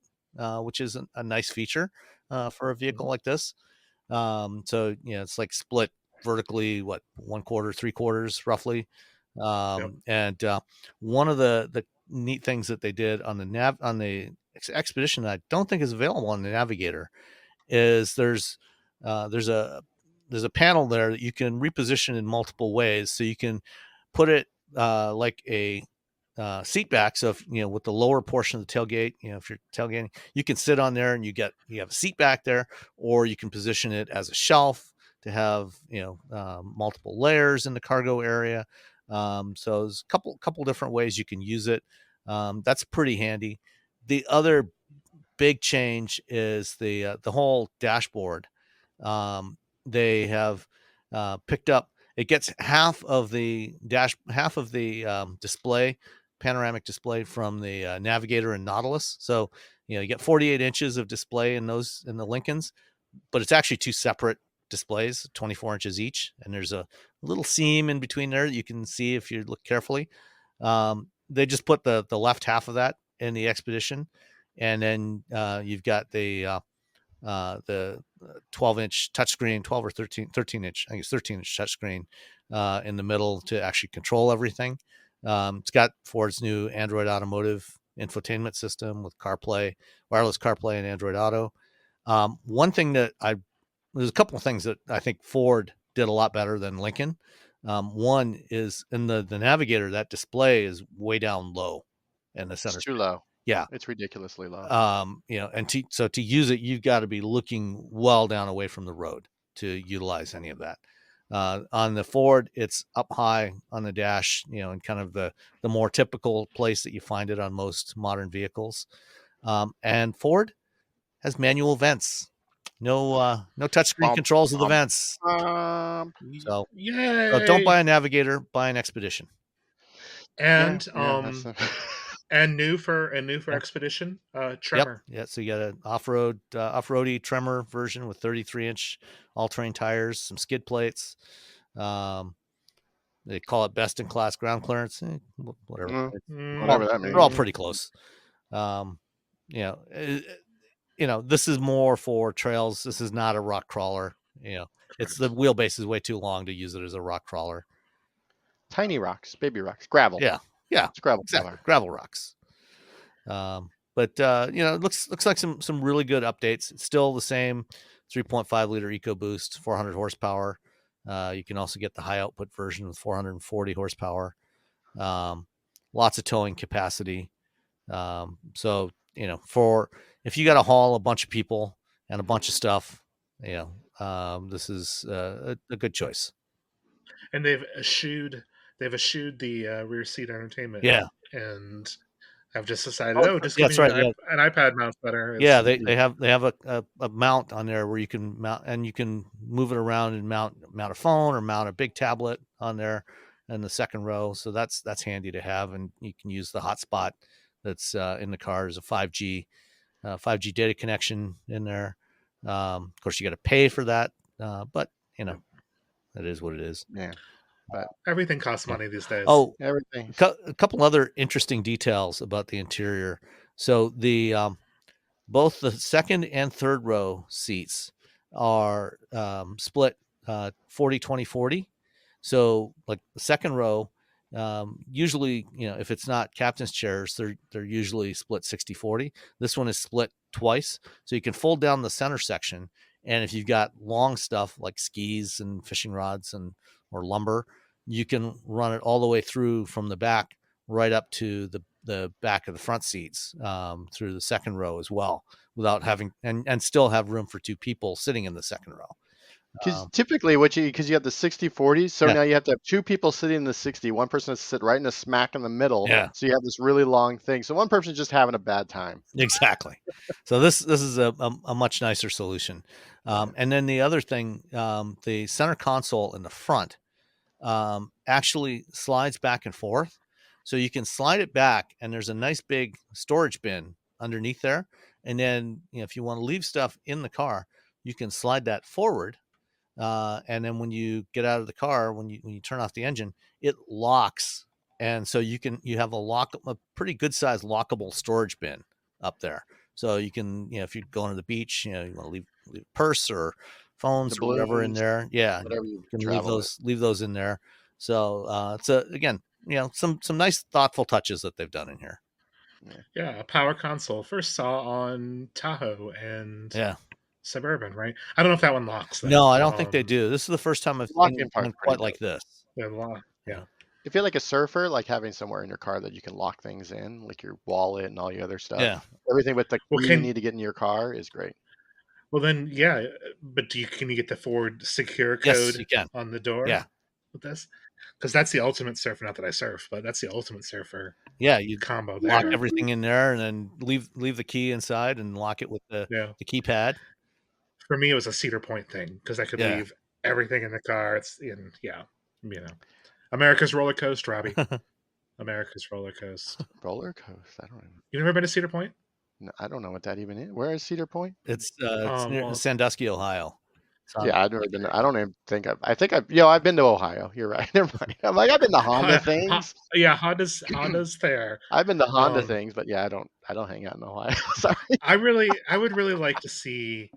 which is a nice feature for a vehicle like this. So it's like split vertically, what, 1/4, 3/4 roughly. And one of the neat things that they did on the Expedition that I don't think is available on the Navigator is there's a panel there that you can reposition in multiple ways. So you can put it like a seat back. So if with the lower portion of the tailgate, if you're tailgating, you can sit on there and you have a seat back there, or you can position it as a shelf to have multiple layers in the cargo area. So there's a couple different ways you can use it. That's pretty handy. The other big change is the whole dashboard. They have picked up. It gets half of the display, panoramic display from the Navigator and Nautilus. So you get 48 inches of display in the Lincolns, but it's actually two separate displays, 24 inches each, and there's a little seam in between there that you can see if you look carefully. They just put the left half of that in the Expedition, and then you've got the 12-inch touchscreen, 12 or 13 inch, I think it's 13-inch touchscreen in the middle to actually control everything. It's got Ford's new Android Automotive infotainment system with CarPlay, wireless CarPlay, and Android Auto. One thing that there's a couple of things that I think Ford did a lot better than Lincoln. One is in the Navigator, that display is way down low in the center. It's too low. Yeah, it's ridiculously low. And to use it, you've got to be looking well down away from the road to utilize any of that. On the Ford, it's up high on the dash, in kind of the more typical place that you find it on most modern vehicles. And Ford has manual vents. No touchscreen controls of the vents. So don't buy a Navigator, buy an Expedition. And and new for Expedition, Tremor. Yep. Yeah, so you got an off-roady Tremor version with 33-inch all-terrain tires, some skid plates. They call it best in class ground clearance. Whatever. Whatever that means. They're all pretty close. This is more for trails. This is not a rock crawler. It's the wheelbase is way too long to use it as a rock crawler. Tiny rocks, baby rocks, gravel. Yeah, it's gravel. Exactly. Gravel rocks. But it looks like some really good updates. It's still the same 3.5 liter EcoBoost, 400 horsepower. You can also get the high output version with 440 horsepower. Lots of towing capacity. So for if you got to haul a bunch of people and a bunch of stuff, this is a good choice. And they've eschewed the rear seat entertainment. Yeah. And I've just decided, just yeah, give that's me right. an iPad mount's better. Yeah, they have a mount on there where you can mount, and you can move it around and mount a phone or mount a big tablet on there in the second row. So that's handy to have, and you can use the hotspot that's in the car as a 5G data connection in there. Of course, you got to pay for that, but it is what it is. Yeah, but everything costs money these days. Oh, everything. A couple other interesting details about the interior. So the both the second and third row seats are split 40-20-40. So like the second row, usually, if it's not captain's chairs, they're usually split 60-40. This one is split twice. So you can fold down the center section. And if you've got long stuff like skis and fishing rods or lumber, you can run it all the way through from the back right up to the back of the front seats through the second row as well, without having and still have room for two people sitting in the second row. Because typically, because you have the 60-40, so now you have to have two people sitting in the 60. One person has to sit right in the smack in the middle. Yeah. So you have this really long thing. So one person's just having a bad time. Exactly. So this is a much nicer solution. And then the other thing, the center console in the front actually slides back and forth. So you can slide it back, and there's a nice big storage bin underneath there. And then, if you want to leave stuff in the car, you can slide that forward. And then when you get out of the car, when you turn off the engine, it locks. And so you have a pretty good sized lockable storage bin up there. So you can, if you're going to the beach, you want to leave a purse or phones or whatever in there. Yeah. You can leave those in there. So it's again, some nice thoughtful touches that they've done in here. Yeah, a power console. First saw on Tahoe and Suburban, right? I don't know if that one locks. No, I don't think they do. This is the first time I've seen one quite like this. Yeah. If you're like a surfer, like having somewhere in your car that you can lock things in, like your wallet and all your other stuff. Yeah. Everything with the key you need to get in your car is great. Well, then, yeah. But can you get the Ford secure code on the door? Yeah. With this? Because that's the ultimate surfer. Not that I surf, but that's the ultimate surfer. Yeah, you combo lock everything in there and then leave the key inside and lock it with the keypad. For me, it was a Cedar Point thing because I could leave everything in the car. It's America's roller coaster, Robbie. America's roller coaster. Roller coaster. I don't know. You never been to Cedar Point? No, I don't know what that even is. Where is Cedar Point? It's near Sandusky, Ohio. Yeah, I've never been. I don't even think I've been to Ohio. You're right. Never mind. I'm like, I've been to Honda things. Yeah, Honda's there. I've been to Honda things, but yeah, I don't hang out in Ohio. Sorry. I would really like to see.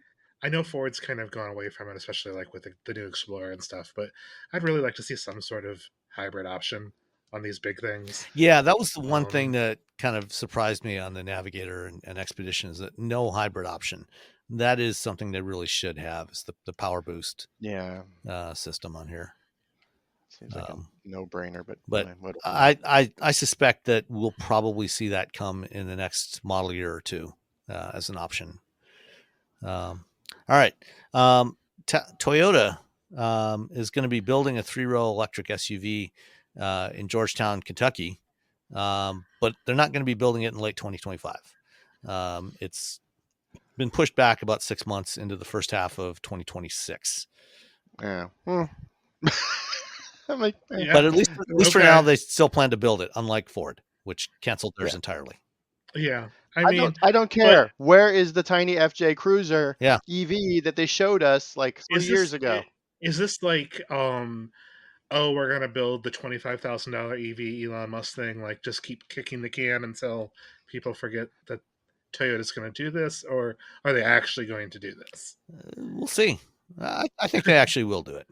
I know Ford's kind of gone away from it, especially like with the new Explorer and stuff. But I'd really like to see some sort of hybrid option on these big things. Yeah, that was the one thing that kind of surprised me on the Navigator and Expedition is that no hybrid option. That is something they really should have, is the power boost system on here. Seems like a no-brainer, but I suspect that we'll probably see that come in the next model year or two as an option. All right. Toyota is going to be building a 3-row electric SUV in Georgetown, Kentucky, but they're not going to be building it in late 2025. It's been pushed back about 6 months into the first half of 2026. Yeah. But at least for now, they still plan to build it, unlike Ford, which canceled theirs entirely. Yeah. I don't care. Where is the tiny FJ Cruiser EV that they showed us like 3 years ago? Is this like, we're going to build the $25,000 EV Elon Musk thing, like just keep kicking the can until people forget that Toyota's going to do this, or are they actually going to do this? We'll see. I think they actually will do it.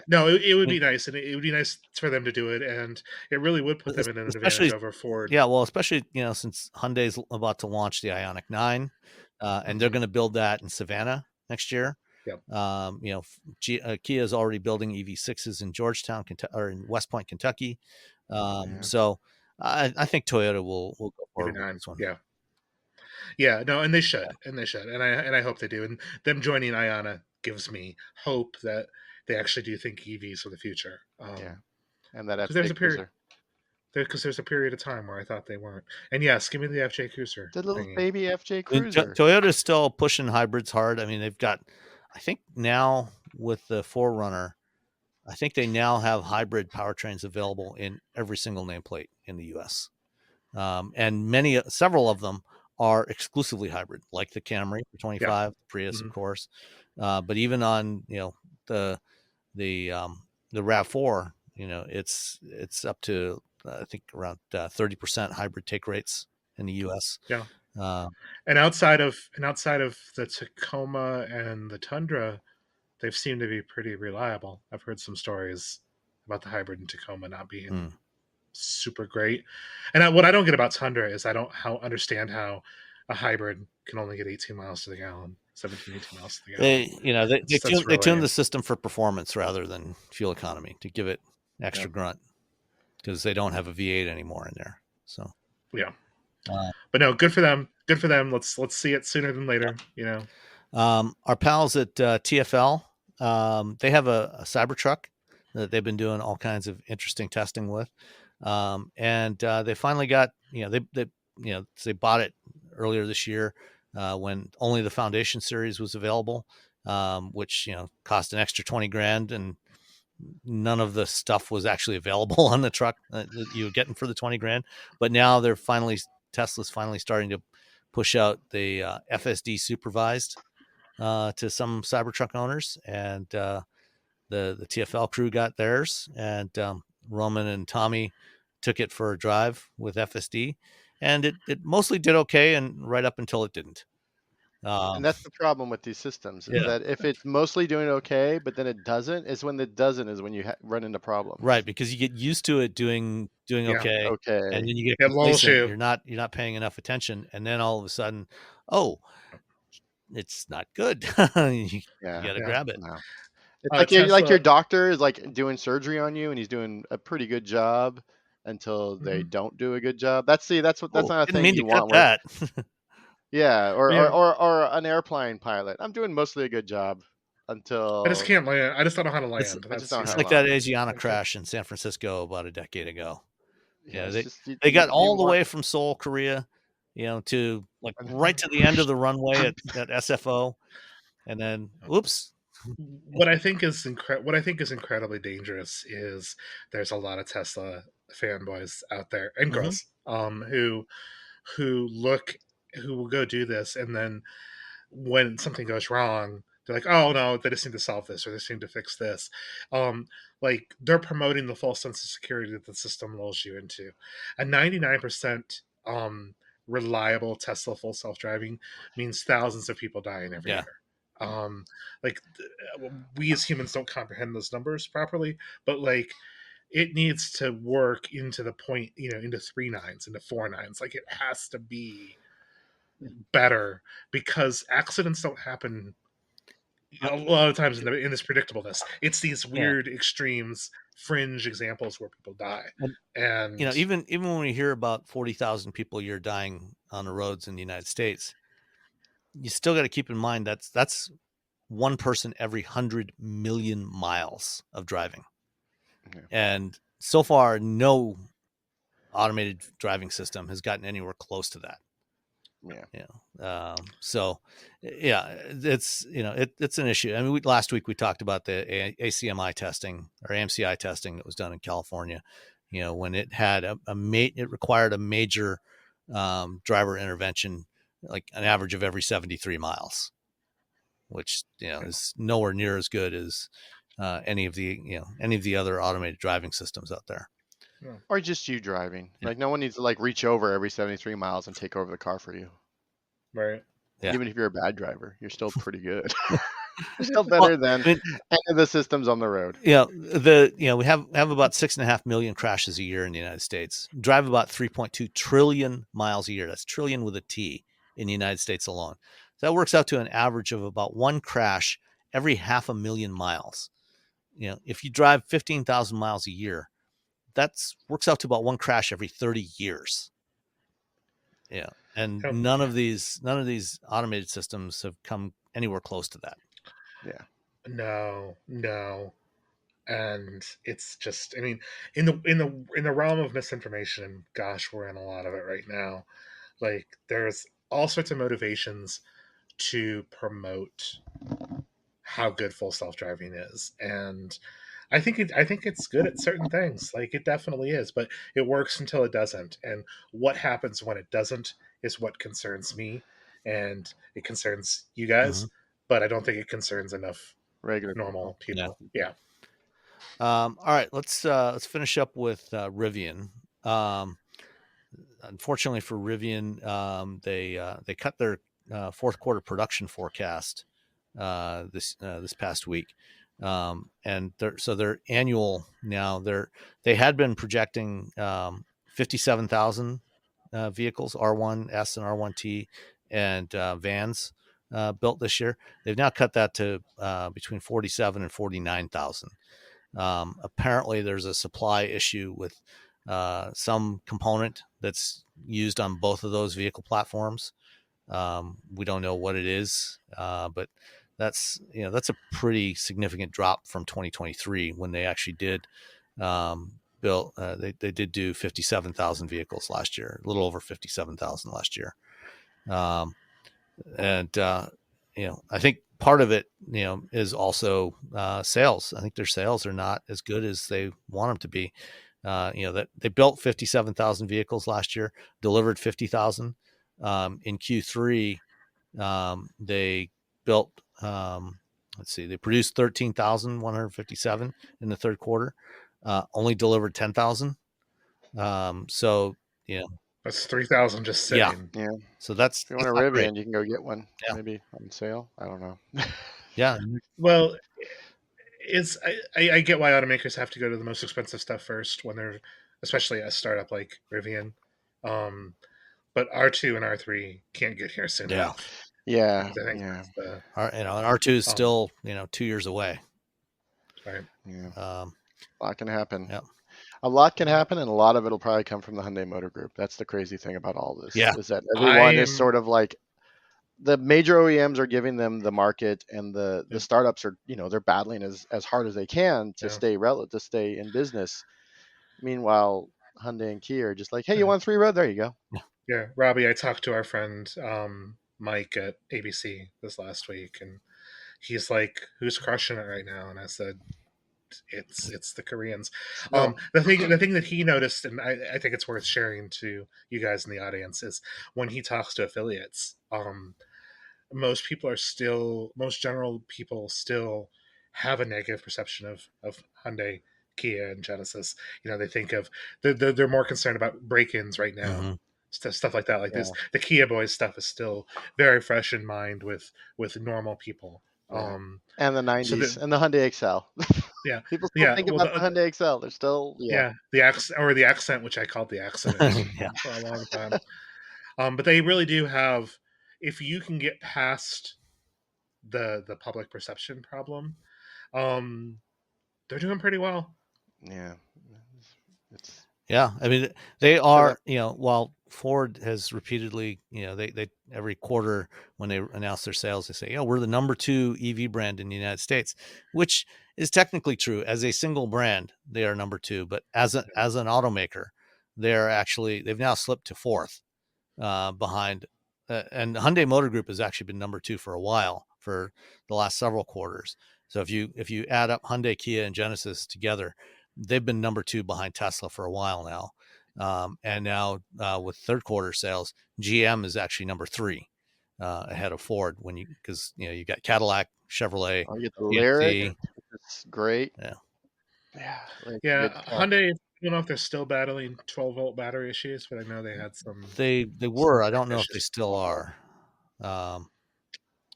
No, it would be nice, and it would be nice for them to do it, and it really would put them in an advantage over Ford. Yeah, well, especially since Hyundai's about to launch the Ioniq 9, and they're going to build that in Savannah next year. Yep. Kia is already building EV6s in Georgetown, or in West Point, Kentucky. So I think Toyota will go forward with this one. Yeah. Yeah, no, and they should, and I hope they do. And them joining Ionna gives me hope that they actually do think EVs are the future. Yeah, and that Because there's FJ a period, Cruiser, there's a period of time where I thought they weren't. And yes, give me the FJ Cruiser the little thingy. baby FJ I mean, Cruiser. Toyota's still pushing hybrids hard. I mean, they've got, I think now with the 4Runner, I think they now have hybrid powertrains available in every single nameplate in the U.S. And several of them are exclusively hybrid, like the Camry for 25, Prius, of course. But even on the the Rav4, it's up to I think around 30% hybrid take rates in the U.S. Yeah. Uh, And outside of the Tacoma and the Tundra, they've seemed to be pretty reliable. I've heard some stories about the hybrid in Tacoma not being super great. And what I don't get about Tundra is I don't understand how a hybrid can only get 18 miles to the gallon, 17, 18 miles to the gallon. They tune the system for performance rather than fuel economy to give it extra grunt because they don't have a V8 anymore in there. So yeah, but no, good for them. Good for them. Let's see it sooner than later. Our pals at TFL, they have a Cybertruck that they've been doing all kinds of interesting testing with, and they finally got they bought it earlier this year when only the Foundation series was available, which cost an extra $20,000, and none of the stuff was actually available on the truck that you were getting for the $20,000. But now Tesla's finally starting to push out the FSD Supervised to some Cybertruck owners, and the TFL crew got theirs, and Roman and Tommy took it for a drive with FSD, and it mostly did okay, and right up until it didn't. And that's the problem with these systems is that if it's mostly doing okay, but then it doesn't, is when you run into problems. Right, because you get used to it doing okay, and then you get complacent. You're not paying enough attention, and then all of a sudden, oh, it's not good. you got to grab it. No. It's like your doctor is like doing surgery on you, and he's doing a pretty good job until they don't do a good job. That's not a thing you want. That. Yeah, or an airplane pilot. I'm doing mostly a good job until I just can't land. I just don't know how to land. It's like that Ionna crash in San Francisco about a decade ago. Yeah, they got all the way from Seoul, Korea, to like right to the end of the runway at SFO, and then whoops. What I think is incredibly dangerous is there's a lot of Tesla fanboys out there and girls who will go do this, and then when something goes wrong, they're like, oh no, they just need to solve this, or they just need to fix this. Like they're promoting the false sense of security that the system lulls you into. A 99% reliable Tesla full self-driving means thousands of people dying every year. Like we as humans don't comprehend those numbers properly, but like it needs to work into the point, into 3 nines, into 4 nines. Like it has to be better because accidents don't happen a lot of times in this predictableness. It's these weird extremes, fringe examples where people die. And even when we hear about 40,000 people a year dying on the roads in the United States, you still got to keep in mind that's one person every 100 million miles of driving. And so far, no automated driving system has gotten anywhere close to that. So it's it's an issue. I mean, last week we talked about the ACMI testing or AMCI testing that was done in California. When it had it required a major driver intervention, like an average of every 73 miles, which is nowhere near as good as any of the other automated driving systems out there. Or just you driving. Like no one needs to like reach over every 73 miles and take over the car for you. Right. Yeah. Even if you're a bad driver, you're still pretty good. You're still better than any of the systems on the road. We have about 6.5 million crashes a year in the United States. Drive about 3.2 trillion miles a year. That's trillion with a T in the United States alone. So that works out to an average of about one crash every 500,000 miles. If you drive 15,000 miles a year, that works out to about one crash every 30 years. Yeah. And Oh, none of these automated systems have come anywhere close to that. Yeah. no. And it's just, I mean, in the realm of misinformation, gosh, we're in a lot of it right now. Like, there's all sorts of motivations to promote how good full self-driving is, and I think it's good at certain things. Like, it definitely is, but it works until it doesn't. And what happens when it doesn't is what concerns me, and it concerns you guys, but I don't think it concerns enough Regular normal people. Yeah. All right, let's finish up with Rivian. Unfortunately for Rivian, they cut their fourth quarter production forecast this past week, and their annual now they had been projecting 57,000 vehicles, R1S and R1T, and vans built this year. They've now cut that to between 47 and 49,000. Apparently, there's a supply issue with some component that's used on both of those vehicle platforms. We don't know what it is, but that's a pretty significant drop from 2023 when they actually did build. They did do 57,000 vehicles last year, a little over 57,000 last year, and I think part of it, is also sales. I think their sales are not as good as they want them to be. That they built 57,000 vehicles last year, delivered 50,000. In Q3, they built, they produced 13,157 in the third quarter, only delivered 10,000. So, That's 3,000 just sitting. Yeah. So that's, if you want a Rivian, you can go get one. Yeah. Maybe on sale. I don't know. Yeah. Well, I get why automakers have to go to the most expensive stuff first when they're, especially a startup like Rivian. But R2 and R3 can't get here soon enough. Yeah. I think R2 is still 2 years away. Right. Yeah. A lot can happen. Yeah. A lot can happen, and a lot of it'll probably come from the Hyundai Motor Group. That's the crazy thing about all this. Yeah. Is that everyone is sort of like, the major OEMs are giving them the market, and the startups are, they're battling as hard as they can to stay in business. Meanwhile, Hyundai and Kia are just like, hey, you want 3 road? There you go. Yeah, Robbie, I talked to our friend Mike at ABC this last week, and he's like, "Who's crushing it right now?" And I said, "It's the Koreans." The thing that he noticed, and I think it's worth sharing to you guys in the audience, is when he talks to affiliates, most general people still have a negative perception of Hyundai, Kia, and Genesis. They think of they're more concerned about break-ins right now. Mm-hmm. Stuff like that. Like this, the Kia Boys stuff is still very fresh in mind with normal people. And the 90s and the Hyundai Excel. Yeah, people still think about the Hyundai Excel. They're still the accent, which I called the accident for a long time. But they really do have. If you can get past the public perception problem, they're doing pretty well. Yeah. I mean, they are, while Ford has repeatedly, they every quarter when they announce their sales, they say, we're the number 2 EV brand in the United States, which is technically true. As a single brand, they are number 2, but as an automaker, they've now slipped to 4th behind. And the Hyundai Motor Group has actually been number 2 for a while, for the last several quarters. So if you add up Hyundai, Kia, and Genesis together, they've been number 2 behind Tesla for a while now. And now with third quarter sales, GM is actually number 3 ahead of Ford because you got Cadillac, Chevrolet. You get the Lyriq. It's great. Yeah. Hyundai, I don't know if they're still battling 12-volt battery issues, but I know they had some. They were. I don't know if they still are.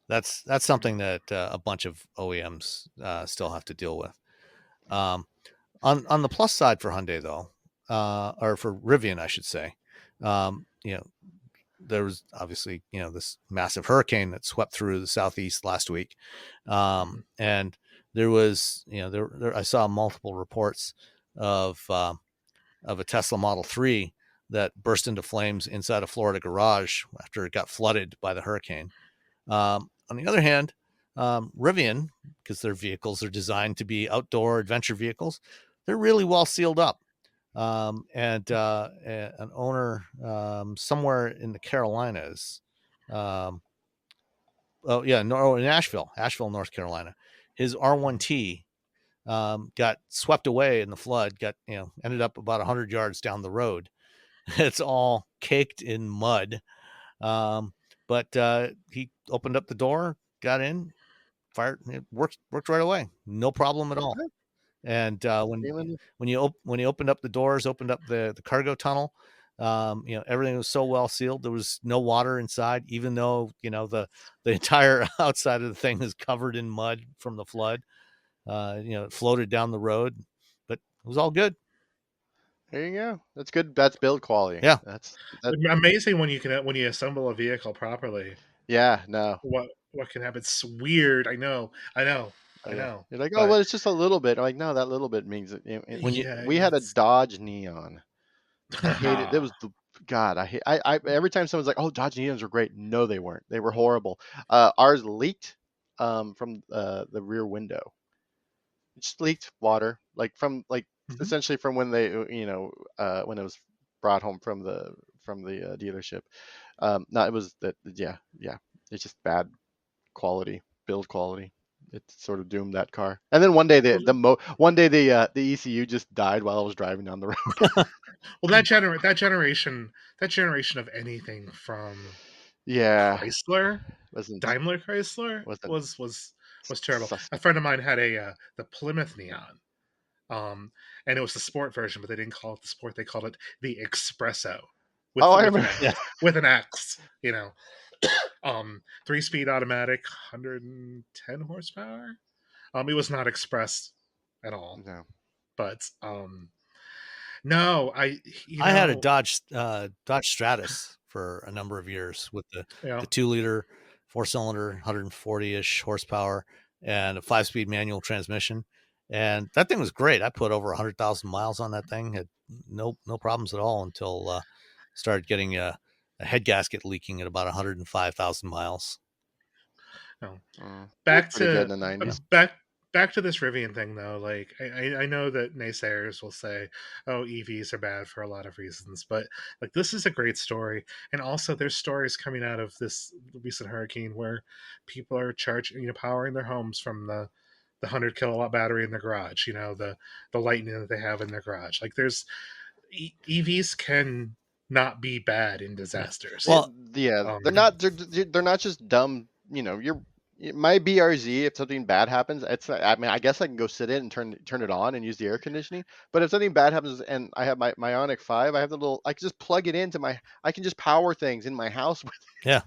That's something that a bunch of OEMs still have to deal with. On the plus side for Hyundai, though, or for Rivian, I should say, there was obviously this massive hurricane that swept through the southeast last week, and there was I saw multiple reports of a Tesla Model 3 that burst into flames inside a Florida garage after it got flooded by the hurricane. On the other hand, Rivian, because their vehicles are designed to be outdoor adventure vehicles, they're really well sealed up. And an owner somewhere in the Carolinas, in Asheville, North Carolina, his R1T got swept away in the flood. Ended up about 100 yards down the road. It's all caked in mud. But he opened up the door, got in, fired. It worked right away, no problem at all. And when you opened up the doors, opened up the cargo tunnel, everything was so well sealed. There was no water inside, even though the entire outside of the thing is covered in mud from the flood. It floated down the road, but it was all good. There you go. That's good. That's build quality. Yeah, that's amazing when you assemble a vehicle properly. Yeah, no. What can happen? It's weird. I know. You're like, oh, well, it's just a little bit. I'm like, no, that little bit means we had a Dodge Neon. I hated. It was the God. I every time someone's like, oh, Dodge Neons were great. No, they weren't. They were horrible. Ours leaked from the rear window. It just leaked water, like from essentially from when they when it was brought home from the dealership. No, it was that. Yeah. It's just bad quality, build quality. It sort of doomed that car. And then one day the ECU just died while I was driving down the road. Well, that generation of anything from Chrysler, Daimler Chrysler was terrible. A friend of mine had the Plymouth Neon, and it was the sport version, but they didn't call it the sport; they called it the Espresso. With an X, 3-speed automatic, 110 horsepower. It was not express at all. No, but no, I had a Dodge Stratus for a number of years with the 2-liter 4-cylinder, 140-ish horsepower, and a 5-speed manual transmission. And that thing was great. I put over 100,000 miles on that thing. Had no problems at all until started getting a head gasket leaking at about 105,000 miles. No. Back to good in the 90s. Back to this Rivian thing, though. Like, I know that naysayers will say, "Oh, EVs are bad for a lot of reasons," but like, this is a great story. And also, there's stories coming out of this recent hurricane where people are powering their homes from the 100 kilowatt battery in their garage. The lightning that they have in their garage. Like, there's EVs can not be bad in disasters. Well, yeah, they're not just dumb. My BRZ, if something bad happens, I guess I can go sit in and turn it on and use the air conditioning. But if something bad happens and I have my Ioniq 5, I can just plug it into I can just power things in my house with it. Yeah.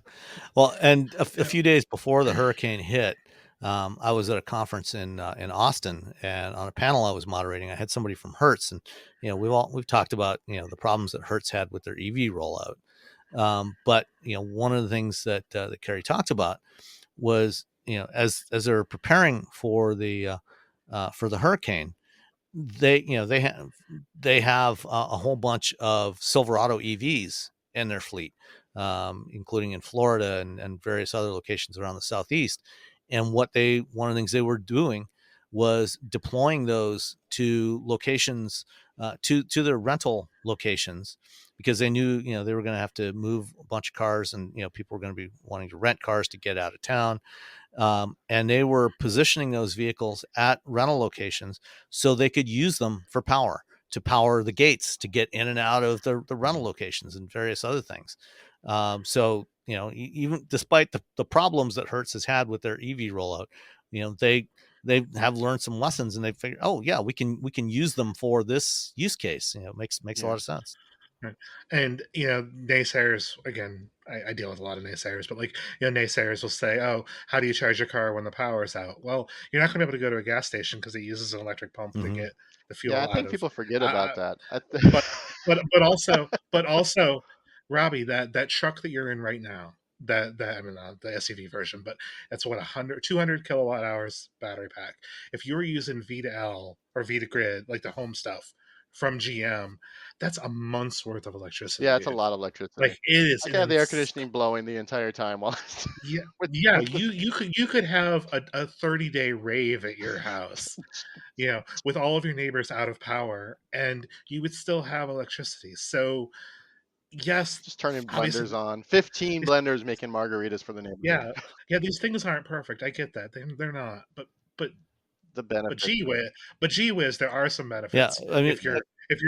Well, and a few days before the hurricane hit, I was at a conference in Austin, and on a panel I was moderating, I had somebody from Hertz, and we've talked about the problems that Hertz had with their EV rollout. But one of the things that Carrie talked about was as they're preparing for the hurricane, they have a whole bunch of Silverado EVs in their fleet, including in Florida and various other locations around the Southeast. And one of the things they were doing was deploying those to locations, to their rental locations, because they knew they were going to have to move a bunch of cars, and people were going to be wanting to rent cars to get out of town. And they were positioning those vehicles at rental locations so they could use them for power, to power the gates to get in and out of the rental locations and various other things. So even despite the problems that Hertz has had with their EV rollout, they have learned some lessons, and they figured, oh yeah, we can use them for this use case. It makes a lot of sense. Right. And naysayers, again, I deal with a lot of naysayers, but naysayers will say, oh, how do you charge your car when the power's out? Well, you're not going to be able to go to a gas station because it uses an electric pump to get the fuel out. I think people forget about that. But also, Robbie, that truck that you're in right now, the SUV version, but that's what 200 kilowatt hours battery pack. If you were using V2L or V2Grid, like the home stuff from GM, that's a month's worth of electricity. Yeah, it's a Dude. lot of electricity. Like it is. I can have the air conditioning blowing the entire time while Yeah, with, yeah. with the, You could have a 30-day rave at your house, with all of your neighbors out of power, and you would still have electricity. So yes, just turning obviously, blenders on. 15 blenders making margaritas for the neighborhood. yeah. These things aren't perfect. I get that they're not, but The benefits. gee whiz, there are some Yeah, benefits I mean, if you're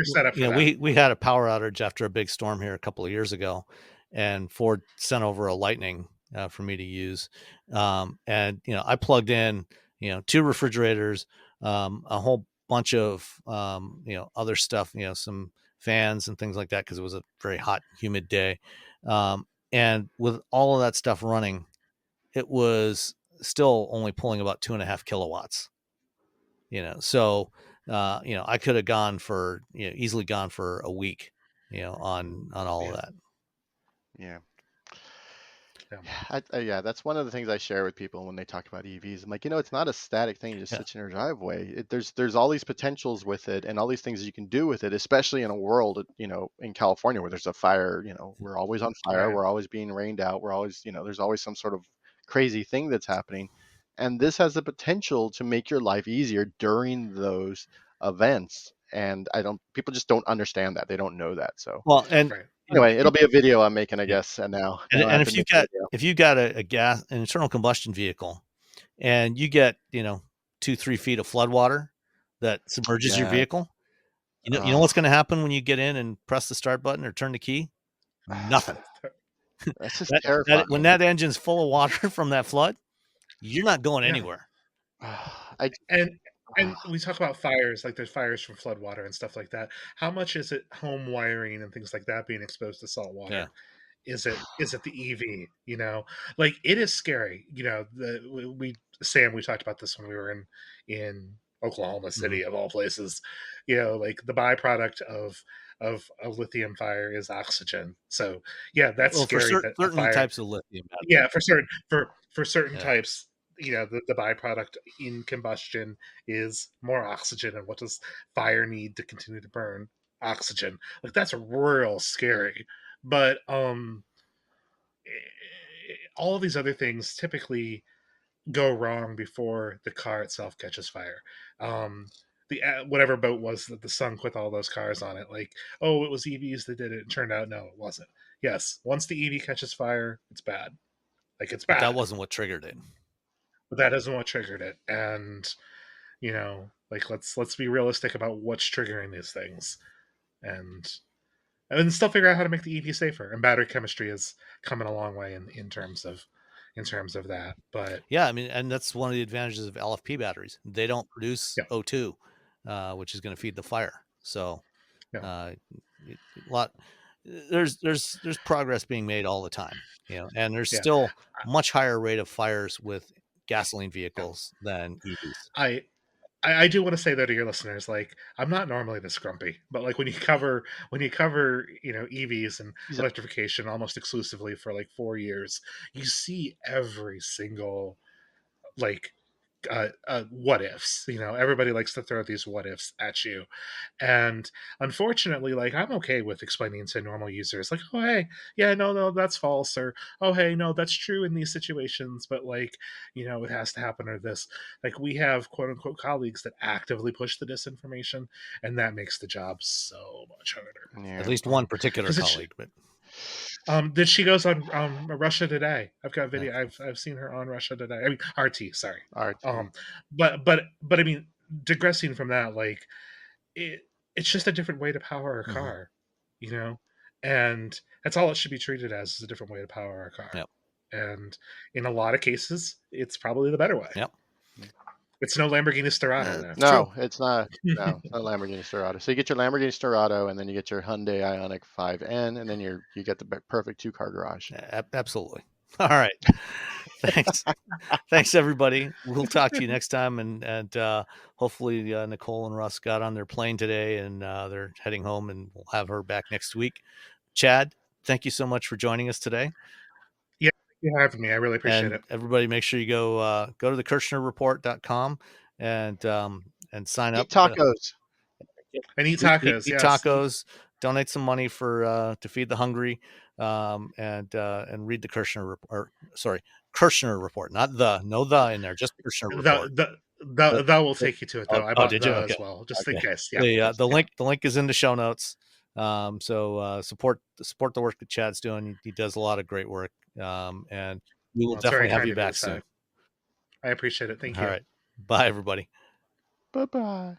set up for that. we had a power outage after a big storm here a couple of years ago, and Ford sent over a Lightning for me to use, and I plugged in 2 refrigerators, a whole bunch of other stuff, some fans and things like that, because it was a very hot, humid day, and with all of that stuff running, it was still only pulling about 2.5 kilowatts. So I could have gone for easily gone for a week on all of that. Yeah. Yeah, that's one of the things I share with people when they talk about EVs. I'm like, it's not a static thing. You just sit in your driveway. There's all these potentials with it, and all these things you can do with it, especially in a world, in California where there's a fire. We're always on fire. Right. We're always being rained out. We're always, there's always some sort of crazy thing that's happening, and this has the potential to make your life easier during those events. And people just don't understand that. They don't know that. So well, and Right. anyway, it'll be a video I'm making, I guess. And now I have if to you make a got video. if you got an internal combustion vehicle, and you get 2-3 feet of flood water that submerges your Yeah. vehicle, you know what's going to happen when you get in and press the start button or turn the key? Nothing. That's just terrifying. When that engine's full of water from that flood, you're not going anywhere. And we talk about fires, like there's fires from floodwater and stuff like that. How much is it home wiring and things like that being exposed to salt water? Yeah. Is it the EV? Like it is scary. Sam, we talked about this when we were in Oklahoma City, of all places. Like the byproduct of a lithium fire is oxygen. So yeah, that's scary. For That certain fire, types of lithium. yeah, for certain types, the byproduct in combustion is more oxygen. And what does fire need to continue to burn? Oxygen. Like that's real scary. But all of these other things typically go wrong before the car itself catches fire. The whatever boat was that the sunk with all those cars on it, like, oh, it was EVs that did it. It turned out no, it wasn't. Yes, once the EV catches fire, it's bad. Like it's bad. But that wasn't what triggered it. But that isn't what triggered it. And like let's be realistic about what's triggering these things, and still figure out how to make the EV safer. And battery chemistry is coming a long way in terms of that. But yeah, I mean, and that's one of the advantages of LFP batteries. They don't produce O2, which is going to feed the fire. So there's progress being made all the time, and there's still much higher rate of fires with gasoline vehicles than EVs. I do want to say though to your listeners, like I'm not normally this grumpy, but like when you cover EVs and electrification almost exclusively for like 4 years, you see every single like what ifs. Everybody likes to throw these what ifs at you, and unfortunately, like I'm okay with explaining to normal users, like, oh hey, yeah, no, that's false, or oh hey, no, that's true in these situations, but like it has to happen, or this. Like we have quote unquote colleagues that actively push the disinformation, and that makes the job so much harder. At least one particular colleague, but. That she goes on Russia Today. I've got video. I've seen her on Russia Today. I mean RT. Sorry. RT. But I mean, digressing from that, like it's just a different way to power a car, and that's all it should be treated as, is a different way to power a car. Yep. And in a lot of cases, it's probably the better way. Yep. It's no Lamborghini Sterrato. No, it's not. No, it's not Lamborghini Sterrato. So you get your Lamborghini Sterrato, and then you get your Hyundai Ioniq 5N, and then you get the perfect 2-car garage. Absolutely. All right. Thanks. Thanks, everybody. We'll talk to you next time, and hopefully Nicole and Russ got on their plane today, and they're heading home, and we'll have her back next week. Chad, thank you so much for joining us today. For having me. I really appreciate it. Everybody, make sure you go to the KirchnerReport.com and sign up. Eat tacos. And eat tacos. Eat Yes. tacos. Donate some money for to feed the hungry, and read the Kirchner Report, not the in there, just Kirchner Report. That will take you to it, though. I bought did you? the Okay. as well, just in case. Yeah. The link is in the show notes. So support the work that Chad's doing. He does a lot of great work, and we will definitely have you back soon. I appreciate it. Thank you. All right. Bye, everybody. Bye-bye.